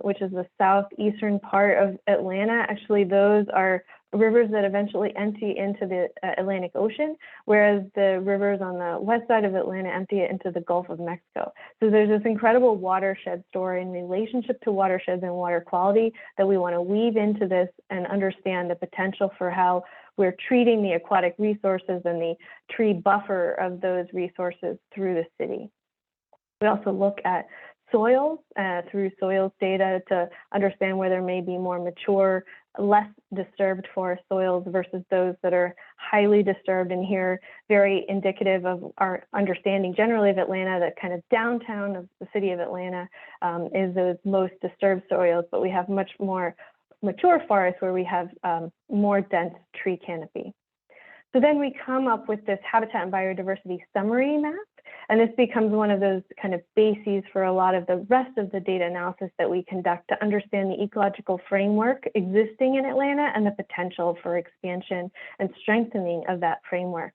which is the southeastern part of Atlanta, actually those are rivers that eventually empty into the Atlantic Ocean, whereas the rivers on the west side of Atlanta empty into the Gulf of Mexico. So there's this incredible watershed story in relationship to watersheds and water quality that we want to weave into this and understand the potential for how we're treating the aquatic resources and the tree buffer of those resources through the city. We also look at soils through soils data to understand where there may be more mature, less disturbed forest soils versus those that are highly disturbed. And here, very indicative of our understanding generally of Atlanta, that kind of downtown of the city of Atlanta is those most disturbed soils, but we have much more mature forests where we have more dense tree canopy. So then we come up with this habitat and biodiversity summary map, and this becomes one of those kind of bases for a lot of the rest of the data analysis that we conduct to understand the ecological framework existing in Atlanta and the potential for expansion and strengthening of that framework.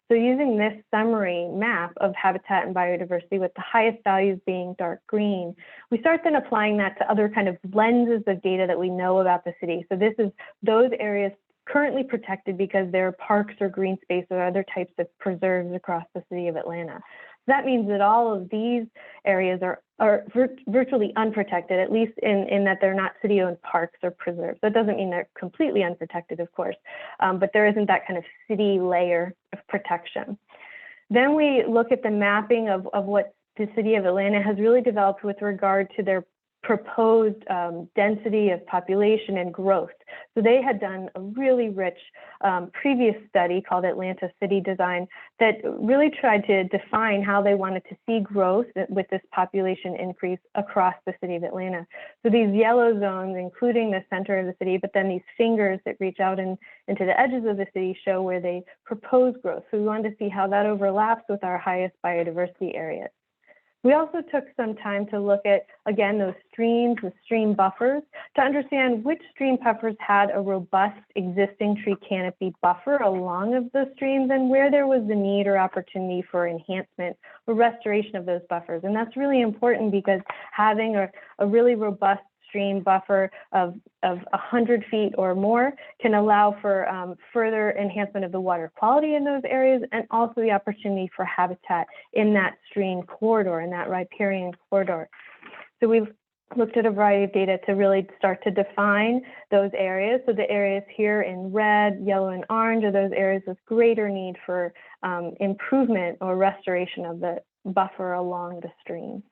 So using this summary map of habitat and biodiversity with the highest values being dark green, we start then applying that to other kind of lenses of data that we know about the city. So this is those areas currently protected because there are parks or green space or other types of preserves across the city of Atlanta. That means that all of these areas are virtually unprotected, at least in that they're not city-owned parks or preserves. That doesn't mean they're completely unprotected, of course, but there isn't that kind of city layer of protection. Then we look at the mapping of what the city of Atlanta has really developed with regard to their proposed density of population and growth. So they had done a really rich previous study called Atlanta City Design that really tried to define how they wanted to see growth with this population increase across the city of Atlanta. So these yellow zones, including the center of the city, but then these fingers that reach out into the edges of the city show where they propose growth. So we wanted to see how that overlaps with our highest biodiversity areas. We also took some time to look at, again, those streams, the stream buffers, to understand which stream buffers had a robust existing tree canopy buffer along of the streams and where there was the need or opportunity for enhancement or restoration of those buffers. And that's really important because having a really robust stream buffer of 100 feet or more can allow for further enhancement of the water quality in those areas and also the opportunity for habitat in that stream corridor, in that riparian corridor. So we've looked at a variety of data to really start to define those areas. So the areas here in red, yellow, and orange are those areas with greater need for improvement or restoration of the buffer along the stream.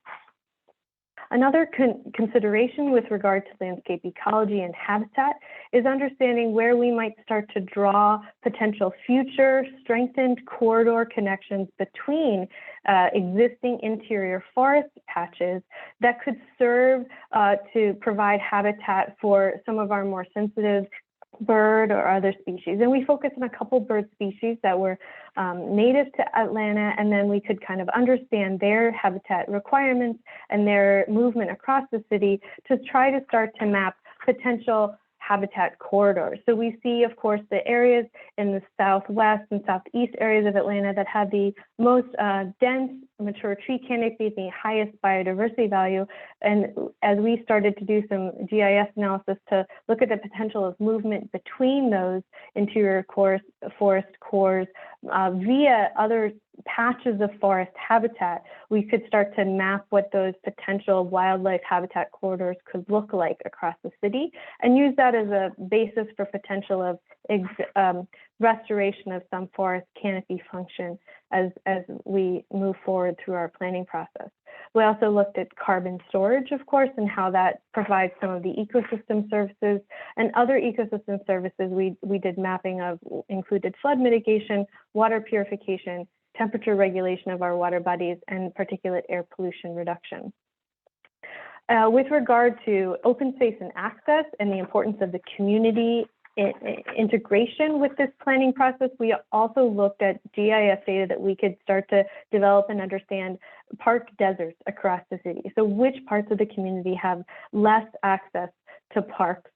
Another consideration with regard to landscape ecology and habitat is understanding where we might start to draw potential future strengthened corridor connections between existing interior forest patches that could serve to provide habitat for some of our more sensitive bird or other species. And we focused on a couple bird species that were native to Atlanta, and then we could kind of understand their habitat requirements and their movement across the city to try to start to map potential habitat corridors. So we see, of course, the areas in the southwest and southeast areas of Atlanta that have the most dense mature tree canopy, the highest biodiversity value. And as we started to do some GIS analysis to look at the potential of movement between those interior forest cores via other patches of forest habitat, we could start to map what those potential wildlife habitat corridors could look like across the city and use that as a basis for potential of restoration of some forest canopy function as we move forward through our planning process. We also looked at carbon storage, of course, and how that provides some of the ecosystem services and other ecosystem services we did mapping of included flood mitigation, water purification, temperature regulation of our water bodies, and particulate air pollution reduction. With regard to open space and access and the importance of the community integration with this planning process, we also looked at GIS data that we could start to develop and understand park deserts across the city. So which parts of the community have less access to parks,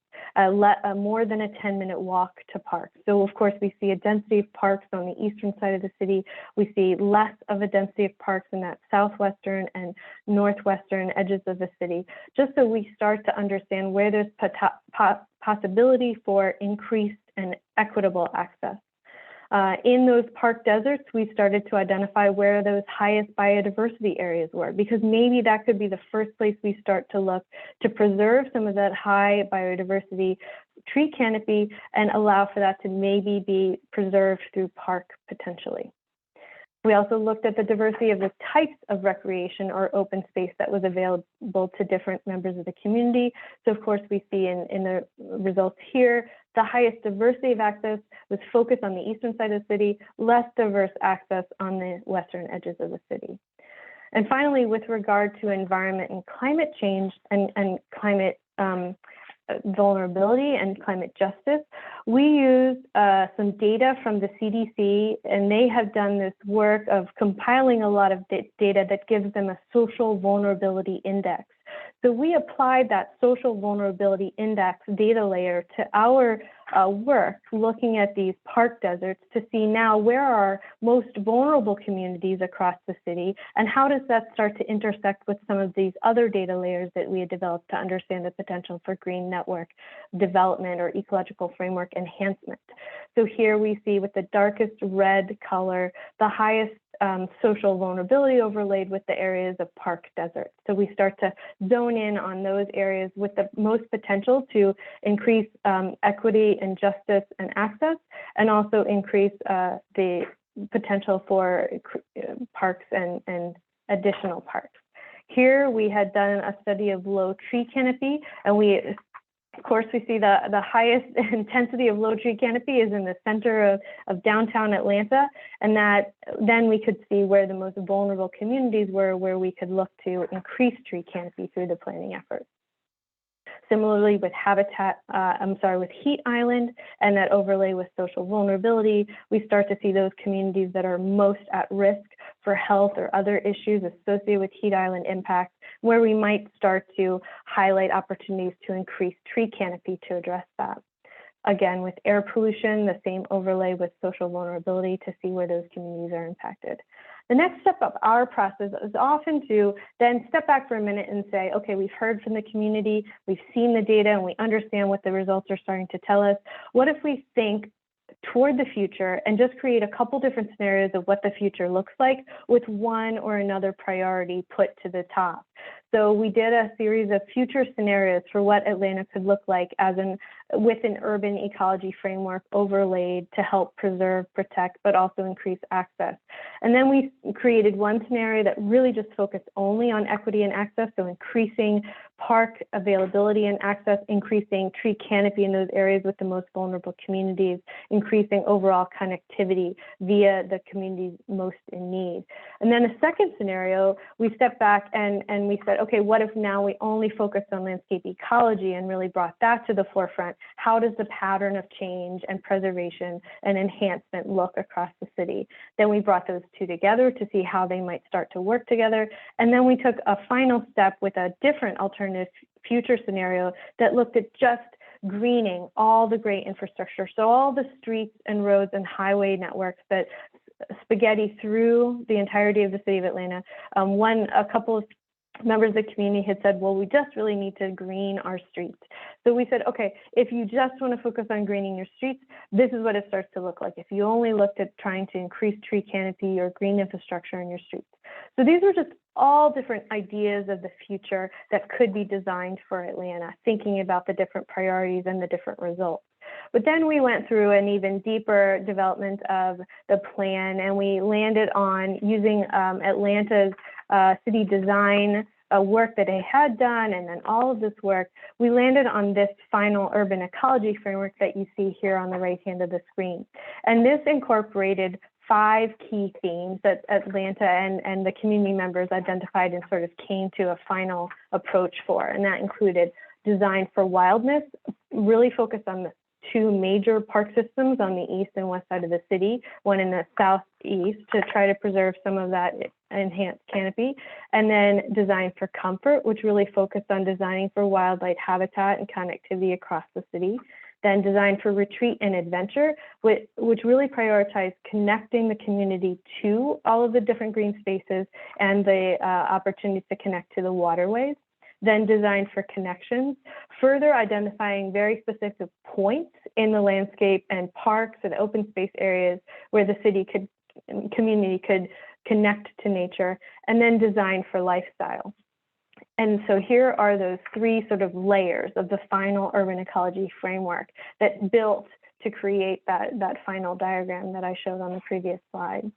more than a 10-minute walk to parks. So of course, we see a density of parks on the eastern side of the city. We see less of a density of parks in that southwestern and northwestern edges of the city, just so we start to understand where there's possibility for increased and equitable access. In those park deserts, we started to identify where those highest biodiversity areas were, because maybe that could be the first place we start to look to preserve some of that high biodiversity tree canopy and allow for that to maybe be preserved through park potentially. We also looked at the diversity of the types of recreation or open space that was available to different members of the community. So of course, we see in the results here, the highest diversity of access was focused on the eastern side of the city, less diverse access on the western edges of the city. And finally, with regard to environment and climate change and climate vulnerability and climate justice, we used some data from the CDC, and they have done this work of compiling a lot of data that gives them a social vulnerability index. So we applied that social vulnerability index data layer to our work, looking at these park deserts to see now where are most vulnerable communities across the city, and how does that start to intersect with some of these other data layers that we had developed to understand the potential for green network development or ecological framework enhancement. So here we see with the darkest red color, the highest social vulnerability overlaid with the areas of park desert. So we start to zone in on those areas with the most potential to increase equity and justice and access, and also increase the potential for parks and additional parks. Here we had done a study of low tree canopy, and of course, we see the highest intensity of low tree canopy is in the center of downtown Atlanta, and that then we could see where the most vulnerable communities were, where we could look to increase tree canopy through the planning effort. Similarly, with with heat island and that overlay with social vulnerability, we start to see those communities that are most at risk for health or other issues associated with heat island impacts, where we might start to highlight opportunities to increase tree canopy to address that. Again, with air pollution, the same overlay with social vulnerability to see where those communities are impacted. The next step of our process is often to then step back for a minute and say, okay, we've heard from the community, we've seen the data, and we understand what the results are starting to tell us. What if we think toward the future and just create a couple different scenarios of what the future looks like with one or another priority put to the top? So we did a series of future scenarios for what Atlanta could look like with an urban ecology framework overlaid to help preserve, protect, but also increase access. And then we created one scenario that really just focused only on equity and access, so increasing park availability and access, increasing tree canopy in those areas with the most vulnerable communities, increasing overall connectivity via the communities most in need. And then a second scenario, we stepped back and we said, okay, what if now we only focused on landscape ecology and really brought that to the forefront? How does the pattern of change and preservation and enhancement look across the city? Then we brought those two together to see how they might start to work together. And then we took a final step with a different alternative future scenario that looked at just greening all the great infrastructure. So all the streets and roads and highway networks that spaghetti through the entirety of the city of Atlanta. A couple of members of the community had said, well, we just really need to green our streets. So we said, okay, if you just want to focus on greening your streets, this is what it starts to look like if you only looked at trying to increase tree canopy or green infrastructure in your streets. So these are just all different ideas of the future that could be designed for Atlanta, thinking about the different priorities and the different results. But then we went through an even deeper development of the plan, and we landed on using Atlanta's city design work that they had done, and then all of this work, we landed on this final urban ecology framework that you see here on the right hand of the screen. And this incorporated 5 key themes that Atlanta and the community members identified and sort of came to a final approach for. And that included design for wildness, really focused on the 2 major park systems on the east and west side of the city, one in the southeast to try to preserve some of that enhanced canopy, and then design for comfort, which really focused on designing for wildlife habitat and connectivity across the city. Then design for retreat and adventure, which really prioritized connecting the community to all of the different green spaces and the opportunities to connect to the waterways. Then design for connections, further identifying very specific points in the landscape and parks and open space areas where the community could connect to nature, and then design for lifestyle. And so here are those 3 sort of layers of the final urban ecology framework that built to create that final diagram that I showed on the previous slide.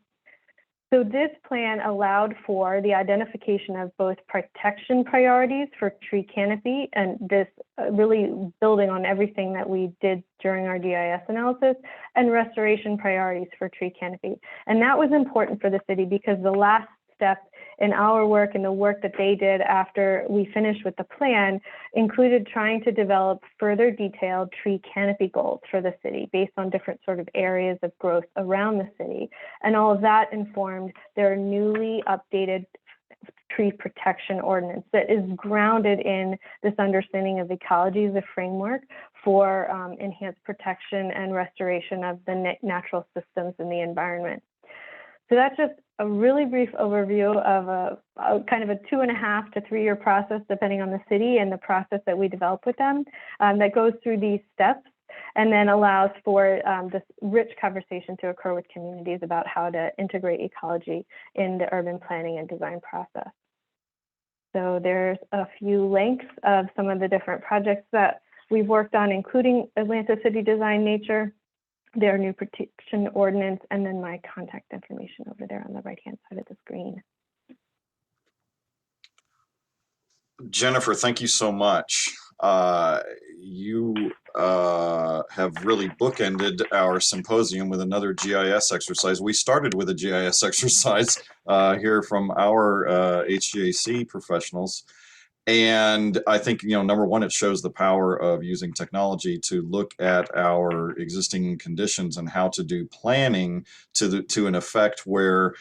So this plan allowed for the identification of both protection priorities for tree canopy, and this really building on everything that we did during our GIS analysis, and restoration priorities for tree canopy. And that was important for the city because the last step in our work and the work that they did after we finished with the plan included trying to develop further detailed tree canopy goals for the city based on different sort of areas of growth around the city. And all of that informed their newly updated tree protection ordinance that is grounded in this understanding of ecology as a framework for enhanced protection and restoration of the natural systems in the environment. So that's just a really brief overview of a kind of a 2.5 to 3 year process, depending on the city and the process that we develop with them, that goes through these steps and then allows for this rich conversation to occur with communities about how to integrate ecology in the urban planning and design process. So there's a few links of some of the different projects that we've worked on, including Atlanta City Design Nature, their new protection ordinance, and then my contact information over there on the right-hand side of the screen. Jennifer, thank you so much. You have really bookended our symposium with another GIS exercise. We started with a GIS exercise here from our HGAC professionals. And I think, number one, it shows the power of using technology to look at our existing conditions and how to do planning to an effect where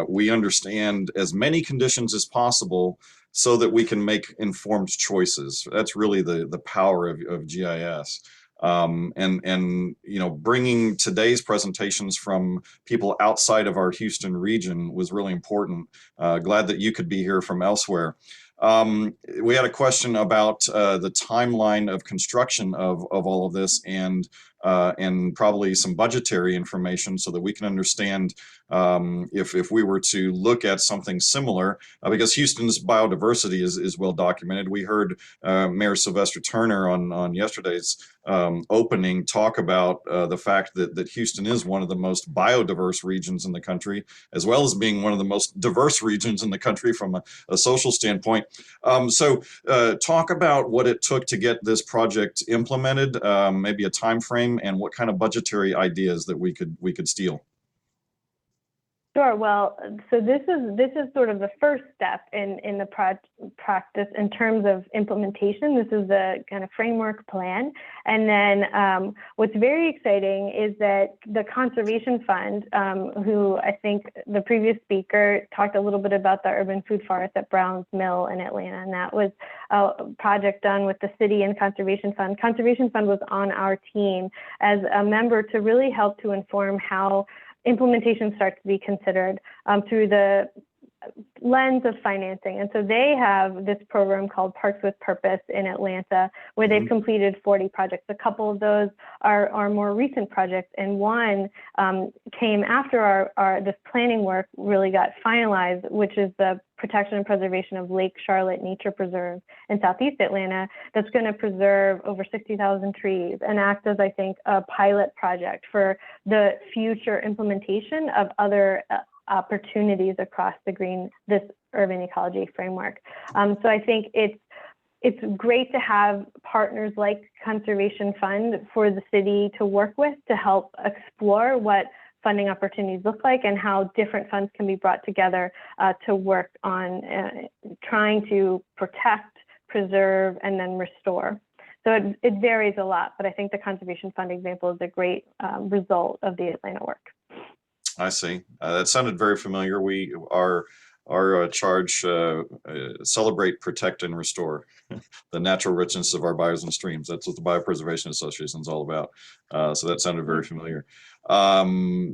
we understand as many conditions as possible so that we can make informed choices. That's really the power of GIS. Bringing today's presentations from people outside of our Houston region was really important. Glad that you could be here from elsewhere. We had a question about the timeline of construction of all of this and probably some budgetary information so that we can understand if we were to look at something similar, because Houston's biodiversity is well documented. We heard Mayor Sylvester Turner on yesterday's opening talk about the fact that Houston is one of the most biodiverse regions in the country, as well as being one of the most diverse regions in the country from a social standpoint. So talk about what it took to get this project implemented, maybe a time frame, and what kind of budgetary ideas that we could steal. Sure. Well, so this is sort of the first step in the practice in terms of implementation. This is the kind of framework plan. And then what's very exciting is that the Conservation Fund, who I think the previous speaker talked a little bit about the urban food forest at Browns Mill in Atlanta, and that was a project done with the city and Conservation Fund. Conservation Fund was on our team as a member to really help to inform how implementation starts to be considered through the lens of financing. And so they have this program called Parks with Purpose in Atlanta, where they've completed 40 projects. A couple of those are more recent projects, and one came after this planning work really got finalized, which is the protection and preservation of Lake Charlotte Nature Preserve in Southeast Atlanta, that's going to preserve over 60,000 trees and act as, I think, a pilot project for the future implementation of other opportunities across this urban ecology framework. So I think it's great to have partners like Conservation Fund for the city to work with to help explore what funding opportunities look like and how different funds can be brought together to work on trying to protect, preserve, and then restore. So it varies a lot, but I think the Conservation Fund example is a great result of the Atlanta work. I see. That sounded very familiar. Our charge, celebrate, protect, and restore the natural richness of our bayous and streams. That's what the Biopreservation Association is all about. So that sounded very familiar.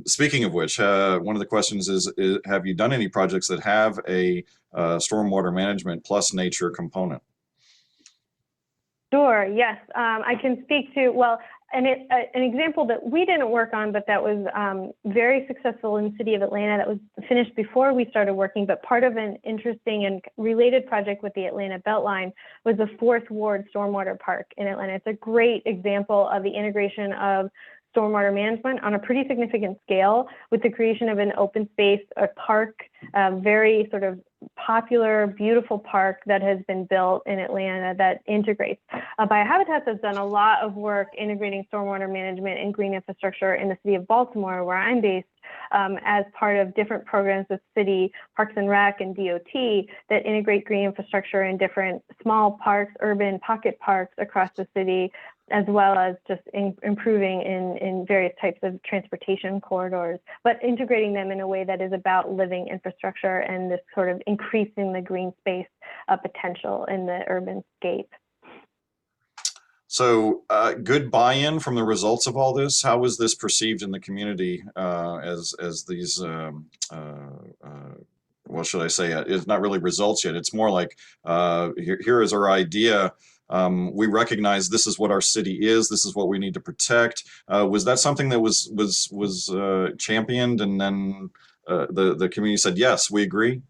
Speaking of which, one of the questions is, have you done any projects that have a stormwater management plus nature component? Sure, yes. I can speak to, well, an example that we didn't work on, but that was very successful in the city of Atlanta, that was finished before we started working, but part of an interesting and related project with the Atlanta Beltline was the 4th Ward Stormwater Park in Atlanta. It's a great example of the integration of stormwater management on a pretty significant scale with the creation of an open space, a park, a very sort of popular, beautiful park that has been built in Atlanta that integrates. BioHabitats has done a lot of work integrating stormwater management and green infrastructure in the city of Baltimore, where I'm based, as part of different programs with city Parks and Rec and DOT that integrate green infrastructure in different small parks, urban pocket parks across the city, as well as just improving in various types of transportation corridors, but integrating them in a way that is about living infrastructure and this sort of increasing the green space potential in the urban scape. So good buy-in from the results of all this. How was this perceived in the community as these, what should I say? It's not really results yet. It's more like, here is our idea. We recognize this is what our city is. This is what we need to protect. Was that something that was championed, and then the community said, yes, we agree?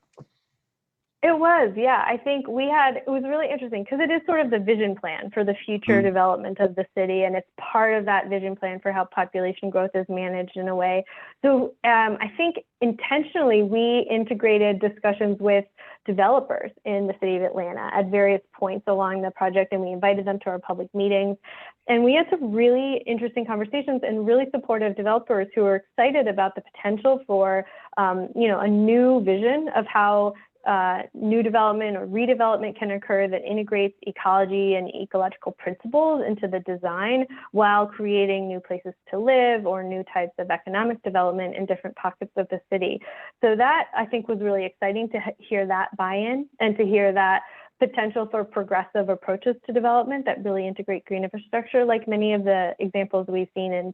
It was, yeah. I think it was really interesting because it is sort of the vision plan for the future development of the city, and it's part of that vision plan for how population growth is managed in a way. So I think intentionally we integrated discussions with developers in the city of Atlanta at various points along the project, and we invited them to our public meetings. And we had some really interesting conversations and really supportive developers who were excited about the potential for, a new vision of how new development or redevelopment can occur that integrates ecology and ecological principles into the design while creating new places to live or new types of economic development in different pockets of the city. So that, I think, was really exciting to hear that buy-in and to hear that potential for progressive approaches to development that really integrate green infrastructure, like many of the examples we've seen in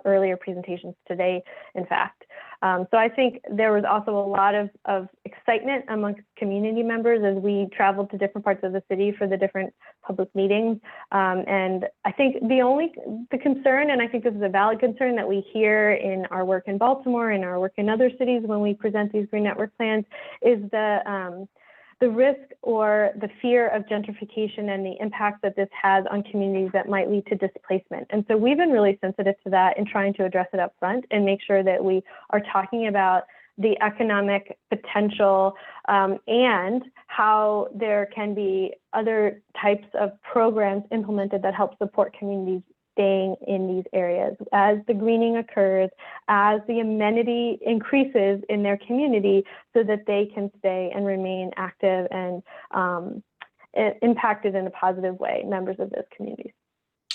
earlier presentations today, in fact. So I think there was also a lot of excitement amongst community members as we traveled to different parts of the city for the different public meetings. And I think the concern, and I think this is a valid concern that we hear in our work in Baltimore and our work in other cities when we present these green network plans, is the risk or the fear of gentrification and the impact that this has on communities that might lead to displacement. And so we've been really sensitive to that and trying to address it up front and make sure that we are talking about the economic potential and how there can be other types of programs implemented that help support communities staying in these areas as the greening occurs, as the amenity increases in their community so that they can stay and remain active and impacted in a positive way, members of those communities.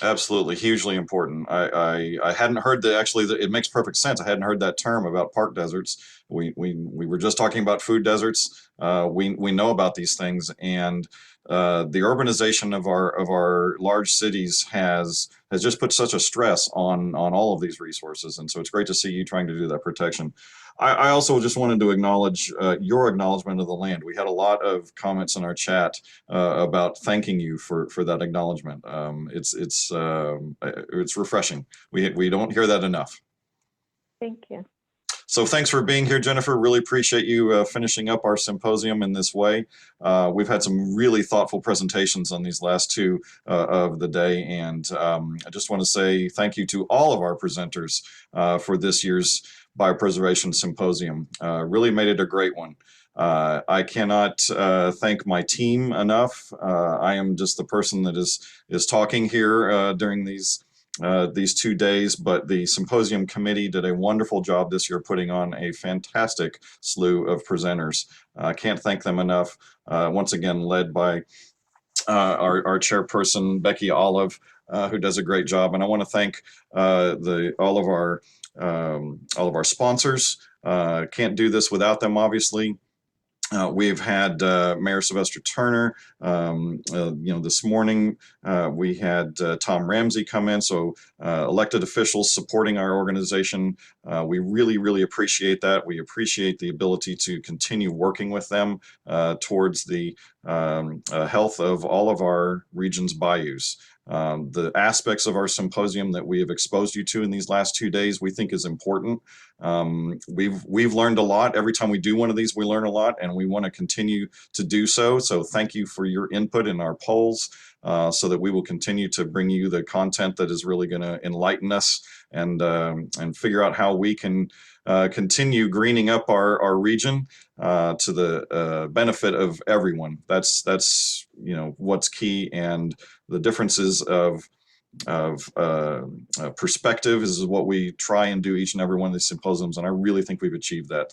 Absolutely, hugely important. I hadn't heard it makes perfect sense. I hadn't heard that term about park deserts. We were just talking about food deserts. We know about these things, and the urbanization of our large cities has just put such a stress on all of these resources. And so it's great to see you trying to do that protection. I also just wanted to acknowledge your acknowledgement of the land. We had a lot of comments in our chat about thanking you for that acknowledgement. It's refreshing. We don't hear that enough. Thank you. So thanks for being here, Jennifer. Really appreciate you finishing up our symposium in this way. We've had some really thoughtful presentations on these last two of the day, and I just want to say thank you to all of our presenters for this year's Biopreservation Symposium. Really made it a great one. I cannot thank my team enough. I am just the person that is talking here during these 2 days, but the symposium committee did a wonderful job this year putting on a fantastic slew of presenters. I can't thank them enough. Once again, led by our chairperson, Becky Olive, who does a great job. And I want to thank all of our sponsors. Can't do this without them, obviously. We've had Mayor Sylvester Turner. This morning we had Tom Ramsey come in. So elected officials supporting our organization. We really appreciate that. We appreciate the ability to continue working with them towards the health of all of our region's bayous. The aspects of our symposium that we have exposed you to in these last 2 days, we think is important. We've learned a lot. Every time we do one of these, we learn a lot, and we want to continue to do so. So thank you for your input in our polls so that we will continue to bring you the content that is really going to enlighten us and figure out how we can continue greening up our region to the benefit of everyone. That's what's key, and the differences of perspective is what we try and do each and every one of these symposiums, and I really think we've achieved that.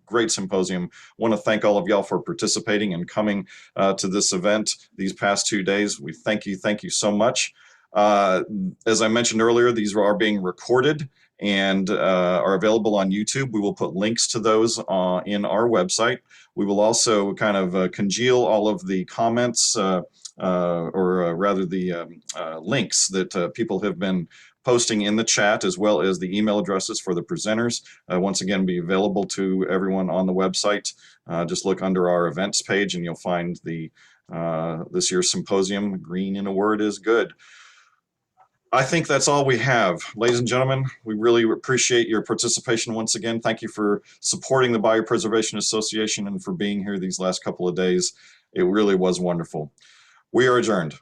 Great symposium. Want to thank all of y'all for participating and coming to this event these past 2 days. We thank you so much. As I mentioned earlier, these are being recorded and are available on YouTube. We will put links to those in our website. We will also kind of congeal all of the comments or rather the links that people have been posting in the chat, as well as the email addresses for the presenters. Once again, be available to everyone on the website. Just look under our events page and you'll find the this year's symposium. Green in a word is good. I think that's all we have. Ladies and gentlemen, we really appreciate your participation once again. Thank you for supporting the Bayou Preservation Association and for being here these last couple of days. It really was wonderful. We are adjourned.